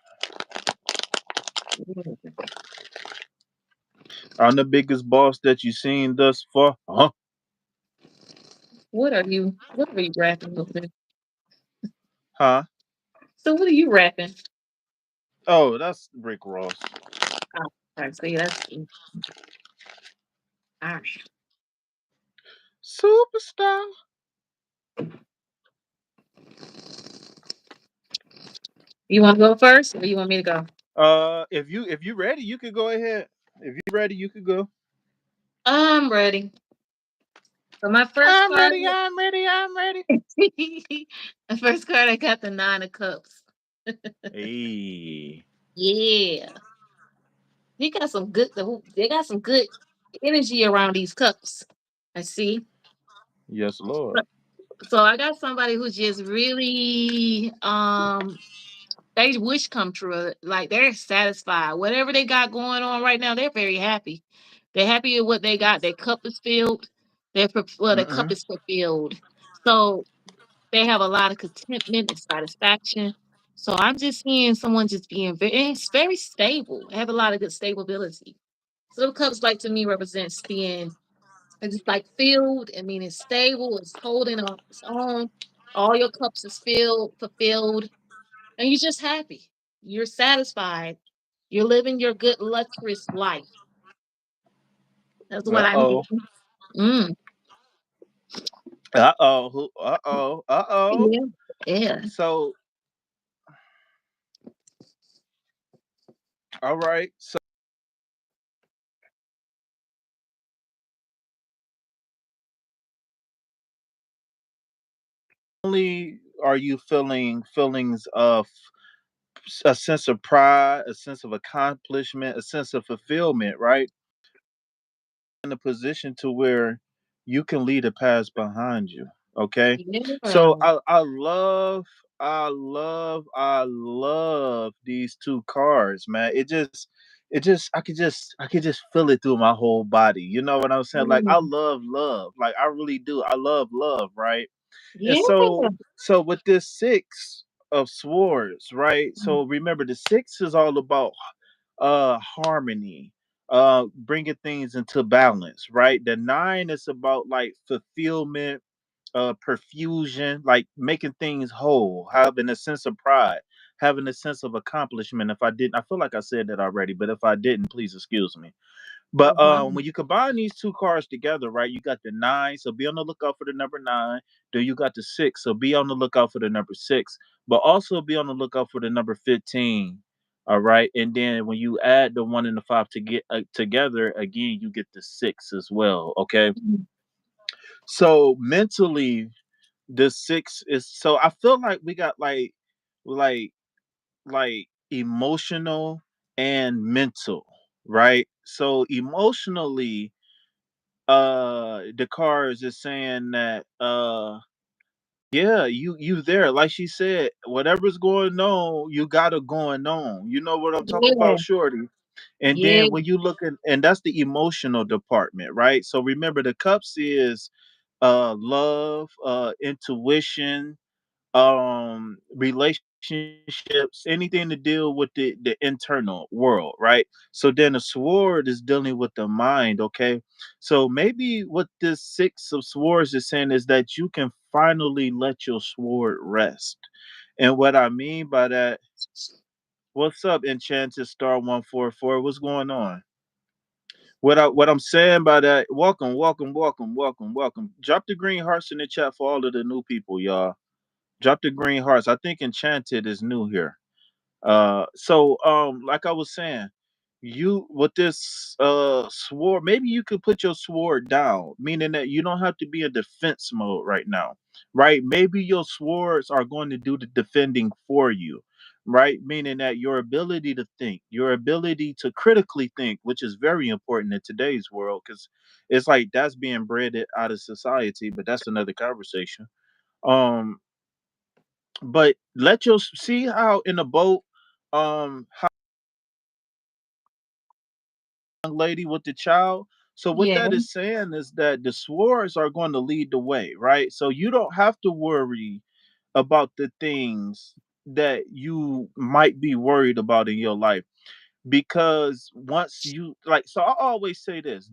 I'm the biggest boss that you've seen thus far. Huh? What are you rapping over there? Huh? So what are you rapping? Oh, that's Rick Ross. Oh, I see that's all right. Superstar. You wanna go first or you want me to go? If you ready, you could go ahead. If you ready, you could go. I'm ready. So my first I'm card ready. I'm ready. I'm ready. the first card I got the nine of cups. Hey, Yeah. He got some good they got some good energy around these cups. I see. yes, Lord. So I got somebody who just really they wish come true. Like they're satisfied. Whatever they got going on right now, they're very happy. They're happy with what they got. Their cup is filled. Well, the cup Mm-mm. is fulfilled. So they have a lot of contentment and satisfaction. So I'm just seeing someone just being it's very stable. They have a lot of good stability. So the cups like to me represents being it's just like filled. I mean, it's stable. It's holding on its own. All your cups is filled, fulfilled, and you're just happy. You're satisfied. You're living your good, luxurious life. That's what Uh I'm oh. getting. Mm, Uh oh. Uh oh. Uh oh. yeah, yeah. So, all right. So, only are you feeling feelings of a sense of pride, a sense of accomplishment, a sense of fulfillment, right? In a position to where you can leave the past behind you. Okay. So Yeah. I love these two cars, man. It just I could just feel it through my whole body. You know what I'm saying? Like I Mm, love love. Like I really do. I love love, right? And yeah. so with this six of swords, right? So remember the six is all about harmony, bringing things into balance, right? The nine is about like fulfillment, perfusion, like making things whole, having a sense of pride, having a sense of accomplishment. If I didn't, I feel like I said that already, but if I didn't, please excuse me. But Uh-huh. when you combine these two cards together, right, you got the nine, so be on the lookout for the number nine. Then you got the six, so be on the lookout for the number six, but also be on the lookout for the number 15. All right, and then when you add the one and the five to get together again, you get the six as well. Okay, Mhm. so mentally, the six is so I feel like we got like like emotional and mental, right? So emotionally, the cards is saying that yeah, you there. Like she said, whatever's going on, you got it going on. You know what I'm talking Yeah, about, Shorty? And yeah, then when you look at, and that's the emotional department, right? So remember, the cups is love, intuition, relationships, anything to deal with the internal world, right? So then the sword is dealing with the mind, okay? So maybe what this six of swords is saying is that you can finally let your sword rest. And what I mean by that, what's up, Enchanted Star 144? What's going on? What I'm saying by that, welcome, welcome, welcome, welcome, welcome. Drop the green hearts in the chat for all of the new people, y'all. Drop the green hearts. I think Enchanted is new here. Like I was saying, you with this sword, maybe you could put your sword down, meaning that you don't have to be in defense mode right now, right? Maybe your swords are going to do the defending for you, right? Meaning that your ability to think, your ability to critically think, which is very important in today's world, because it's like that's being bred out of society, but that's another conversation. Um, but let your see how in the boat, how young lady with the child. So what yeah. that is saying is that the swords are going to lead the way, right? So you don't have to worry about the things that you might be worried about in your life, because once you like, so I always say this: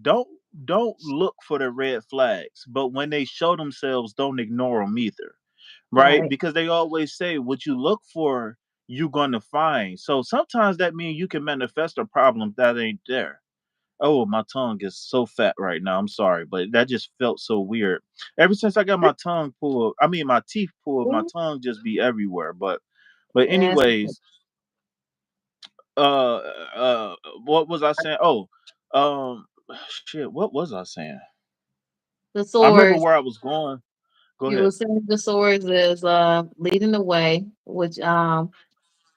don't look for the red flags, but when they show themselves, don't ignore them either, right? Right. Because they always say what you look for, you're gonna find. So sometimes that means you can manifest a problem that ain't there. Oh, my tongue is so fat right now. I'm sorry, but that just felt so weird. Ever since I got my tongue pulled, I mean my teeth pulled, my Mhm. tongue just be everywhere. But Yes, anyways, uh uh what was I saying? Oh, um shit, what was I saying? the I remember swords. where I was going. Go You ahead. were saying the swords is leading the way, which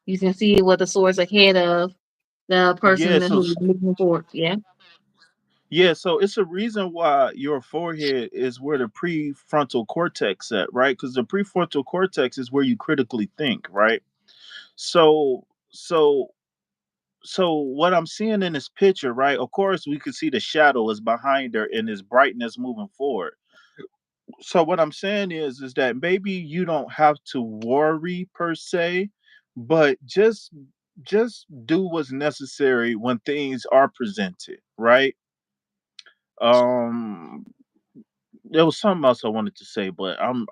you can see what the swords ahead of the Yeah, person so who's moving forward. Yeah. yeah, so it's a reason why your forehead is where the prefrontal cortex at, right? Because the prefrontal cortex is where you critically think, right? So so so what I'm seeing in this picture, right? Of course, we could see the shadow is behind her and his brightness moving forward. So what I'm saying is that maybe you don't have to worry per se, but just do what's necessary when things are presented, right? Um, there was something else I wanted to say, but I'm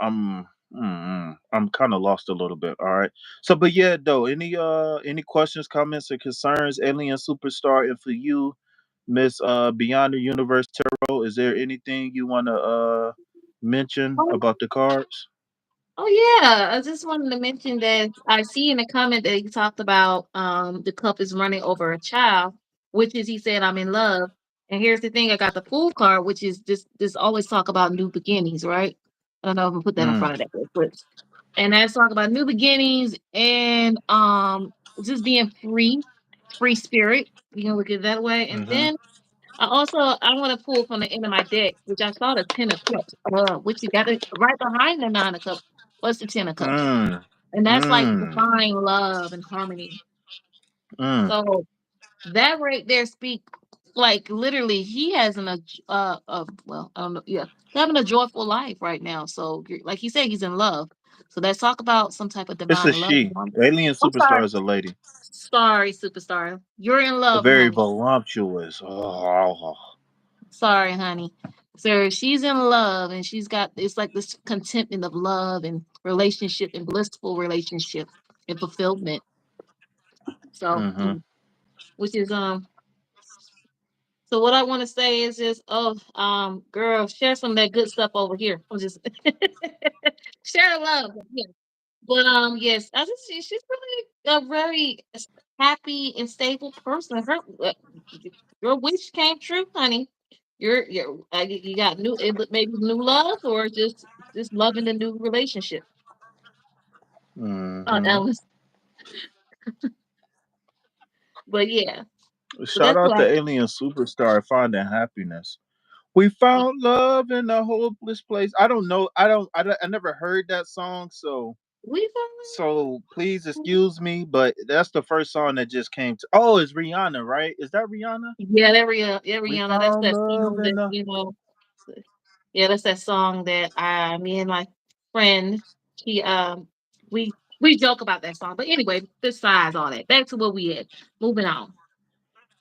kind of lost a little bit. All right. So, but yeah, though, any questions, comments, or concerns, Alien Superstar, and for you, Miss Beyond the Universe Tarot, is there anything you want to mention about the cards? Oh yeah, I just wanted to mention that I see in the comment that he talked about the cup is running over a child, which is he said I'm in love. And here's the thing, I got the Fool card, which is this always talk about new beginnings, right? I don't know if I put that in Mm, front of that, but and that's talk about new beginnings and just being free, free spirit. You can look at it that way. And mm-hmm. then I want to pull from the end of my deck, which I saw the Ten of Cups, which you got it right behind the Nine of Cups. What's the Ten of Cups? Mm, And that's like mm, divine love and harmony. mm. So that right there speak like literally he has well, I don't know, yeah, having a joyful life right now. So like he said, he's in love. So let's talk about some type of It's a divine love. she. Alien I'm Superstar sorry, is a lady. sorry, superstar. You're in love, Very honey. voluptuous. Oh, Sorry, honey. So she's in love and she's got it's like this contentment of love and relationship and blissful relationship and fulfillment. So mm-hmm. which is so what I want to say is just girl, share some of that good stuff over here. I'm just share the love. Yeah. But yes, I just she's really a very happy and stable person. Your wish came true, honey. You got maybe new love or just loving the new relationship. Mm-hmm. Alice. But yeah, so Shout that's out why. to Alien Superstar finding happiness. We found love in a hopeless place. I don't know. I never heard that song, so We please found. excuse me, but that's the first song that just came to. Oh, it's Rihanna, right? Is that Rihanna? Yeah, yeah, We Rihanna. That's found that love song in that the. yeah, that's that song that me and my friend, he we joke about that song. But anyway, besides all that, back to what we had. Moving on.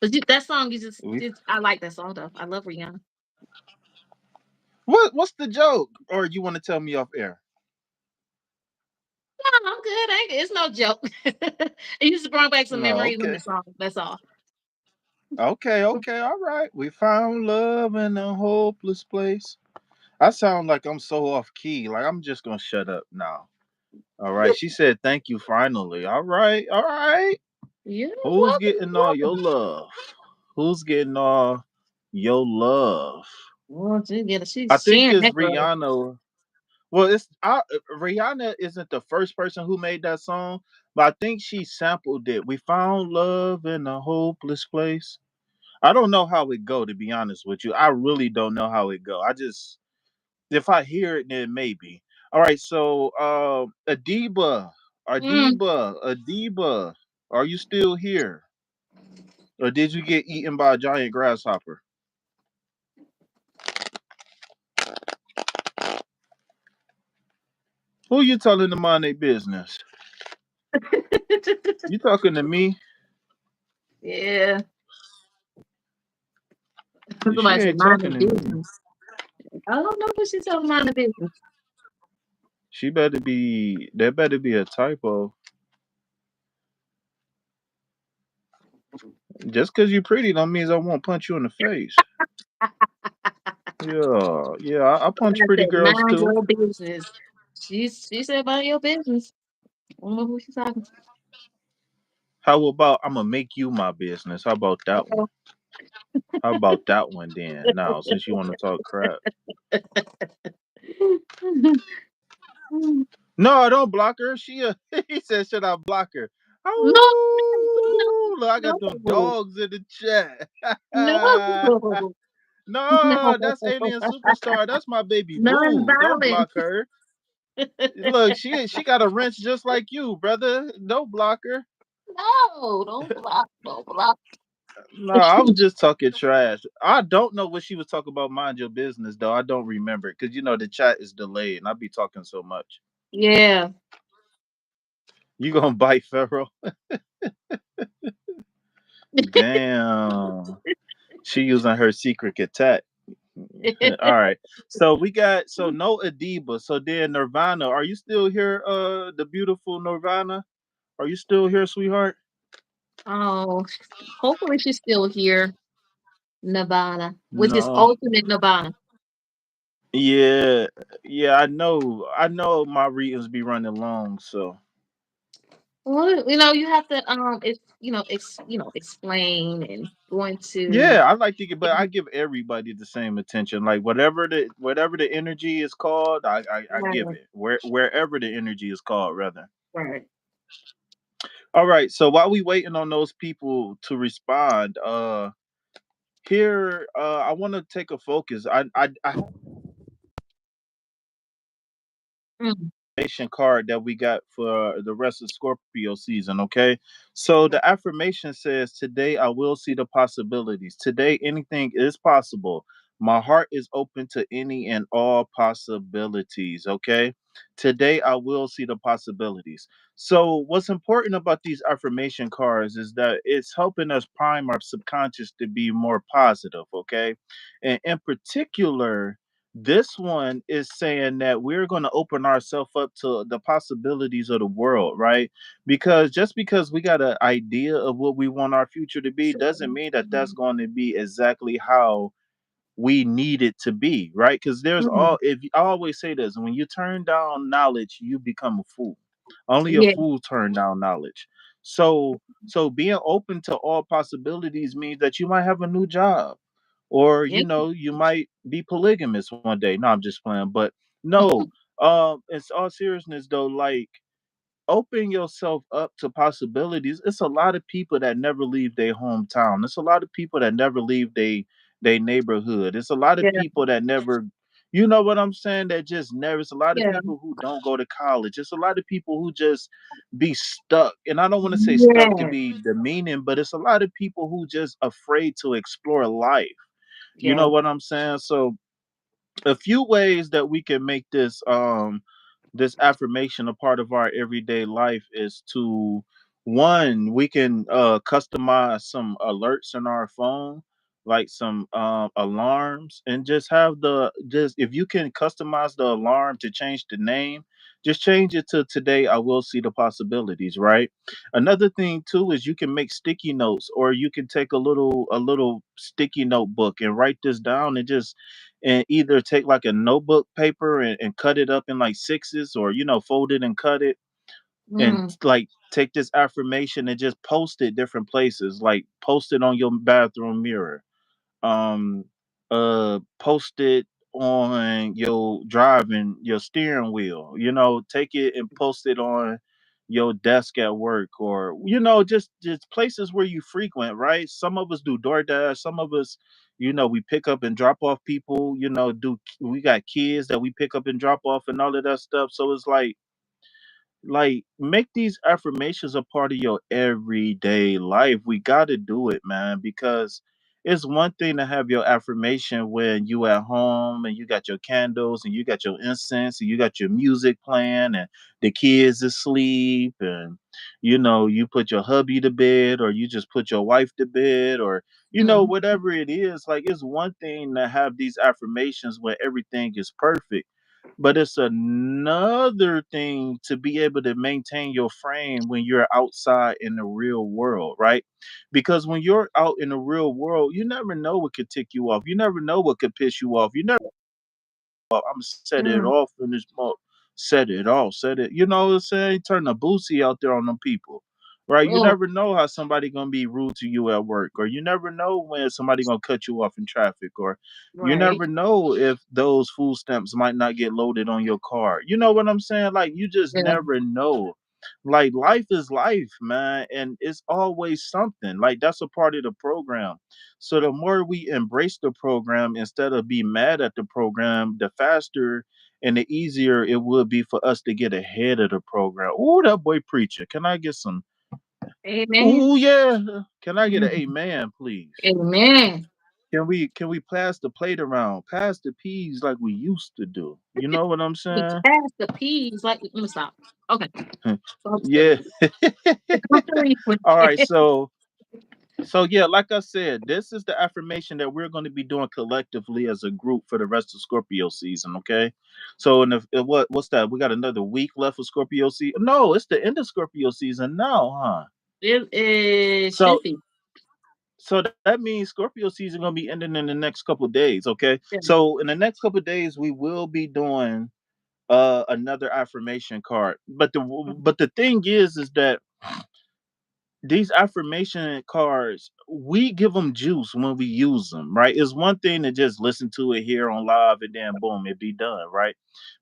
But that song, We, I like that song though. I love Rihanna. what's the joke? Or you want to tell me off air? No, I'm good. It's no joke. It just brought back some No, memories in the okay. song. That's all. Okay, okay, all right. We found love in a hopeless place. I sound like I'm so off key. Like I'm just gonna shut up now. All right. She said thank you finally. All right, all right. Yeah, Who's welcome, getting all your welcome. love? Who's getting all your love? Well, I she's think sharing it's that love. Rihanna. Well, Rihanna isn't the first person who made that song, but I think she sampled it. We found love in a hopeless place. I don't know how it go, to be honest with you. I really don't know how it go. I just if I hear it, then maybe. All right, so Mm. Adiba, are you still here, or did you get eaten by a giant grasshopper? Who you telling to mind their business? You talking to me? Yeah. She Somebody said ain't mind the talking to me. business. I don't know what she's talking mind the business. She better be. There better be a typo. Just because you pretty don't means I won't punch you in the face. Yeah, yeah. I punch Somebody pretty said girls mind too. your business. She said mind your business. I don't know who she's talking to. How about I'm gonna make you my business? How about that one? Uh-oh. How about that one then? Now, since you want to talk crap. No, I don't block her. He said, should I block her? No, Oh, look, I got them no, dogs in the chat. no, No, that's no. Alien Superstar. That's my baby boo. Don't block Non-violence. her. Look, she got a wrench just like you, brother. Don't block her. No, don't block, don't block. No, I was just talking trash. I don't know what she was talking about. Mind your business, though. I don't remember because the chat is delayed, and I be talking so much. Yeah. You gonna bite Pharaoh? Damn. She using her secret attack. All right. So we got no Adiba. So then Nirvana. Are you still here? The beautiful Nirvana. Are you still here, sweetheart? Oh, hopefully she's still here. Nirvana, which is No. ultimate Nirvana. Yeah. Yeah. I know. I know my readings be running long. So Well, you have to explain and go into yeah, I like to get, but I give everybody the same attention. Like whatever the energy is called, I give right, it wherever the energy is called, rather. right. All right. So while we waiting on those people to respond, here I want to take a focus. I Mm, affirmation card that we got for the rest of Scorpio season, okay? So right. the affirmation says, today I will see the possibilities. Today anything is possible. My heart is open to any and all possibilities, okay? Today I will see the possibilities. So what's important about these affirmation cards is that it's helping us prime our subconscious to be more positive, okay? And in particular, this one is saying that we're going to open ourselves up to the possibilities of the world, right? Because just because we got an idea of what we want our future to be So, doesn't mean that that's going to be exactly how we need it to be, right? Because there's mm, I always say this, when you turn down knowledge, you become a fool. Only a yeah, fool turn down knowledge. So being open to all possibilities means that you might have a new job, or yeah. you might be polygamous one day. No, I'm just playing, but no. In all seriousness though, like, open yourself up to possibilities. It's a lot of people that never leave their hometown. It's a lot of people that never leave their neighborhood. It's a lot of Yeah. people that never, you know what I'm saying, that just never. It's a lot of Yeah. people who don't go to college. It's a lot of people who just be stuck. And I don't want to say stuck to Yeah. be demeaning, but it's a lot of people who just afraid to explore life. You Yeah. know what I'm saying? So a few ways that we can make this affirmation a part of our everyday life is to, one, we can customize some alerts in our phone, like some alarms, and just have the, just if you can customize the alarm to change the name, just change it to today I will see the possibilities, right? Another thing too is you can make sticky notes, or you can take a little sticky notebook and write this down, and just, and either take like a notebook paper and cut it up in like sixes, or fold it and cut it, and Mm. like take this affirmation and just post it different places, like post it on your bathroom mirror, um post it on your driving, your steering wheel, take it and post it on your desk at work, or just places where you frequent, right? Some of us do DoorDash, some of us, we pick up and drop off people, do we got kids that we pick up and drop off and all of that stuff. So it's like make these affirmations a part of your everyday life. We got to do it, man, because it's one thing to have your affirmation when you at home and you got your candles and you got your incense and you got your music playing and the kids asleep, and you put your hubby to bed, or you just put your wife to bed, or Mm. whatever it is. Like, it's one thing to have these affirmations when everything is perfect, but it's another thing to be able to maintain your frame when you're outside in the real world, right? Because when you're out in the real world, you never know what could tick you off. You never know what could piss you off. You never, I'm set it Mm. off in this month. Set it off. Set it. You know what I'm saying? Turn the boosie out there on them people. Right? You Oh, never know how somebody gonna be rude to you at work, or you never know when somebody gonna cut you off in traffic, or you right. never know if those food stamps might not get loaded on your car. You know what I'm saying? Like, you just Yeah. never know. Like, life is life, man, and it's always something. Like, that's a part of the program. So the more we embrace the program instead of be mad at the program, the faster and the easier it would be for us to get ahead of the program. Ooh, that boy preacher. Can I get some? Amen. Ooh, yeah. Can I get an Mhm. amen, please? Amen. Can we pass the plate around? Pass the peas like we used to do. You know what I'm We saying? passed the peas. Like, let me stop. Okay. So I'm Yeah. serious. I'm serious with All right. it. So yeah, like I said, this is the affirmation that we're going to be doing collectively as a group for the rest of Scorpio season. Okay. So what's that? We got another week left of Scorpio season. No, it's the end of Scorpio season now, huh? It So should be. so that means Scorpio season gonna be ending in the next couple of days. Okay. Yeah. So in the next couple of days, we will be doing another affirmation card. But the thing is that these affirmation cards, we give them juice when we use them, right? It's one thing to just listen to it here on live and then boom, it be done, right?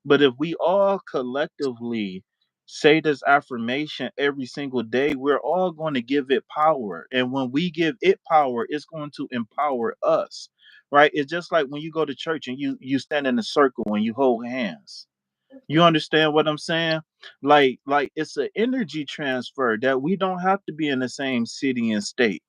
But if we all collectively say this affirmation every single day, we're all going to give it power. And when we give it power, it's going to empower us, right? It's just like when you go to church and you stand in a circle and you hold hands. You understand what I'm saying? Like it's an energy transfer that we don't have to be in the same city and state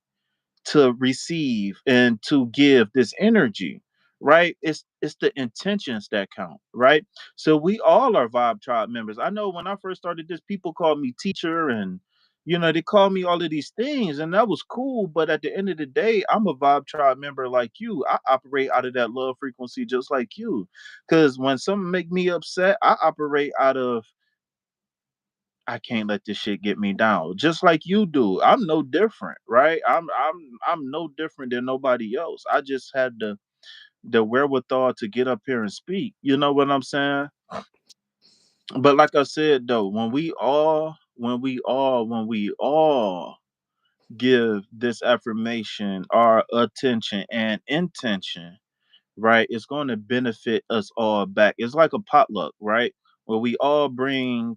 to receive and to give this energy, right? It's the intentions that count, right? So we all are Vibe Tribe members. I know when I first started this, people called me teacher, and they called me all of these things, and that was cool. But at the end of the day, I'm a Vibe Tribe member like you. I operate out of that love frequency just like you. Because when something make me upset, I operate out of, I can't let this shit get me down. Just like you do. I'm no different, right? I'm no different than nobody else. I just had the wherewithal to get up here and speak. You know what I'm saying? But like I said though, when we all give this affirmation our attention and intention, right? It's going to benefit us all back. It's like a potluck, right? Where we all bring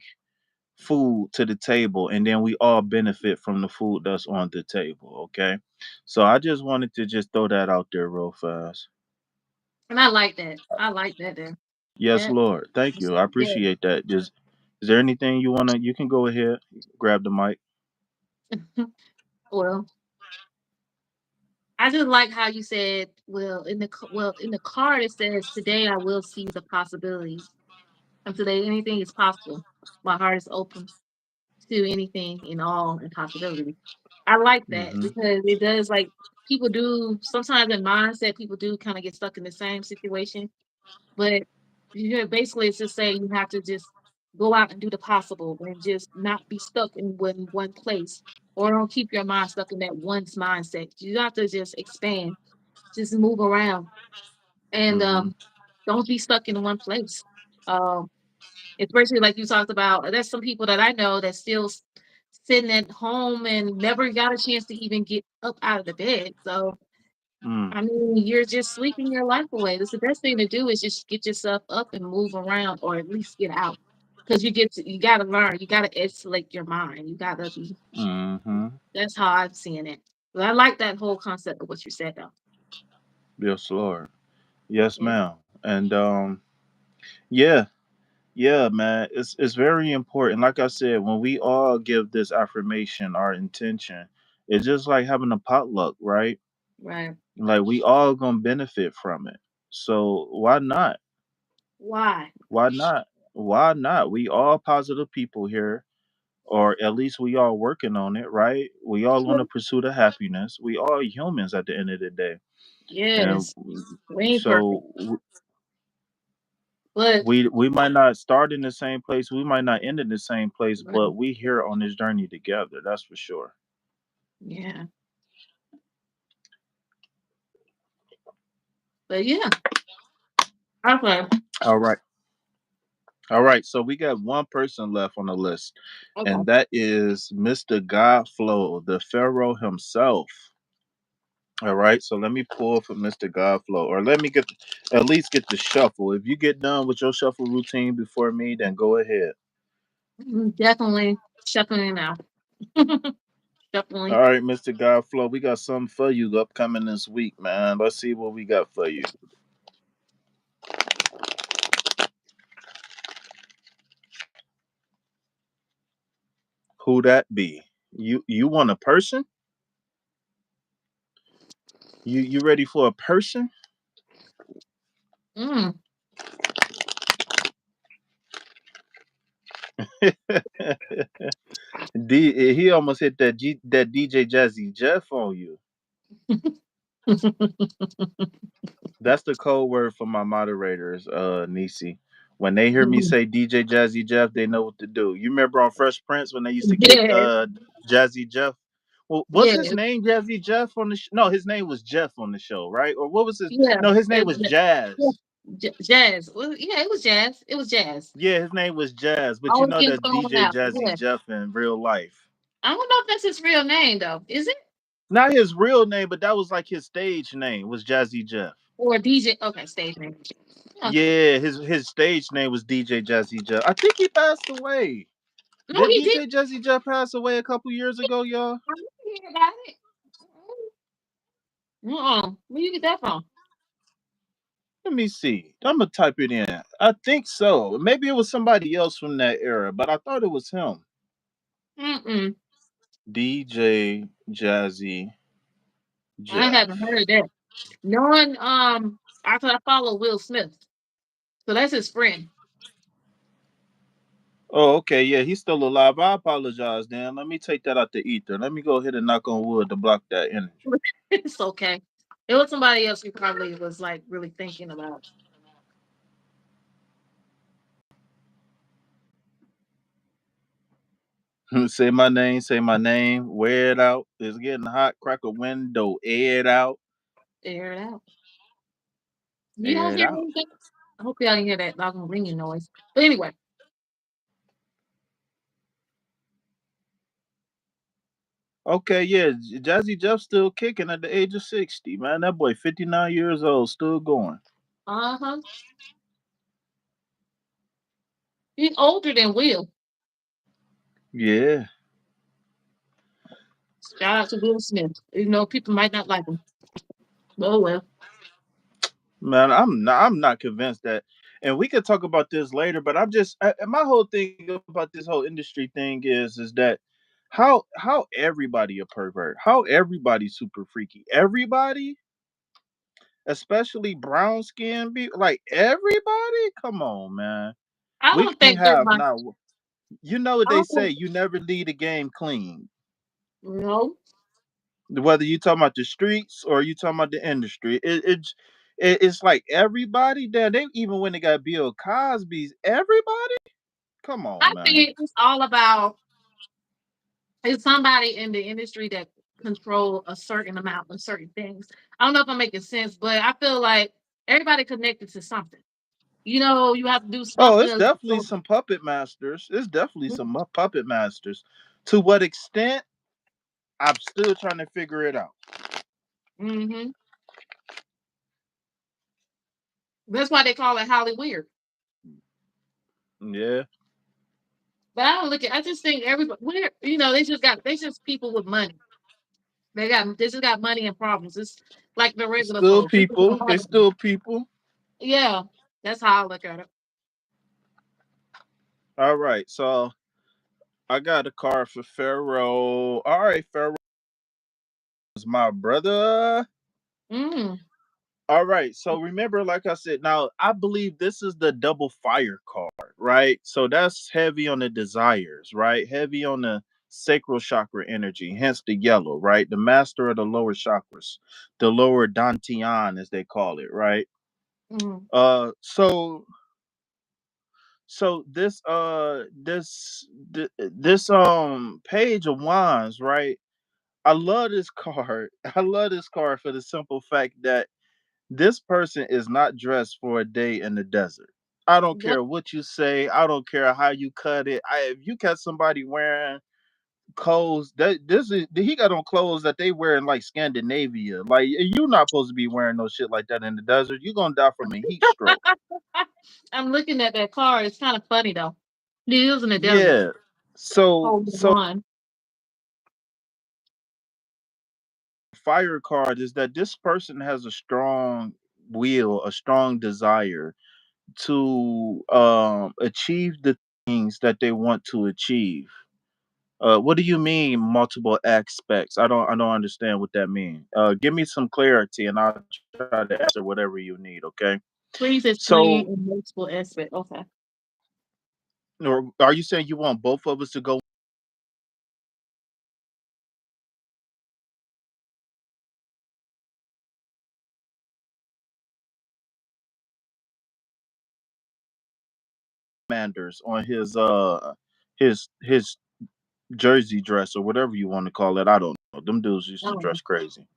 food to the table, and then we all benefit from the food that's on the table. Okay, so I just wanted to just throw that out there real fast. And I like that. I like that there. Yes, That Lord. Thank is you. I good. appreciate that. Just is there anything you wanna? You can go ahead, grab the mic. Well, I just like how you said, well, in the card it says, "Today I will seize the possibilities." And today anything is possible. My heart is open to anything and all and possibilities. I like that Mm-hmm. because it does, like, people do sometimes in mindset, people do kind of get stuck in the same situation. But basically it's just saying you have to just go out and do the possible and just not be stuck in one place, or don't keep your mind stuck in that one mindset. You have to just expand, just move around, and Mm-hmm. don't be stuck in one place. Um, Especially like you talked about, there's some people that I know that still sitting at home and never got a chance to even get up out of the bed. So Mm. I mean, you're just sleeping your life away. That's the best thing to do is just get yourself up and move around, or at least get out. Because you gotta learn, you gotta isolate your mind. You gotta be. Mm-hmm. That's how I'm seeing it. But I like that whole concept of what you said, though. Yes, Lord. Yes, Yeah, ma'am. And yeah, yeah, man. It's very important. Like I said, when we all give this affirmation our intention, it's just like having a potluck, right? right. Like we all gonna benefit from it. So why not? Why? Why not? Why not? We all positive people here, or at least we all working on it, right? We all want to True. pursue the happiness. We all humans at the end of the day, and Yes, we ain't perfect, so but we might not start in the same place, we might not end in the same place, but right. we here on this journey together. That's for sure. Yeah, but yeah, okay, All right, all right. So we got one person left on the list, okay. and that is Mr. Godflow, the Pharaoh himself. All right, so let me pull for Mr. Godflow, or let me get at least get the shuffle. If you get done with your shuffle routine before me, then go ahead. Definitely shuffling now. All Definitely. right, Mr. Godflow, we got something for you upcoming this week, man. Let's see what we got for you. Who that be? You want a person? You ready for a person? Mm. He almost hit that DJ Jazzy Jeff on you. That's the code word for my moderators, Nisi. When they hear me say DJ Jazzy Jeff, they know what to do. You remember on Fresh Prince when they used to kick Yes, Jazzy Jeff? Well, was yes, his name Jazzy Jeff on the No, his name was Jeff on the show, right? Or what was his? yeah. No, his name It was was yeah, Jazz. jazz. Well, yeah, it was jazz. It was jazz. Yeah, his name was Jazz, but you Always know getting that thrown DJ out. Jazzy Yeah. Jeff in real life. I don't know if that's his real name though. Is it? Not his real name, but that was like his stage name was Jazzy Jeff. Or DJ? Okay, stage name. Okay. Yeah, his stage name was DJ Jazzy Jeff. I think he passed away. No, Did he did. DJ Jazzy Jeff pass away a couple years ago, y'all? I didn't hear about it. Where you get that from? Let me see. I'm gonna type it in. I think so. Maybe it was somebody else from that era, but I thought it was him. Mm-mm. DJ Jazzy I haven't Jeff. heard that. Knowing after I follow Will Smith, so that's his friend. Oh, okay. Yeah, he's still alive. I apologize, Dan. Let me take that out the ether. Let me go ahead and knock on wood to block that energy. It's okay. It was somebody else who probably was like really thinking about. Say my name, say my name. Wear it out. It's getting hot. Crack a window. Air it out. Air it out. You don't Air it hear out. anything? I hope y'all didn't hear that doggone ringing noise. But anyway, Okay, yeah. Jazzy Jeff still kicking at the age of 60, man. That boy 59 years old, still going. uh-huh. He's older than Will. Yeah. Shout out to Will Smith. You know, people might not like him. Oh well. Man, I'm not convinced that, and we could talk about this later. But my whole thing about this whole industry thing is that how everybody a pervert, how everybody super freaky, everybody, especially brown skin people, like everybody. Come on, man, I we don't can't think have everybody. not. You know what I they don't say? think. You never leave the game clean. No, Whether you talking about the streets or you talking about the industry, it's like everybody there. They even when they got Bill Cosby's, everybody. Come on, I man. think it's all about it's somebody in the industry that control a certain amount of certain things. I don't know if I'm making sense, but I feel like everybody connected to something. You know, you have to do Oh, something. it's definitely some puppet masters. It's definitely some puppet masters. To what extent? I'm still trying to figure it out. Mm-hmm. That's why they call it Holly Weird. Yeah, But I don't look at. I just think everybody. Where you know they just people with money. They just got money and problems. It's like the regular still folks. People don't people. They have it. still people. Yeah, that's how I look at it. All right, so I got a card for Pharaoh. All right, Pharaoh is my brother. Mm, All right. So remember, like I said, now I believe this is the double fire card, right? So that's heavy on the desires, right? Heavy on the sacral chakra energy, hence the yellow, right? The master of the lower chakras, the lower dantian, as they call it, right? mm. So this page of wands, right? I love this card. I love this card for the simple fact that this person is not dressed for a day in the desert. I don't Yep. care what you say. I don't care how you cut it. If you catch somebody wearing clothes that this is he got on clothes that they wear in like Scandinavia. Like you're not supposed to be wearing no shit like that in the desert. You're gonna die from a heat stroke. I'm looking at that car. It's kind of funny though. He lives in the desert. Yeah. So Oh, so one. fire card is that this person has a strong will, a strong desire to achieve the things that they want to achieve. What do you mean multiple aspects? I don't understand what that means. Give me some clarity and I'll try to answer whatever you need, okay? Please So explain in multiple aspects. Okay. or are you saying you want both of us to go Manders on his jersey dress or whatever you want to call it? I don't know. Them dudes used to Um, dress crazy.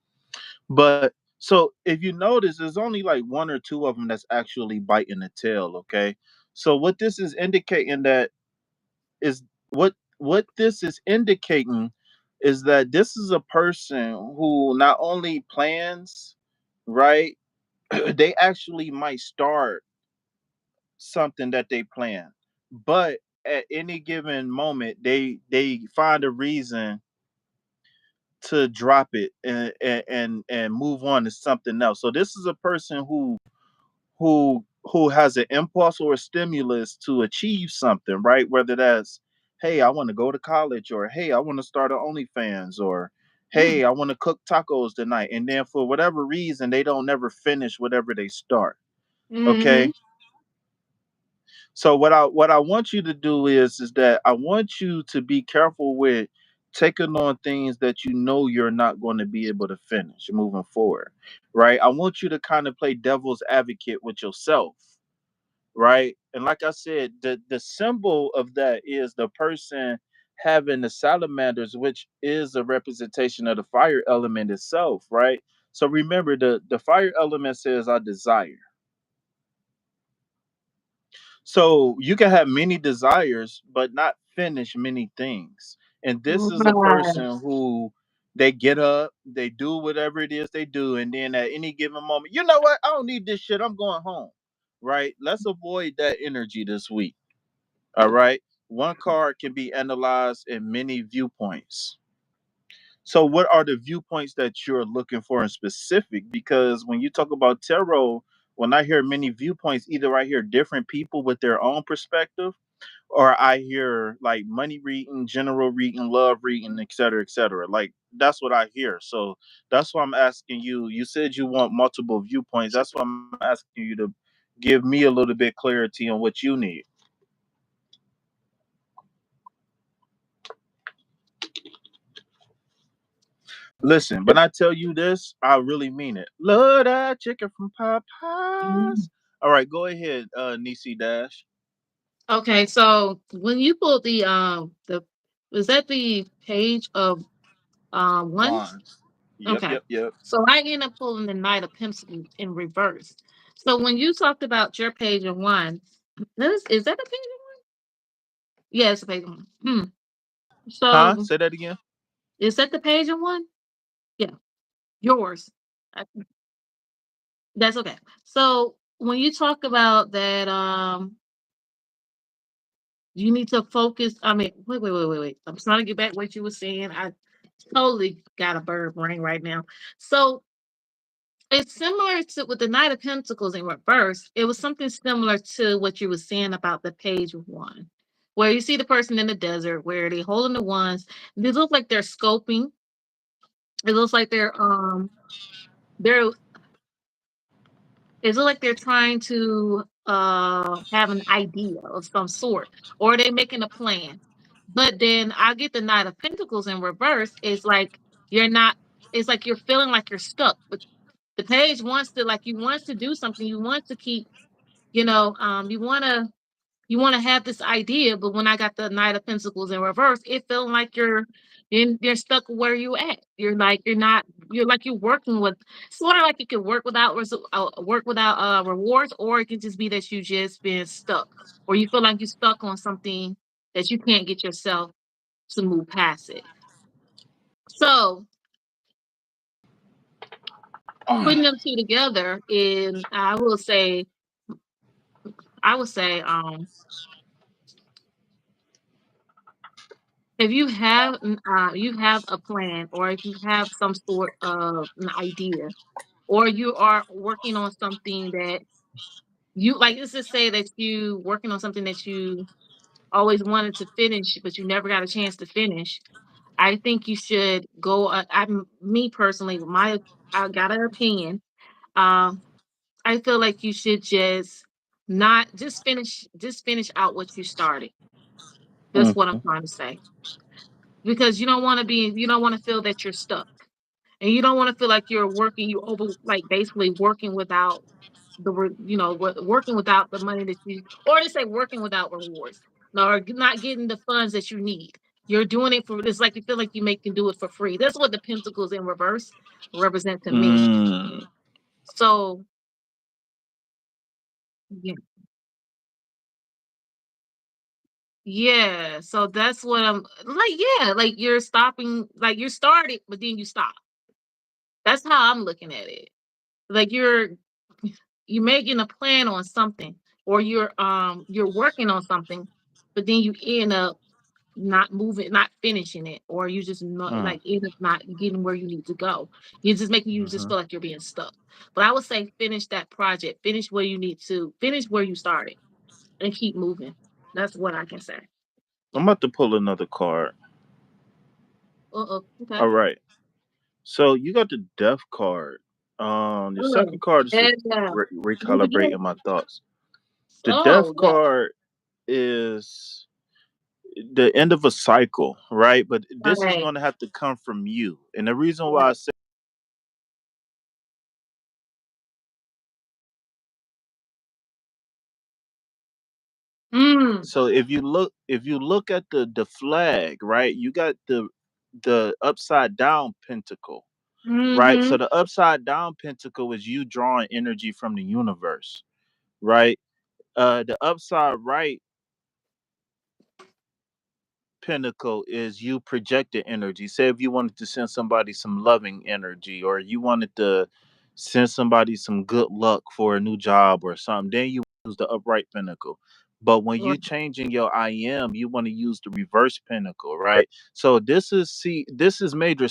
But so if you notice, there's only like one or two of them that's actually biting the tail. Okay, so what this is indicating that is what this is indicating is that this is a person who not only plans, right? They actually might start something that they plan, but at any given moment, they find a reason to drop it and move on to something else. So this is a person who has an impulse or a stimulus to achieve something, right? Whether that's, hey, I want to go to college, or hey, I want to start an OnlyFans, or mm, hey, I want to cook tacos tonight. And then for whatever reason, they don't never finish whatever they start. mm-hmm. Okay. So what I want you to do is that I want you to be careful with taking on things that you know you're not going to be able to finish moving forward, right? I want you to kind of play devil's advocate with yourself, right? And like I said, the symbol of that is the person having the salamanders, which is a representation of the fire element itself, right? So remember, the fire element says I desire. So you can have many desires, but not finish many things. And this is a Right. person who they get up, they do whatever it is they do, and then at any given moment, you know what? I don't need this shit. I'm going home. Right? Let's avoid that energy this week. All right. One card can be analyzed in many viewpoints. So, what are the viewpoints that you're looking for in specific? Because when you talk about tarot, when I hear many viewpoints, either I hear different people with their own perspective, or I hear like money reading, general reading, love reading, et cetera, et cetera. Like that's what I hear. So that's why I'm asking you. You said you want multiple viewpoints. That's why I'm asking you to give me a little bit clarity on what you need. Listen, when I tell you this, I really mean it. Love that chicken from Mhm. Popeyes. All right, go ahead, Nisi Dash. Okay, so when you pull the is that the page of ones? Wands. Yep, Okay. yep, yep. So I end up pulling the Knight of Pentacles in reverse. So when you talked about your page of one, is that a page of one? Yeah, it's a page of one. Huh? So Say that again. is that the page of one? Yeah, yours. I- That's okay. So when you talk about that, you need to focus. I mean, wait. I'm trying to get back what you were saying. I totally got a bird brain right now. So it's similar to with the Knight of Pentacles in reverse. It was something similar to what you were saying about the page one, where you see the person in the desert where they holding the wands. They look like they're scoping. It looks like they're it looks like they're trying to have an idea of some sort, or they're making a plan. But then I get the Knight of Pentacles in reverse. It's like you're not. It's like you're feeling like you're stuck. But the page wants to like you wants to do something. You want to keep you want to have this idea, but when I got the Knight of Pentacles in reverse, it felt like you're stuck where you at. You're like you're not you're like you're working with sort of like you could work without rewards, or it could just be that you just been stuck, or you feel like you're stuck on something that you can't get yourself to move past it. So putting them two together, and I would say if you have a plan, or if you have some sort of an idea, or you are working on something that you like, let's just say that you working on something that you always wanted to finish, but you never got a chance to finish. I think you should go. I'm me personally, my I got an opinion. Um, I feel like you should not just finish out what you started. That's what I'm Mhm. trying to say, because you don't want to feel that you're stuck. And you don't want to feel like you over like basically working without working without the money that you, or to say working without rewards, no, or not getting the funds that you need. You're doing it for it's like you feel like can do it for free. That's what the pentacles in reverse represent to me. Mm. So yeah, yeah. So that's what I'm like. Yeah, like you're stopping, like you started, but then you stop. That's how I'm looking at it. Like you're making a plan on something, or you're working on something, but then you end up not moving, not finishing it, or you just not Mm. like end up not getting where you need to go. You're just making you just Mhm. feel like you're being stuck. But I would say finish that project, finish where you need to, finish where you started, and keep moving. That's what I can say. I'm about to pull another card. Okay. All right. So you got the death card. The Oh, second card is yeah. Do it again. recalibrating my thoughts. The death Oh, yeah. card is the end of a cycle, right? But this is Right. going to have to come from you. And the reason why I Right. say Mm. so if you look at the flag, right? You got the upside down pentacle, right? Mm-hmm. So the upside down pentacle is you drawing energy from the universe, right? The upside right pinnacle is you projected energy. Say if you wanted to send somebody some loving energy, or you wanted to send somebody some good luck for a new job or something, then you use the upright pinnacle. But when Right. you changing your IM, you want to use the reverse pinnacle, right? So this is major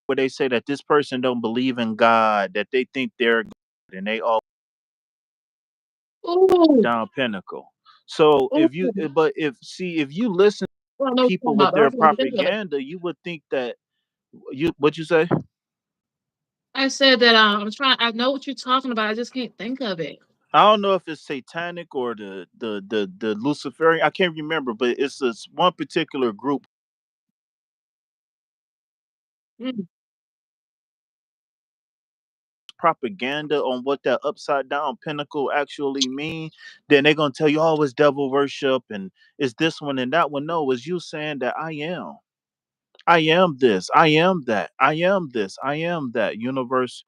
where they say that this person don't believe in God, that they think they're God, and they all Ooh, down pinnacle. So if you ooh. but if see if you listen Well, I to know what you're people talking with about, but I their can't think of it. propaganda, you would think that you what you say? I said that I'm trying. I know what you're talking about. I just can't think of it. I don't know if it's satanic or the Luciferian. I can't remember, but it's this one particular group Mm, propaganda on what that upside down pinnacle actually mean. Then they're gonna tell you, oh, it's devil worship and it's this one and that one. No, it's you saying that I am this, I am that, I am this, I am that. Universe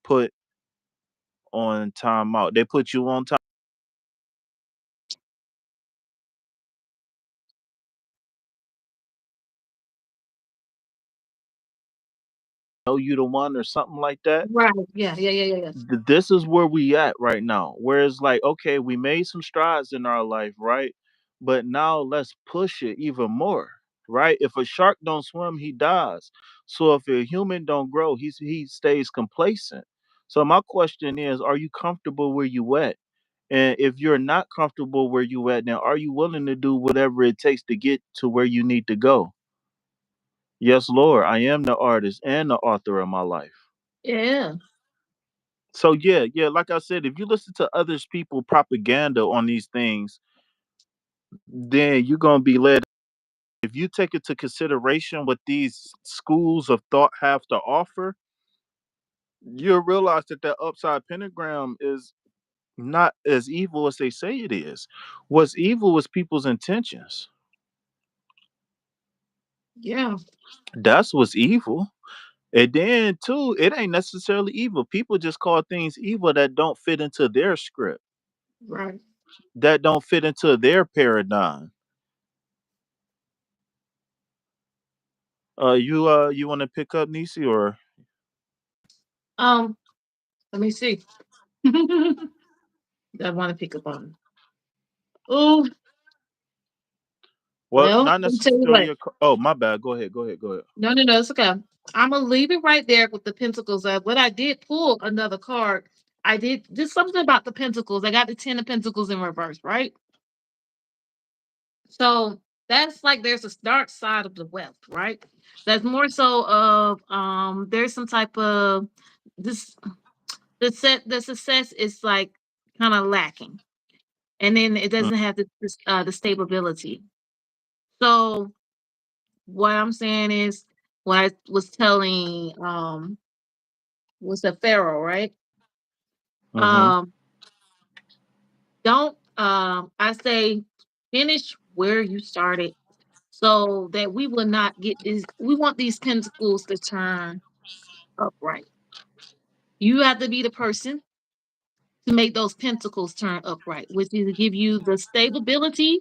put on timeout. They put you on time. Know you the one or something like that. right. Yeah. Yeah. Yeah. Yeah. Yeah. This is where we at right now. Whereas like, okay, we made some strides in our life, right? But now let's push it even more, right? If a shark don't swim, he dies. So if a human don't grow, he stays complacent. So my question is, are you comfortable where you at? And if you're not comfortable where you at now, are you willing to do whatever it takes to get to where you need to go? Yes, Lord, I am the artist and the author of my life. Yeah. So yeah, like I said, if you listen to others people propaganda on these things, then you're gonna be led. If you take into consideration what these schools of thought have to offer, you'll realize that that upside pentagram is not as evil as they say it is. What's evil is people's intentions. Yeah. That's what's evil. And then too, it ain't necessarily evil. People just call things evil that don't fit into their script, Right. that don't fit into their paradigm. You want to pick up Nisi or Let me see. I want to pick up on. Oh, well, well, not let me tell you necessarily what. a oh, my bad. Go ahead. No, no, no. It's okay. I'm gonna leave it right there with the pentacles. But I did pull another card. I did just something about the pentacles. I got the 10 of pentacles in reverse, right? So that's like there's a dark side of the wealth, right? That's more so of there's some type of this the success is like kind of lacking, and then it Mm. doesn't have the stability. So what I'm saying is what I was telling was the pharaoh, right? Mm-hmm. Um don't I say finish where you started so that we will not get this. We want these pentacles to turn upright. You have to be the person to make those pentacles turn upright, which is to give you the stability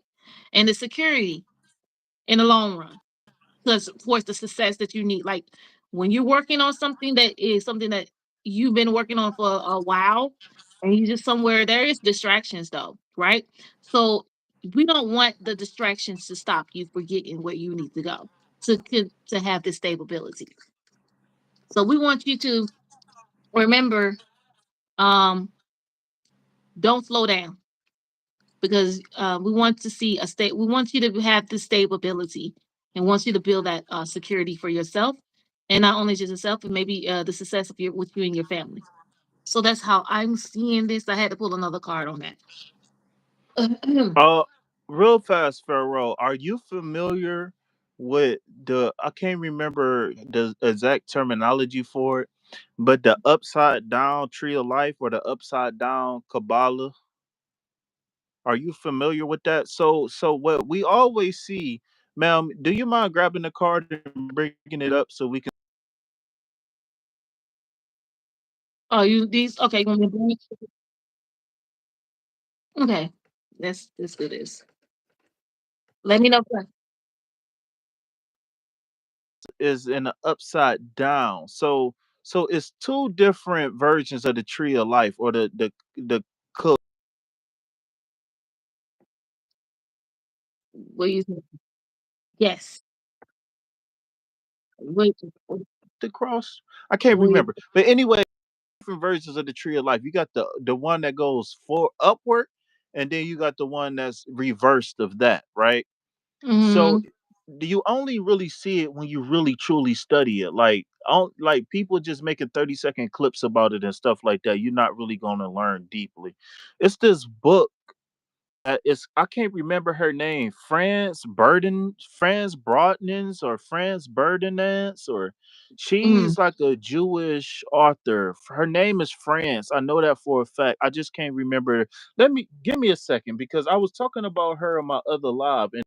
and the security in the long run. Because towards the success that you need. Like when you're working on something that is something that you've been working on for a while, and you just somewhere there is distractions though, right? So we don't want the distractions to stop you from getting where you need to go to have this stability. So we want you to remember, um, don't slow down because we want to see a state. We want you to have this stability and want you to build that security for yourself, and not only just yourself, but maybe the success of your with you and your family. So that's how I'm seeing this. I had to pull another card on that. Uh, real fast, Pharaoh. Are you familiar with the? I can't remember the exact terminology for it, but the upside down tree of life or the upside down Kabbalah. Are you familiar with that? So what we always see, ma'am. Do you mind grabbing the card and bringing it up so we can? Oh, you these okay? You want me to bring it? Okay. Let's do this. Let me know. Is in the upside down. So it's two different versions of the tree of life, or the cook What you think? Yes. What, the cross. I can't what you, remember, but anyway, different versions of the tree of life. You got the one that goes for upward, and then you got the one that's reversed of that, right? So mm-hmm. do you only really see it when you really truly study it? Like people just making 30-second clips about it and stuff like that. You're not really gonna learn deeply. It's this book. It's I can't remember her name. France Broadnans, or France Burdenance, or Mm. she's like a Jewish author. Her name is France. I know that for a fact. I just can't remember. Let me give me a second, because I was talking about her on my other live, and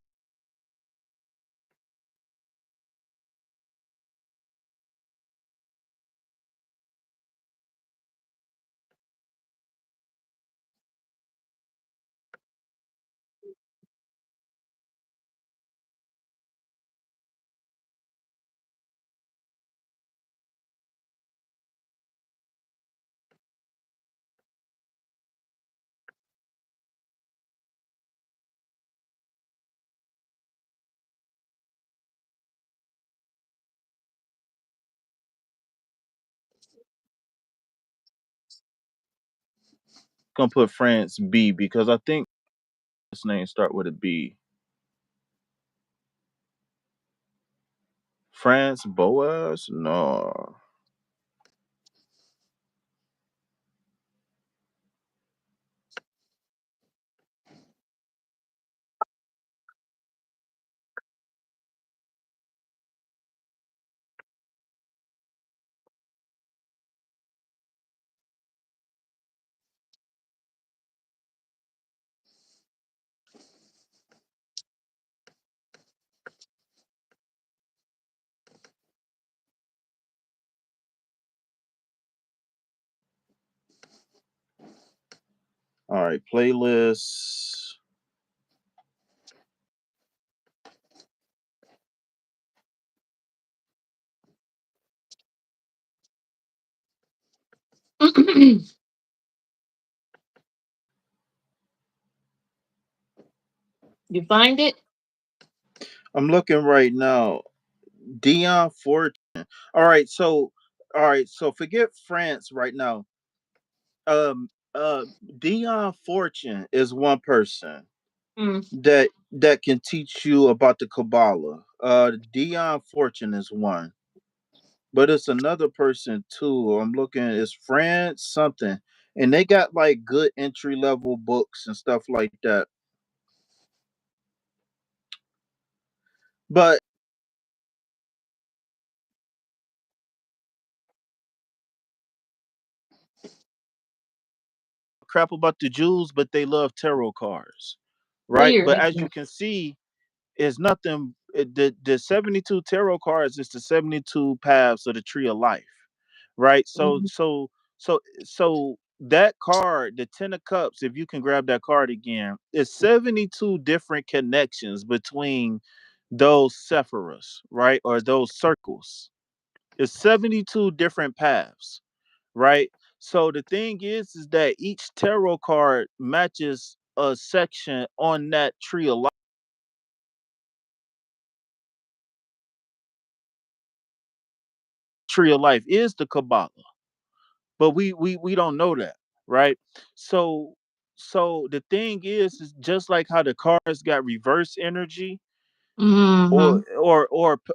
I'm gonna put France B, because I think this name start with a B. France Boas? No. All right, playlist. You find it? I'm looking right now. Dion Fortune. All right, so forget France right now. Um Dion Fortune is one person Mm. that can teach you about the Kabbalah. Dion Fortune is one. But it's another person too. I'm looking, it's France something. And they got like good entry level books and stuff like that. But crap about the Jews, but they love tarot cards. Right? Weird. But as you can see, is nothing. The 72 tarot cards is the 72 paths of the tree of life, right? So Mhm. that card, the 10 of cups, if you can grab that card again, is 72 different connections between those sephiras, right? Or those circles. It's 72 different paths, right? So the thing is that each tarot card matches a section on that tree of life. Tree of life is the Kabbalah, but we don't know that, right? So the thing is just like how the cars got reverse energy, Mhm.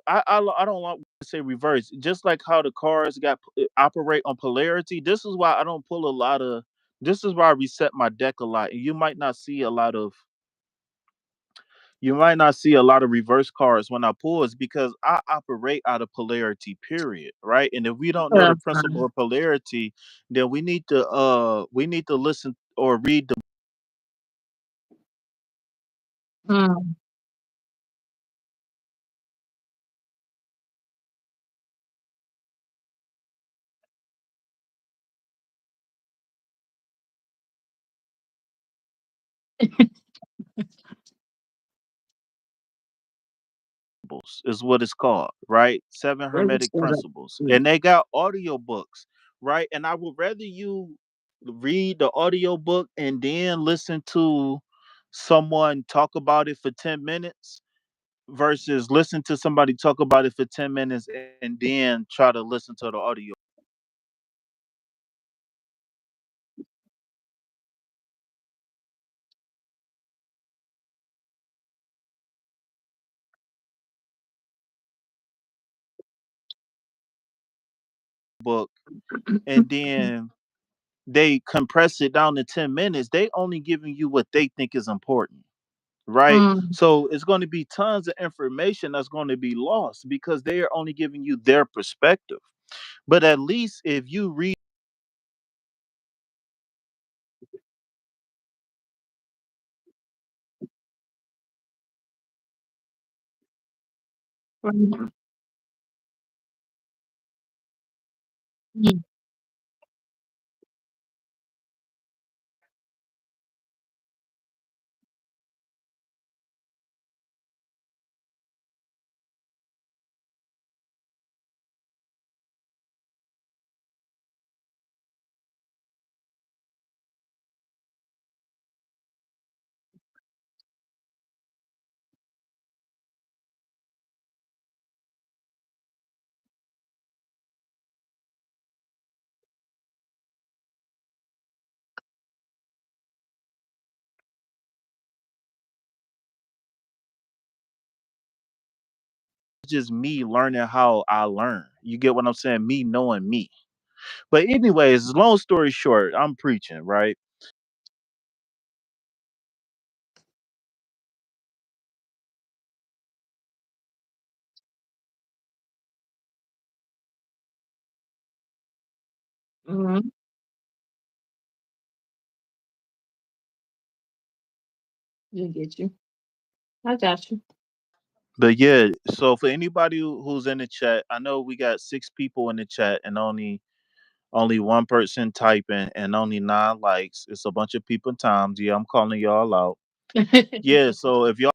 I don't want to say reverse, just like how the cars got operate on polarity. This is why I don't pull a lot of, this is why I reset my deck a lot, and you might not see a lot of reverse cards when I pull, is because I operate out of polarity, period. Right. And if we don't know the principle of polarity, then we need to listen or read the Mm. is what it's called, right? Seven Really Hermetic set up. Principles. Yeah. And they got audio books, right? And I would rather you read the audio book and then listen to someone talk about it for 10 minutes versus listen to somebody talk about it for 10 minutes and then try to listen to the audio book and then they compress it down to 10 minutes. They only giving you what they think is important, right? Mm, So it's going to be tons of information that's going to be lost because they are only giving you their perspective. But at least if you read mm, mm, just me learning how I learn. You get what I'm saying? Me knowing me. But anyways, long story short, I'm preaching, right? mm. I get you. I got you. But yeah, so for anybody who's in the chat, I know we got 6 people in the chat and only one person typing and only 9 likes. It's a bunch of people times. Yeah, I'm calling y'all out. Yeah, so if y'all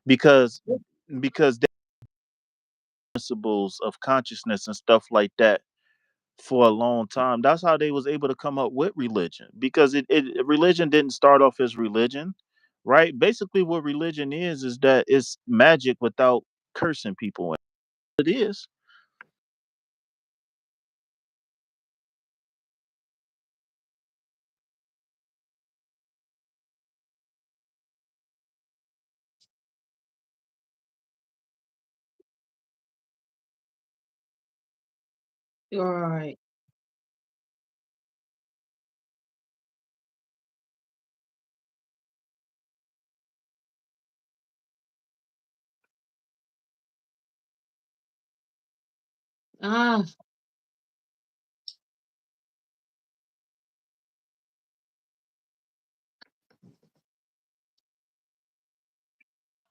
because because principles of consciousness and stuff like that for a long time. That's how they was able to come up with religion because religion didn't start off as religion, right? Basically, what religion is that it's magic without cursing people. It is. You're right. Ah,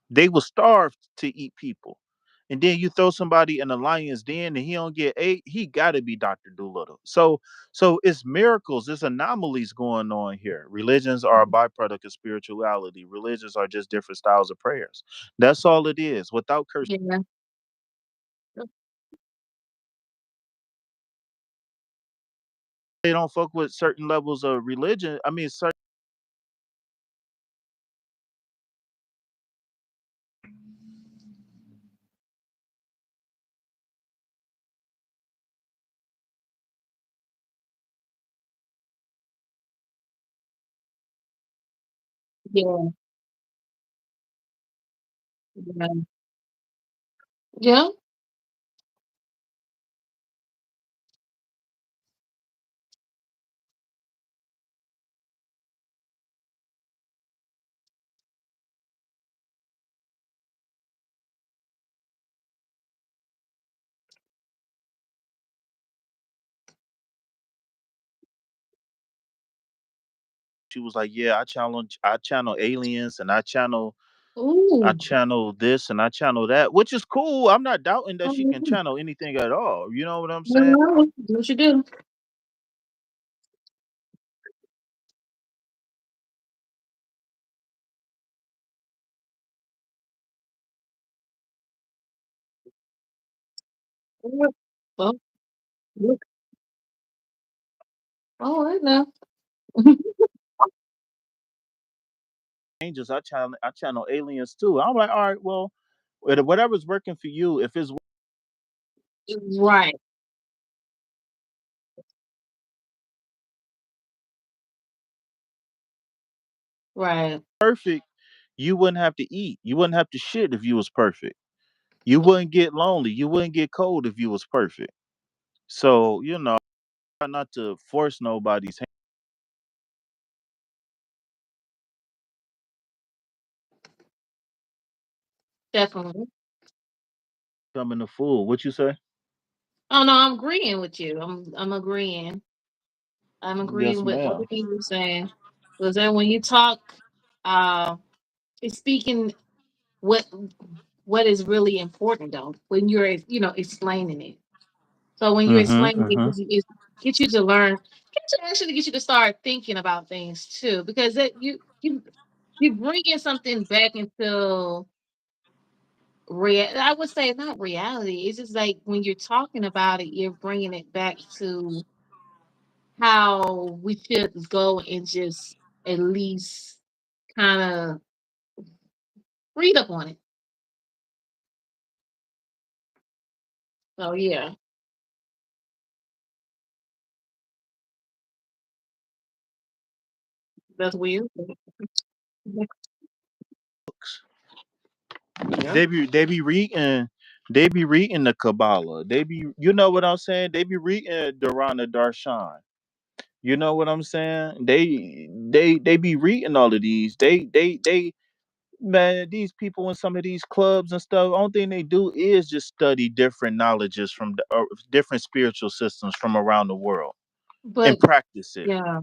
They were starved to eat people. And then you throw somebody in a lion's den and he don't get ate, he gotta be Dr. Doolittle. So it's miracles, it's anomalies going on here. Religions are a byproduct of spirituality. Religions are just different styles of prayers. That's all it is. Without cursing. yeah. They don't fuck with certain levels of religion. I mean certain Yeah. Yeah. Yeah. She was like, "Yeah, I channel aliens, and I Ooh. channel this, and I channel that," which is cool. I'm not doubting that she can Mhm. channel anything at all. You know what I'm saying? No, do what you do. Well, look. Oh, I know. Angels, I channel aliens too. I'm like, all right, well, whatever's working for you, if it's Right, right. perfect, you wouldn't have to eat. You wouldn't have to shit if you was perfect. You wouldn't get lonely. You wouldn't get cold if you was perfect. So, try not to force nobody's hand Definitely. coming to fool. What you say? Oh no, I'm agreeing with you. I'm agreeing. I'm Yes, agreeing with ma'am. everything you're saying. Because then when you talk, uh, it's speaking what what is really important though when you're explaining it. So when you're Mm-hmm. explaining it, Mm-hmm. it gets you to learn, get you to start thinking about things too, because you bringing something back into I would say not reality. It's just like when you're talking about it, you're bringing it back to how we should go and just at least kind of read up on it. So yeah, that's weird. Yeah, They be reading the Kabbalah. They be, you know what I'm saying? They be reading Durana Darshan. You know what I'm saying? They be reading all of these. They man, these people in some of these clubs and stuff. Only thing they do is just study different knowledges from different spiritual systems from around the world and but practice it. yeah,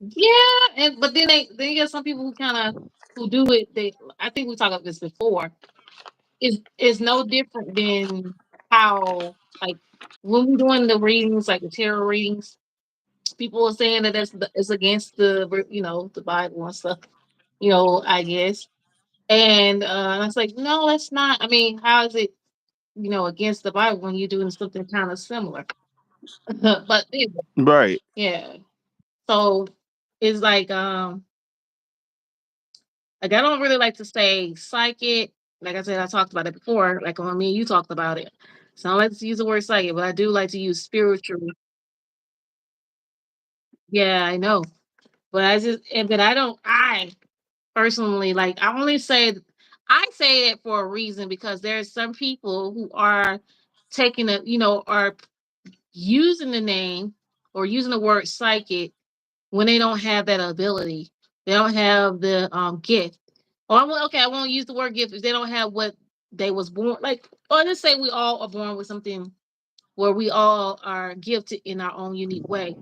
yeah, and but then you got some people who kind of who do it. They I think we talked about this before. Is no different than how like when we're doing the readings, like the tarot readings, people are saying that it's against the Bible and stuff. I guess, and I was like, no, that's not. I mean, how is it against the Bible when you're doing something kind of similar? But anyway, Right. yeah. So it's like I don't really like to say psychic. Like I said, I talked about it before. Like when me and you talked about it. So I don't like to use the word psychic, but I do like to use spiritual. Yeah, I know. But I don't. I personally like. I say it for a reason because there's some people who are taking are using the name or using the word psychic when they don't have that ability. They don't have the gift. I won't use the word gift if they don't have what they was born like. Or let's say we all are born with something where we all are gifted in our own unique way.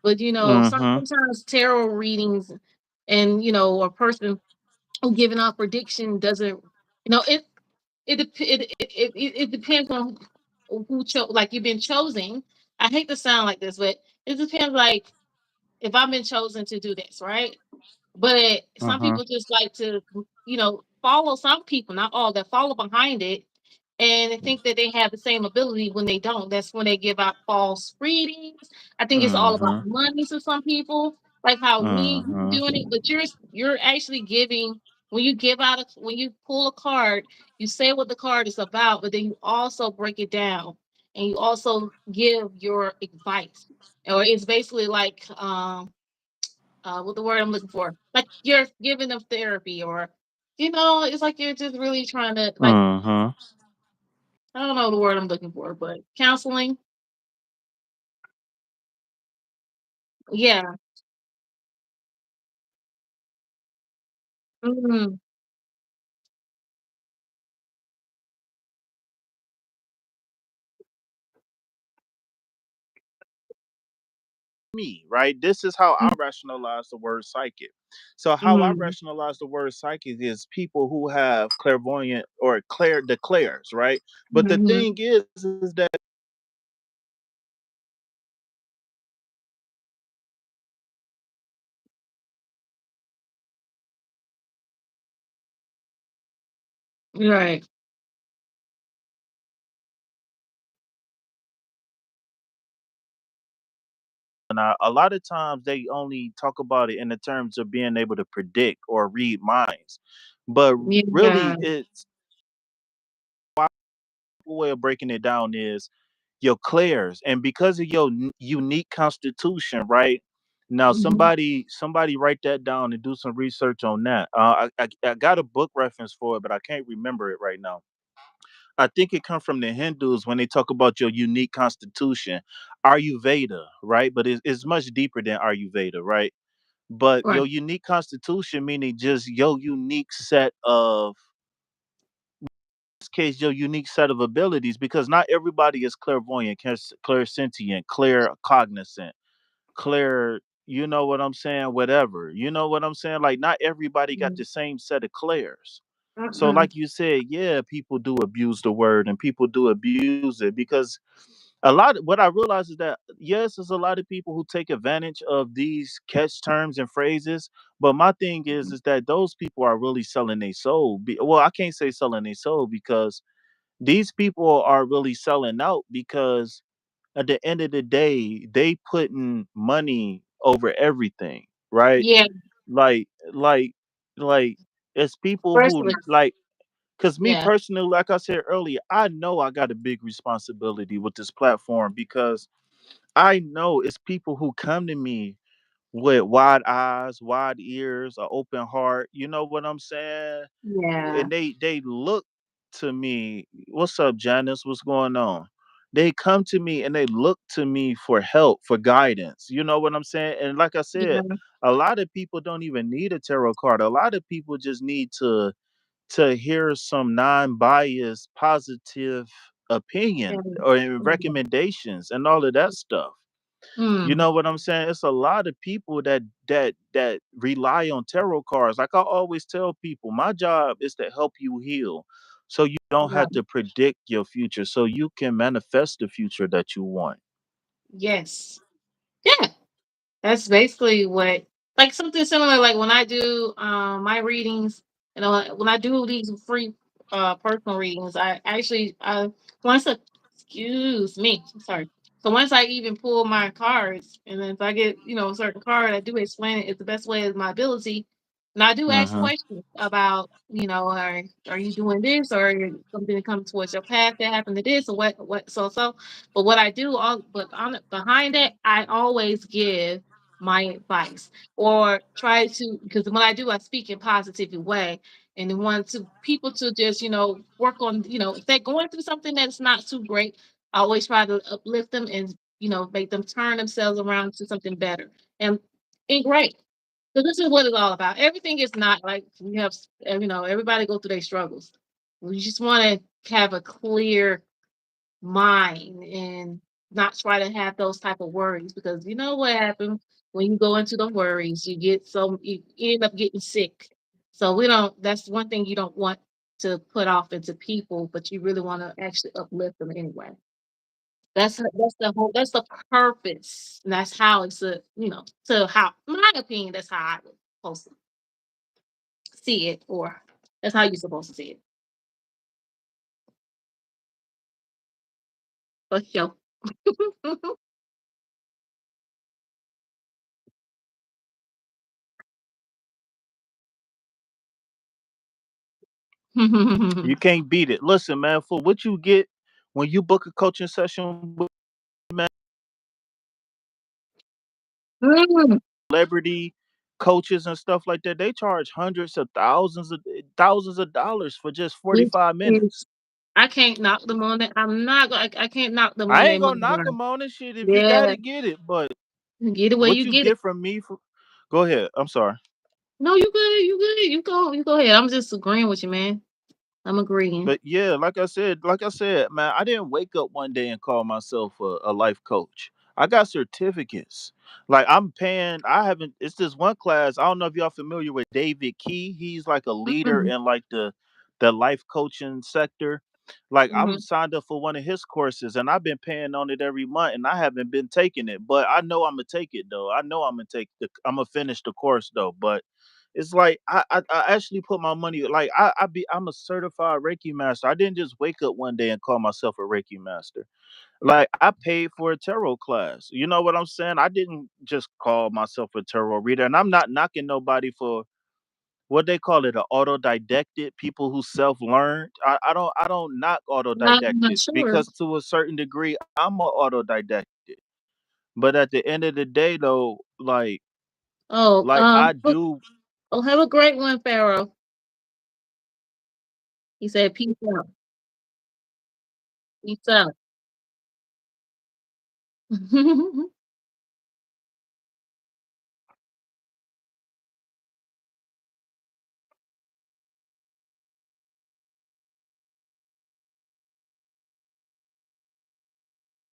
But Mm-hmm. sometimes tarot readings and a person who giving out prediction doesn't it depends on who chose like you've been chosen. I hate to sound like this, but it depends like if I've been chosen to do this, right? But some Mm-hmm. people just like to, follow some people, not all, that follow behind it and they think that they have the same ability when they don't. That's when they give out false readings. I think it's all about Mm-hmm. money to some people, like how me you doing it, Mm-hmm. but you're actually giving when you give out when you pull a card, you say what the card is about, but then you also break it down and you also give your advice. Or it's basically like what the word I'm looking for. Like you're giving them therapy or it's like you're just really trying to like Mm-hmm. I don't know the word I'm looking for, but counseling. Yeah. Mm, me, right? This is how I rationalize the word psychic. So how I Mm-hmm. rationalize the word psychic is people who have clairvoyant or clair declares, right? But the Mm-hmm. thing is that Right. a lot of times they only talk about it in the terms of being able to predict or read minds. But Yeah. really it's one way of breaking it down is your clairs, and because of your unique constitution, right? Now Mm-hmm. somebody write that down and do some research on that. I got a book reference for it, but I can't remember it right now. I think it comes from the Hindus when they talk about your unique constitution, Ayurveda, right? But it's much deeper than Ayurveda, right? But Right. your unique constitution meaning just your unique set of this case your unique set of abilities, because not everybody is clairvoyant, clairsentient, clear cognizant, clear, you know what I'm saying, whatever, you know what I'm saying, like not everybody got Mm-hmm. the same set of clairs. So Uh-uh. like you said, yeah, people do abuse the word and people do abuse it because a lot of what I realize is that yes, there's a lot of people who take advantage of these catch terms and phrases. But my thing is that those people are really selling their soul. Well, I can't say selling their soul because these people are really selling out because at the end of the day, they putting money over everything, right? Yeah. Like, like, like it's people who Especially. like. Cause me Yeah. personally, like I said earlier, I know I got a big responsibility with this platform because I know it's people who come to me with wide eyes, wide ears, an open heart. You know what I'm saying? Yeah. And they look to me. What's up, Janice? What's going on? They come to me and they look to me for help, for guidance. You know what I'm saying? And like I said, Yeah. a lot of people don't even need a tarot card. A lot of people just need to hear some non-biased positive Yeah. opinion or Yeah. recommendations and all of that stuff. You Mm. know what I'm saying? It's a lot of people that rely on tarot cards. Like I always tell people, my job is to help you heal. So you don't have Right. to predict your future. So you can manifest the future that you want. Yes. Yeah. That's basically what, like something similar, like when I do my readings, when I do these free personal readings, I actually once a excuse me, sorry. So once I even pull my cards, and then if I get, a certain card, I do explain it. It's the best way of my ability. And I do ask Hmm. questions about, are you doing this, or something that comes towards your path that happened to this, or what. But what I do, behind it, I always give my advice, or try to, because when I do, I speak in positive way, and then want to people to just work on, if they're going through something that's not too great, I always try to uplift them and make them turn themselves around to something better and great. So this is what it's all about. Everything is not like we have, everybody go through their struggles. We just want to have a clear mind and not try to have those type of worries, because you know what happens when you go into the worries, you end up getting sick. So we don't that's one thing you don't want to put off into people, but you really want to actually uplift them anyway. That's the purpose. And that's how it's to how my opinion, that's how I would supposed to see it, or that's how you're supposed to see it. For sure. You can't beat it. Listen, man, for what you get when you book a coaching session with man, Mm. celebrity coaches and stuff like that, they charge hundreds of thousands of dollars for just Which 45 minutes. is, I can't knock them on it. I'm not gonna. I can't knock them on I their ain't gonna money. knock Now. them on this shit. If you got Yeah, it, get it. But get it where what you you get it. get from me for go ahead. I'm sorry. No, you good. You good. You go ahead. I'm just agreeing with you, man. I'm agreeing. But yeah, like I said, man, I didn't wake up one day and call myself a life coach. I got certificates. Like I'm paying. I haven't. It's this one class. I don't know if y'all familiar with David Key. He's like a leader Mm-mm. in like the life coaching sector. Like I'm Mhm. signed up for one of his courses, and I've been paying on it every month, and I haven't been taking it. But I know I'm gonna take it though. I know I'm gonna take the. I'm gonna finish the course though. But it's like I actually put my money. Like I'm a certified Reiki master. I didn't just wake up one day and call myself a Reiki master. Like I paid for a tarot class. You know what I'm saying? I didn't just call myself a tarot reader, and I'm not knocking nobody for what they call it, a autodidacted people who self-learned. I don't knock I'm not autodidactics sure. because to a certain degree I'm a autodidacted. But at the end of the day though, Oh, I do oh, have a great one, Pharaoh. He said, "Peace out, peace out."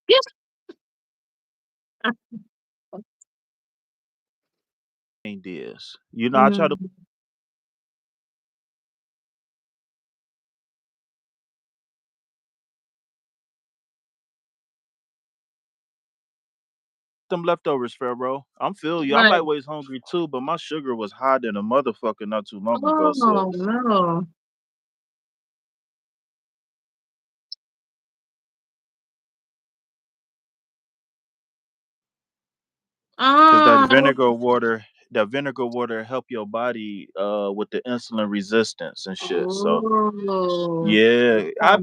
Yes. ain't this. You know, I try to Mm. them leftovers, Pharaoh. I'm feel you. I'm Right. always hungry too, but my sugar was high than a motherfucker not too long ago. So Oh no. because Oh, that vinegar water help your body with the insulin resistance and shit. So oh. yeah, I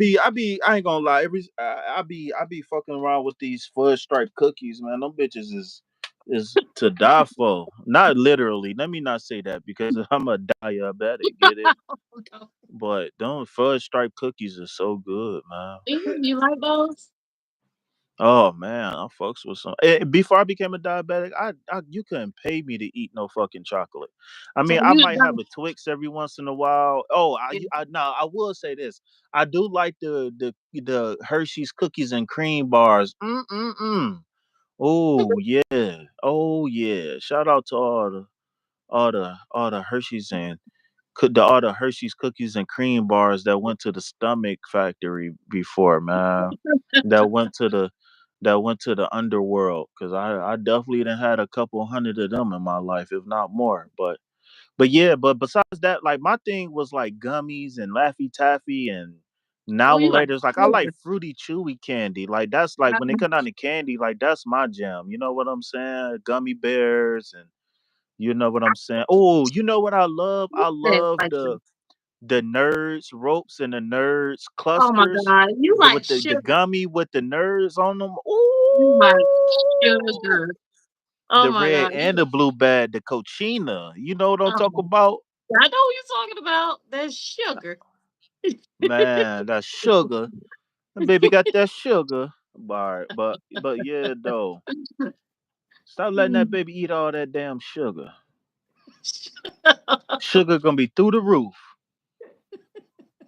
ain't gonna lie. I be fucking around with these fudge stripe cookies, man. Them bitches is to die for. Not literally. Let me not say that because I'm a diabetic. Get it? But them fudge stripe cookies are so good, man. You like those? Oh man, I fucks with some. Before I became a diabetic, you couldn't pay me to eat no fucking chocolate. I So mean, I you might have don't. a Twix every once in a while. Oh, I now I will say this. I do like the Hershey's cookies and cream bars. Mm. Oh yeah. Oh yeah. Shout out to all the Hershey's and all the Hershey's cookies and cream bars that went to the stomach factory before, man. That went to the underworld because I definitely done had a couple hundred of them in my life, if not more. But yeah, but besides that, like my thing was like gummies and Laffy Taffy and Oh, you like Novelators. Like I like sugar. fruity chewy candy. Like that's like when they come down to candy, like that's my jam. You know what I'm saying? Gummy bears and you know what I'm saying? Oh, you know what I love? I love Like, the nerds ropes and the nerds oh my clusters God, you like with the sugar. gummy with the nerds on them. You like Ooh, sugar. Oh the my red God. and the blue bag, the cochina. You know what I'm talking Oh, about? I know what you're talking about. That's sugar. Man, that sugar. That baby got that sugar. But yeah, though. Stop letting that Mm. baby eat all that damn sugar. Sugar gonna be through the roof.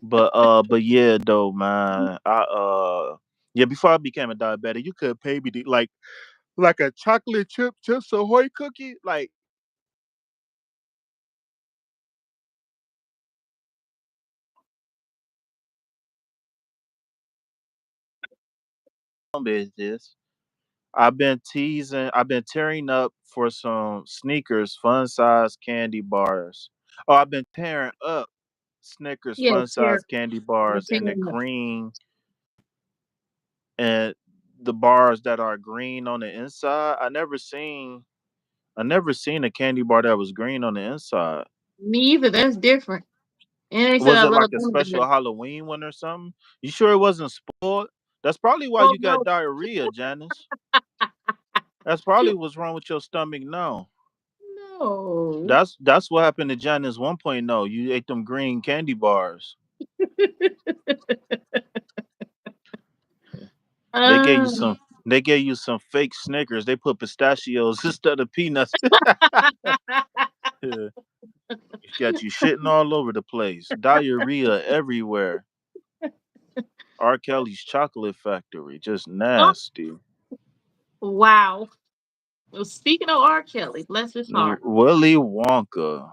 But yeah, though, man. Yeah, before I became a diabetic, you could pay me to like a chocolate chip Chips Ahoy cookie. Like is this? I've been tearing up for some sneakers, fun size candy bars. Oh, I've been tearing up Snickers Yeah, fun here. size candy You're bars and the tearing up. green and the bars that are green on the inside. I never seen a candy bar that was green on the inside. Me either. That's different. And they said Was I it love like a gummy special bears. Halloween one or something? You sure it wasn't spoiled? That's probably why Oh you got no, diarrhea, Janice. That's probably what's wrong with your stomach now. no. That's what happened to Janice 1.0. You ate them green candy bars. They gave you Uh, some they gave you some fake Snickers. They put pistachios instead of peanuts. Yeah. Got you shitting all over the place. Diarrhea everywhere. R. Kelly's chocolate factory. Just oh, nasty. Wow. Well, speaking of R. Kelly, bless his heart. Willy Wonka.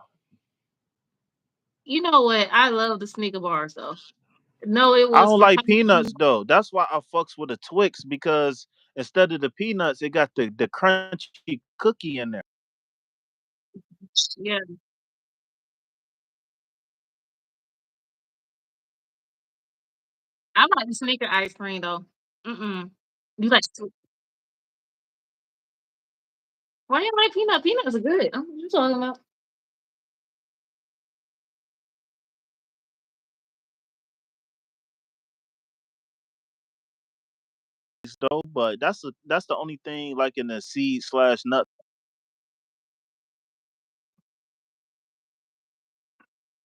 You know what? I love the Snicker bars though. No, it I was don't from like high school. peanuts though. That's why I fucks with the Twix because instead of the peanuts, it got the crunchy cookie in there. Yeah, I like the Snicker ice cream though. Mm-mm. You like? Why you like peanut? Peanuts are good. What you talking about? Though, but that's the only thing like in the seed slash nut.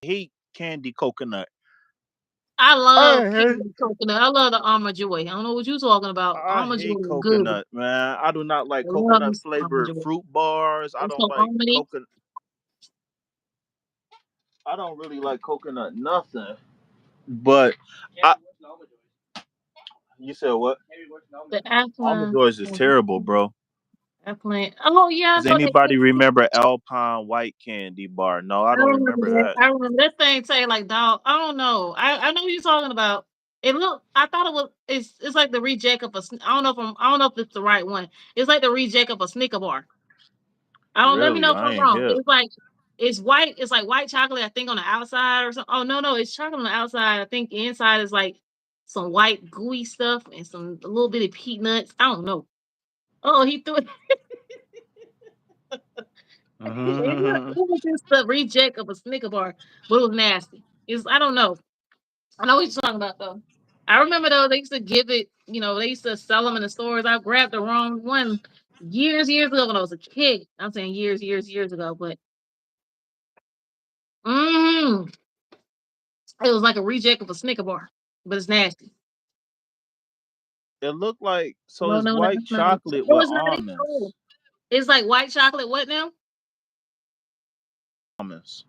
Hate candy coconut. I love I hate candy coconut. I love the almond joy. I don't know what you talking about. I Almond hate joy is good. coconut, man. I do not like I love me coconut some almond flavored joy. fruit bars. It's so almondy. I don't really like coconut nothing. But I, you said what? The Almond Alpine, Joys is terrible, bro. Alpine. Oh yeah, Does so they. anybody remember Alpine White Candy Bar? No, I I don't remember remember that. that. I remember that thing say like dog. I don't know. I know what you're talking about. It look. I thought it was. It's like the reject of a. I don't know if I don't know if it's the right one. It's like the reject of a Snicker bar. I don't. Let me Really, know if I I'm ain't wrong. hip. It's like it's white. It's like white chocolate. I think on the outside or something. Oh no, it's chocolate on the outside. I think the inside is like some white gooey stuff and some a little bit of peanuts. I don't know. Oh, he threw it. It was just the reject of a Snicker bar, but it was nasty. It's I don't know. I know what you're talking about though. I remember though they used to give it. You know they used to sell them in the stores. I grabbed the wrong one years ago when I was a kid. I'm saying years ago, but. Mm, it was like a reject of a Snicker bar, but it's nasty. It looked like so No, it's no, no, white no. chocolate Oh, with it's not even cold. almonds. It's like white chocolate. What now? Almonds.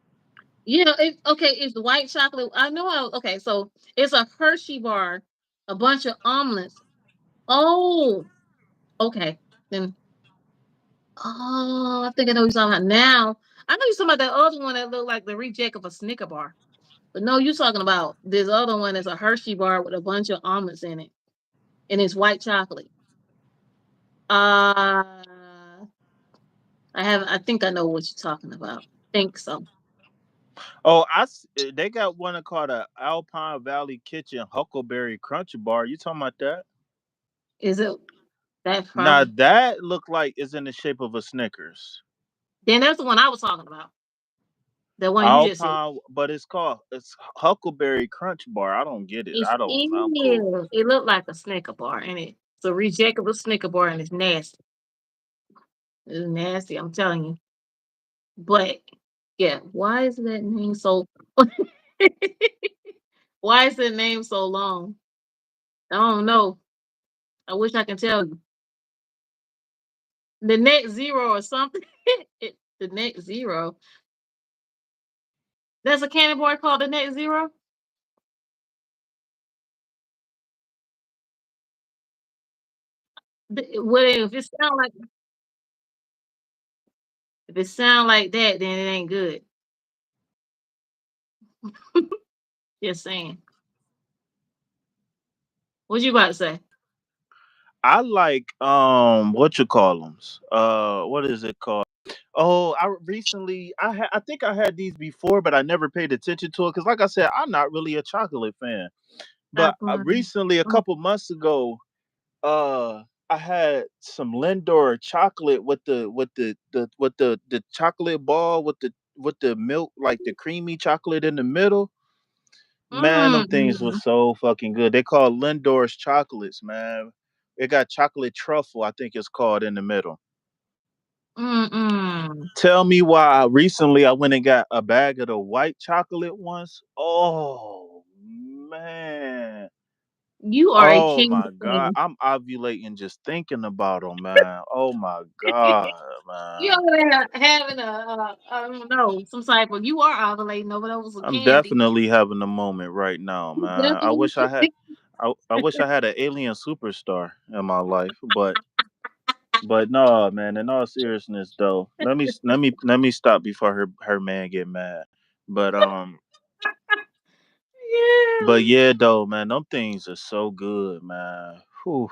Yeah. Okay. It's the white chocolate. I know. Okay. So it's a Hershey bar, a bunch of omelets. Oh. Okay. Then. Oh, I think I know what you're talking about now. I know you're talking about that other one that looked like the reject of a Snicker bar. But no, you're talking about this other one that's a Hershey bar with a bunch of almonds in it, and it's white chocolate. Uh I have. I think I know what you're talking about. Think so. Oh, they got one called a Alpine Valley Kitchen Huckleberry Crunch Bar. You talking about that? Is it that Now probably? that look like is in the shape of a Snickers. Then that's the one I was talking about. The one you just said. Alpine, but it's Huckleberry Crunch Bar. I don't get it. It's I don't. I'm cool. ew. It looked like a Snicker bar, and it's a rejectable Snicker bar, and it's nasty. It's nasty. I'm telling you. But yeah, why is that name so? Why is the name so long? I don't know. I wish I can tell you. The net zero or something. The net zero. There's a candy bar called the net zero. Well, if it sound like that, then it ain't good. Just saying. What you about to say? I like what you call them? What is it called? Oh, I think I had these before, but I never paid attention to it because, like I said, I'm not really a chocolate fan. But Popcorn. recently, a Mm, couple months ago, I had some Lindor chocolate with the chocolate ball with the milk, like the creamy chocolate in the middle. Man, them things was mm, so fucking good. They call Lindor's chocolates, man. It got chocolate truffle, I think it's called in the middle. mm. Tell me why recently I went and got a bag of the white chocolate ones. Oh man. You are a Oh candy my god. queen. I'm ovulating just thinking about them, man. Oh my god, You man. over there having I don't know, some type of, you are ovulating over those with I'm candy. definitely having a moment right now, You man. I wish I had definitely. I wish I had an alien superstar in my life, but But no, man. In all seriousness, though, let me stop before her man get mad. But Yeah. but yeah, though, man, them things are so good, man. Whew.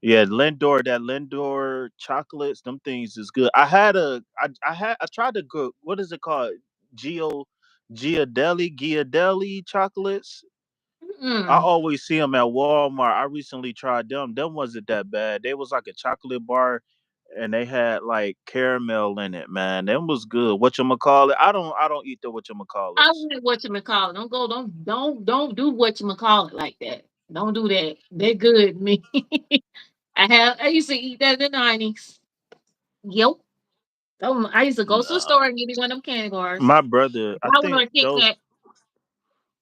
Yeah, that Lindor chocolates, them things is good. I tried to go. What is it called? Geo Giadelli chocolates. I Mm. always see them at Walmart. I recently tried them. Them wasn't that bad. They was like a chocolate bar, and they had like caramel in it. Man, them was good. What you call it? I don't eat the what you call I it. want what you call it. Don't go. Don't do what you call it like that. Don't do that. They're good. To me. I used to eat that in the 90s. Yep. I used to go to the Nah. store and get me one of them candy bars. My brother, If I I think want a Kit those Kat,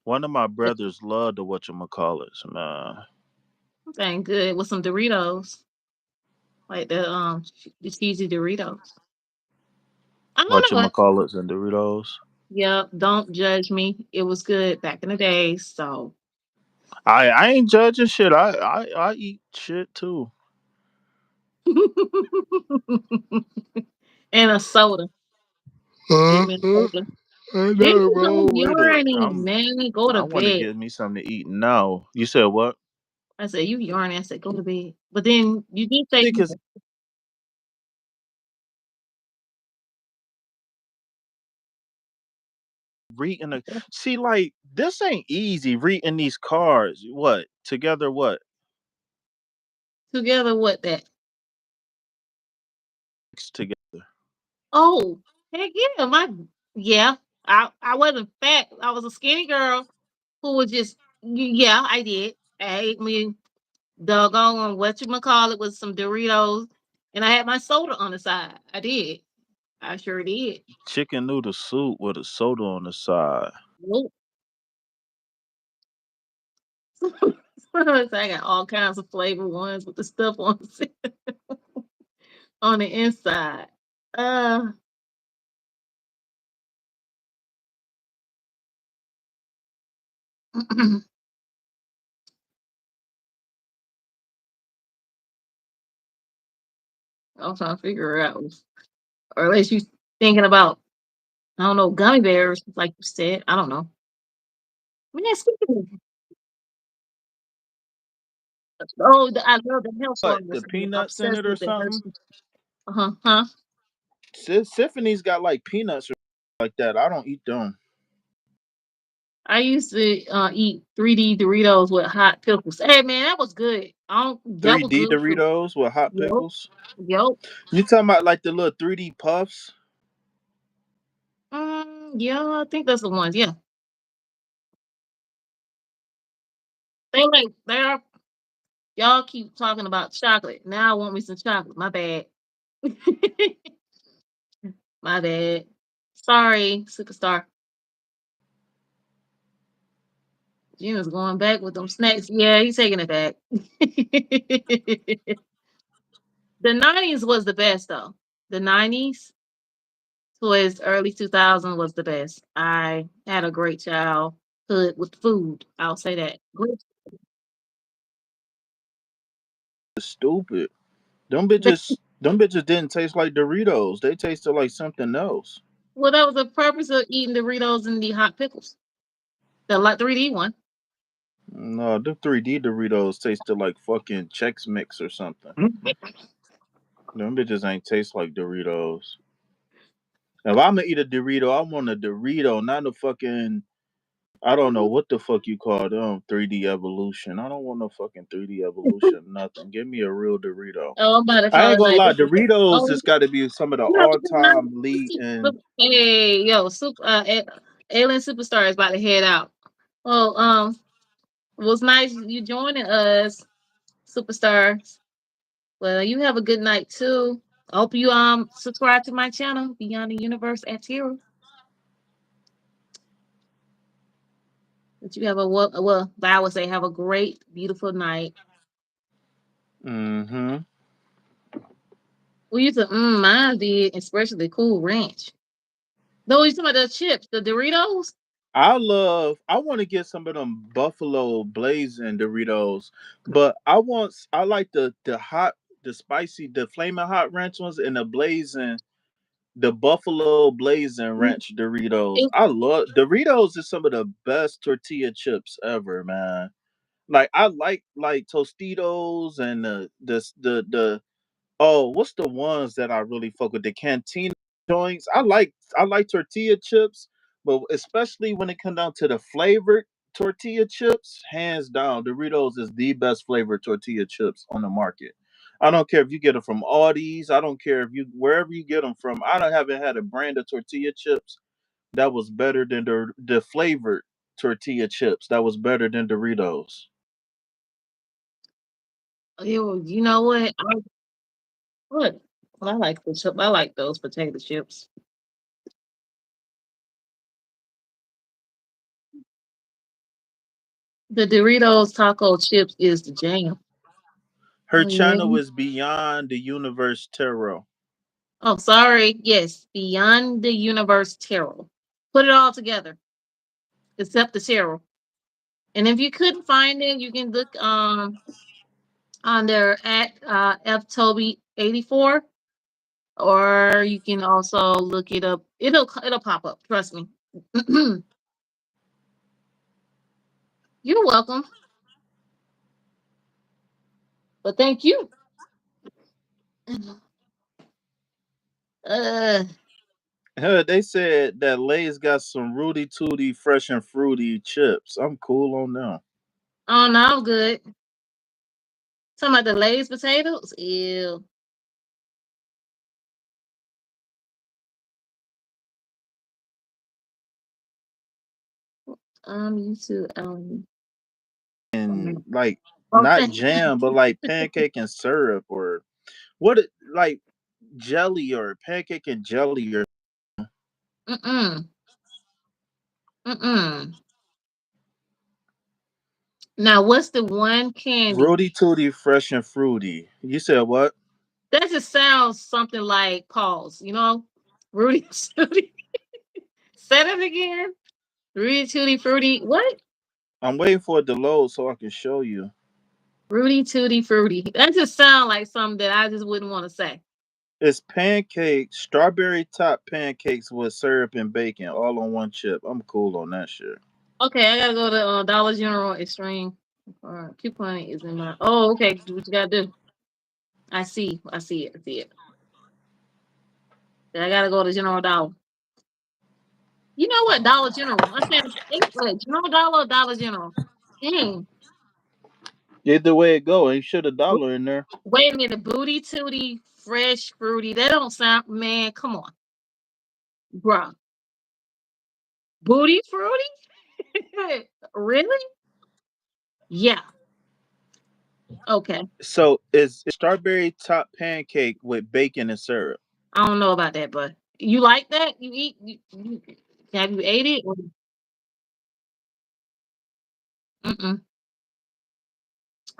one of my brothers loved the what you call it, man. thing good with some Doritos, like the cheesy Doritos. I know What that you was. call it and Doritos. Yep. Don't judge me. It was good back in the day. So I ain't judging shit. I eat shit too. and a soda. Give me a Uh-huh. soda. Ain't There nothing you go, wrong with it. yarning, man. Go I to want to bed. get me something to eat now. You said what? I said, you yarning. I said, go to bed. But then you did say, Because reading a see like this ain't easy reading these cards. What together? What together what that? together? Oh, heck yeah. Yeah. I wasn't fat. I was a skinny girl who was just, yeah, I did. I ate me doggone whatchamacallit with some Doritos. And I had my soda on the side. I did. I sure did. Chicken noodle soup with a soda on the side. Nope. I got all kinds of flavor ones with the stuff on on the inside. Uh, I was trying to figure out, or at least you thinking about, I don't know, gummy bears, like you said. I don't know. I mean, that's oh, I love the health What the formulas. I'm peanuts in obsessed it or with the something? Hershey. Uh-huh. Huh. Symphony's got like peanuts or like that. I don't eat them. I used to eat 3D Doritos with hot pickles. Hey man, that was good. That was 3D good for Doritos with hot yep. pickles. Yep. You talking about like the little 3D puffs? Yeah, I think that's the ones. Yeah. They are y'all keep talking about chocolate. Now I want me some chocolate. My bad. My bad. Sorry, superstar. Gina's going back with them snacks. Yeah, he's taking it back. The 90s was the best though. The 90s towards early 2000 was the best. I had a great childhood with food. I'll say that. Great. Stupid. But, Them bitches didn't taste like Doritos. They tasted like something else. well, that was the purpose of eating Doritos and the hot pickles. The like 3D one. No, the 3D Doritos tasted like fucking Chex Mix or something. Them bitches ain't taste like Doritos. If I'm gonna eat a Dorito, I want a Dorito, not a fucking. I don't know what the fuck you call them. 3D Evolution. I don't want no fucking 3D Evolution. Nothing. Give me a real Dorito. Oh, I'm about to I call ain't it gonna like lie. this is the Doritos oh has got to be some of the you know all what's nice? time elite and Hey, yo, Alien Superstar is about to head out. Well, it was nice you joining us, Superstars. Well, you have a good night too. I hope you subscribe to my channel, Beyond the Universe at Hero. That you have well, I would say have a great, beautiful night. mm-hmm. We used to, mine did, especially Cool Ranch. No, you talking about the chips, the Doritos? I want to get some of them Buffalo Blazing Doritos, but I like the the spicy, the flaming hot ranch ones, and the Buffalo Blazing Ranch Doritos. It, I love Doritos is some of the best tortilla chips ever, man. Like I like Tostitos and the oh, what's the ones that I really fuck with? The cantina joints. I like tortilla chips, but especially when it comes down to the flavored tortilla chips, hands down, Doritos is the best flavored tortilla chips on the market. I don't care if you get them from Aldi's. I don't care if you wherever you get them from. I don't haven't had a brand of tortilla chips that was better than the flavored tortilla chips that was better than Doritos. you know what? What? I like the chip. I like those potato chips. The Doritos taco chips is the jam. Her Oh yeah. channel is Beyond the Universe Tarot. Oh, sorry. Yes, Beyond the Universe Tarot. Put it all together, except the tarot. And if you couldn't find it, you can look on there at ftoby84, or you can also look it up. It'll pop up. Trust me. You're welcome. But thank you. Uh, They said that Lay's got some Rudy Tooty fresh and fruity chips. I'm cool on them. oh no, I'm good. Talking about the Lay's potatoes. Ew. You too. And like not Okay. jam, but like pancake and syrup or like jelly or pancake and jelly or Mm-mm. Mm-mm. Now, what's the one candy Rudy Tooty fresh and fruity. You said what? that just sounds something like pause? Rudy Tooty. Say that again. Rudy Tooty Fruity. What? I'm waiting for it to load so I can show you. Rudy Tooty Fruity. That just sounds like something that I just wouldn't want to say. It's pancakes, strawberry top pancakes with syrup and bacon all on one chip. I'm cool on that shit. Okay, I gotta go to Dollar General Extreme. Coupon is in my. Oh, okay. Do what you gotta do. I see. I see it. I see it. Then I gotta go to General Dollar. You know what? Dollar General. I said, what, General Dollar or Dollar General? Dang. Either way it go, ain't shit a dollar in there. Wait a minute. Booty Tooty Fresh Fruity. That don't sound, man, come on. Bruh. Booty Fruity? Really? Yeah. Okay. So it's strawberry top pancake with bacon and syrup. I don't know about that, but you like that? You eat? Have you ate it? Mm-mm.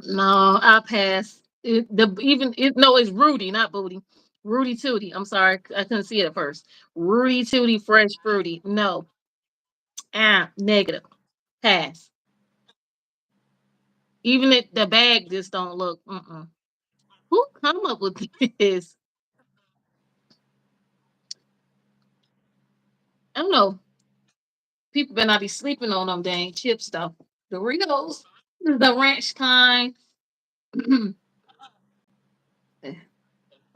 No, I'll pass. No, it's Rudy, not Booty. Rudy Tooty. I'm sorry, I couldn't see it at first. Rudy Tooty Fresh Fruity. No, negative. Pass. Even if the bag just don't look. Who come up with this? I don't know. People better not be sleeping on them dang chip stuff. Doritos, the ranch kind.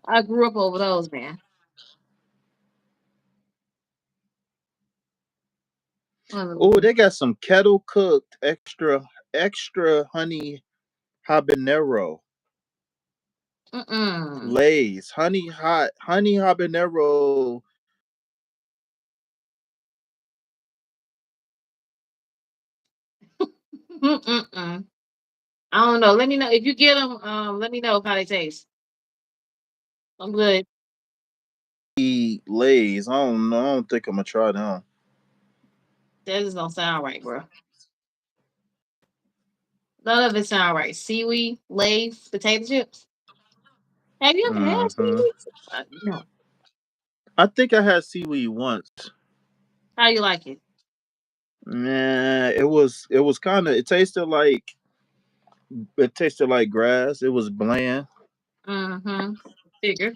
I grew up over those, man. Oh, they got some kettle cooked extra honey habanero Mm-mm. Lays. Honey habanero. Mm-mm. I don't know. Let me know if you get them. Let me know how they taste. I'm good. Lays. I don't know. I don't think I'm gonna try them. That just don't sound right, bro. None of it sound right. Seaweed, Lay's, potato chips. Have you ever had Hmm. seaweed? No. I think I had seaweed once. How you like it? Nah, it was kind of it tasted like grass. It was bland. Mm-hmm. Figure.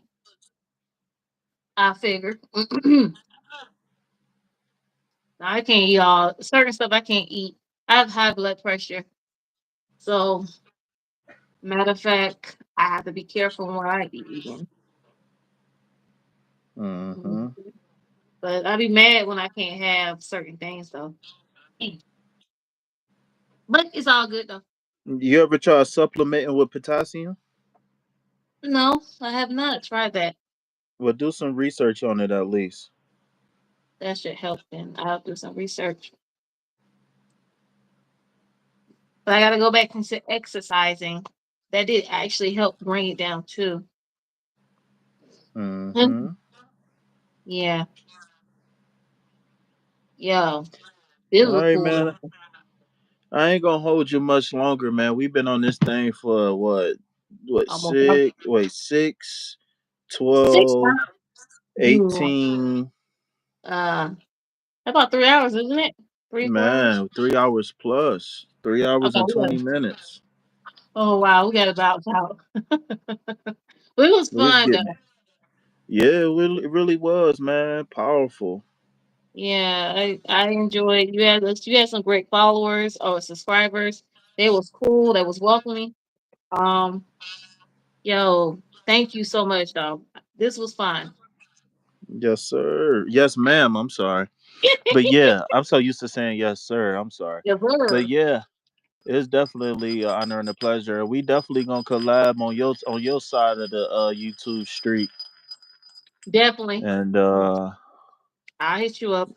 I figure. I can't eat all certain stuff. I can't eat. I have high blood pressure, so matter of fact, I have to be careful what I eat. Even. Mhm. Mm-hmm. But I be mad when I can't have certain things though. But it's all good though. You ever try supplementing with potassium? No, I have not tried that. Well, do some research on it at least. That should help. Then I'll do some research. But I got to go back into exercising. That did actually help bring it down too. Mm-hmm. Yeah, yeah. All right, Biblical. man. I ain't gonna hold you much longer, man. We've been on this thing for what, Almost like six, wait, 6, six 12, times. You 18. about 3 hours, isn't it? 3 4 hours. Man, 3 hours plus. 3 hours Okay, and we 20 got. minutes. Oh wow, we got about out. But it was We was fun getting though. Yeah, it really was, man. Powerful. Yeah, I enjoyed. You had some great followers or subscribers. They was cool. They was welcoming. Um, yo, thank you so much, though. This was fun. Yes, sir. Yes, ma'am. I'm sorry. But yeah, I'm so used to saying yes, sir. I'm sorry. Yes, But sir. yeah, it's definitely an honor and a pleasure. We definitely gonna collab on your side of the YouTube street. Definitely. And I'll hit you up.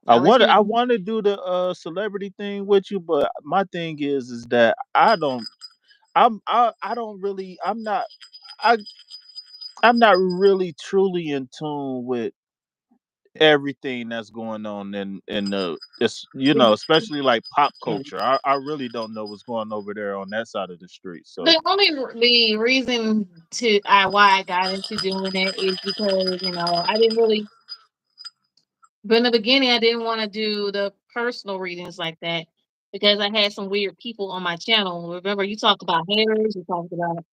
I I'll let want you to I know. want to do the celebrity thing with you, but my thing is that I don't really I I'm not really truly in tune with everything that's going on in the it's especially like pop Yeah. culture. I really don't know what's going over there on that side of the street. So The reason to why I got into doing it is because I didn't really. But in the beginning, I didn't want to do the personal readings like that because I had some weird people on my channel. Remember, you talked about haters, you talked about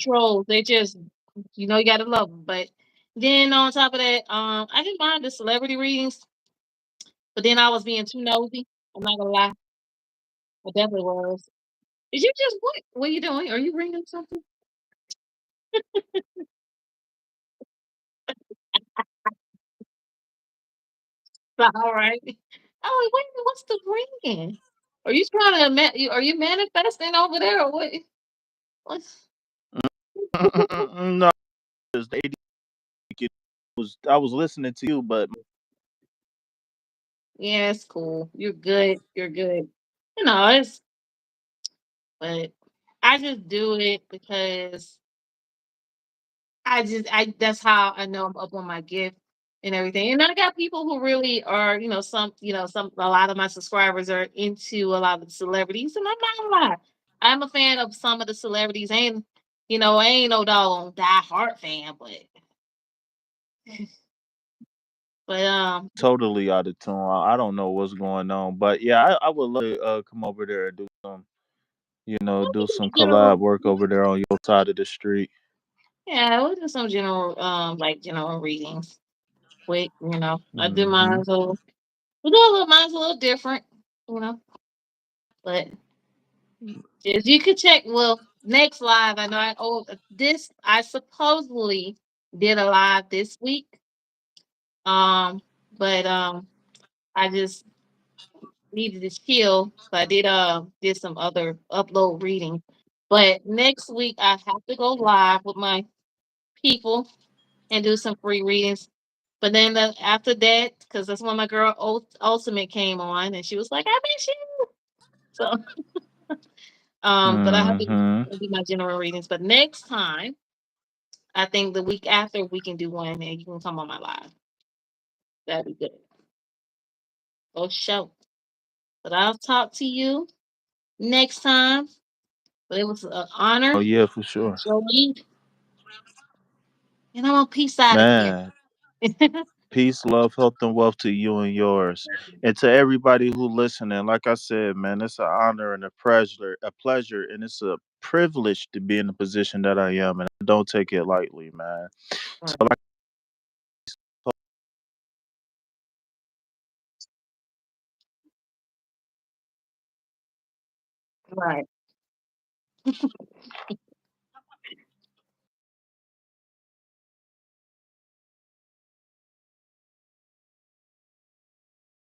trolls. They just, you gotta love them. But then on top of that, I didn't mind the celebrity readings, but then I was being too nosy. I'm not gonna lie, I definitely was. Did you just what? What are you doing? Are you reading something? All right. Oh, wait, a minute, what's the ringing? Are you trying to? Are you manifesting over there or what? What's no, it's the I was listening to you, but Yeah, it's cool. You're good. You're good. It's but I just do it because I that's how I know I'm up on my gift and everything. And I got people who really are, some a lot of my subscribers are into a lot of the celebrities, and I'm not gonna lie. I'm a fan of some of the celebrities. I ain't no dog die hard fan, but totally out of tune. I don't know what's going on, but yeah, I would love to come over there and do some general collab work over there on your side of the street. yeah, we'll do some general like general readings. Quick, I do Hmm. mine so we do a little mine's a little different, you know. But as you could check, well, next live, I know I supposedly did a live this week. But I just needed to chill. So I did some other upload reading. But next week I have to go live with my people and do some free readings. But then after that, because that's when my girl Ultimate came on, and she was like, "I miss you." So, but I have to Hmm. do my general readings. But next time, I think the week after we can do one, and you can come on my live. That'd be good. Oh, show. But I'll talk to you next time. But it was an honor, Oh yeah, for sure, Jolie, and I'm on peace out of here. man. Peace, love, health, and wealth to you and yours, and to everybody who listening. Like I said, man, it's an honor and a pleasure, and it's a privileged to be in the position that I am, and I don't take it lightly, man. So, Right. like, Right.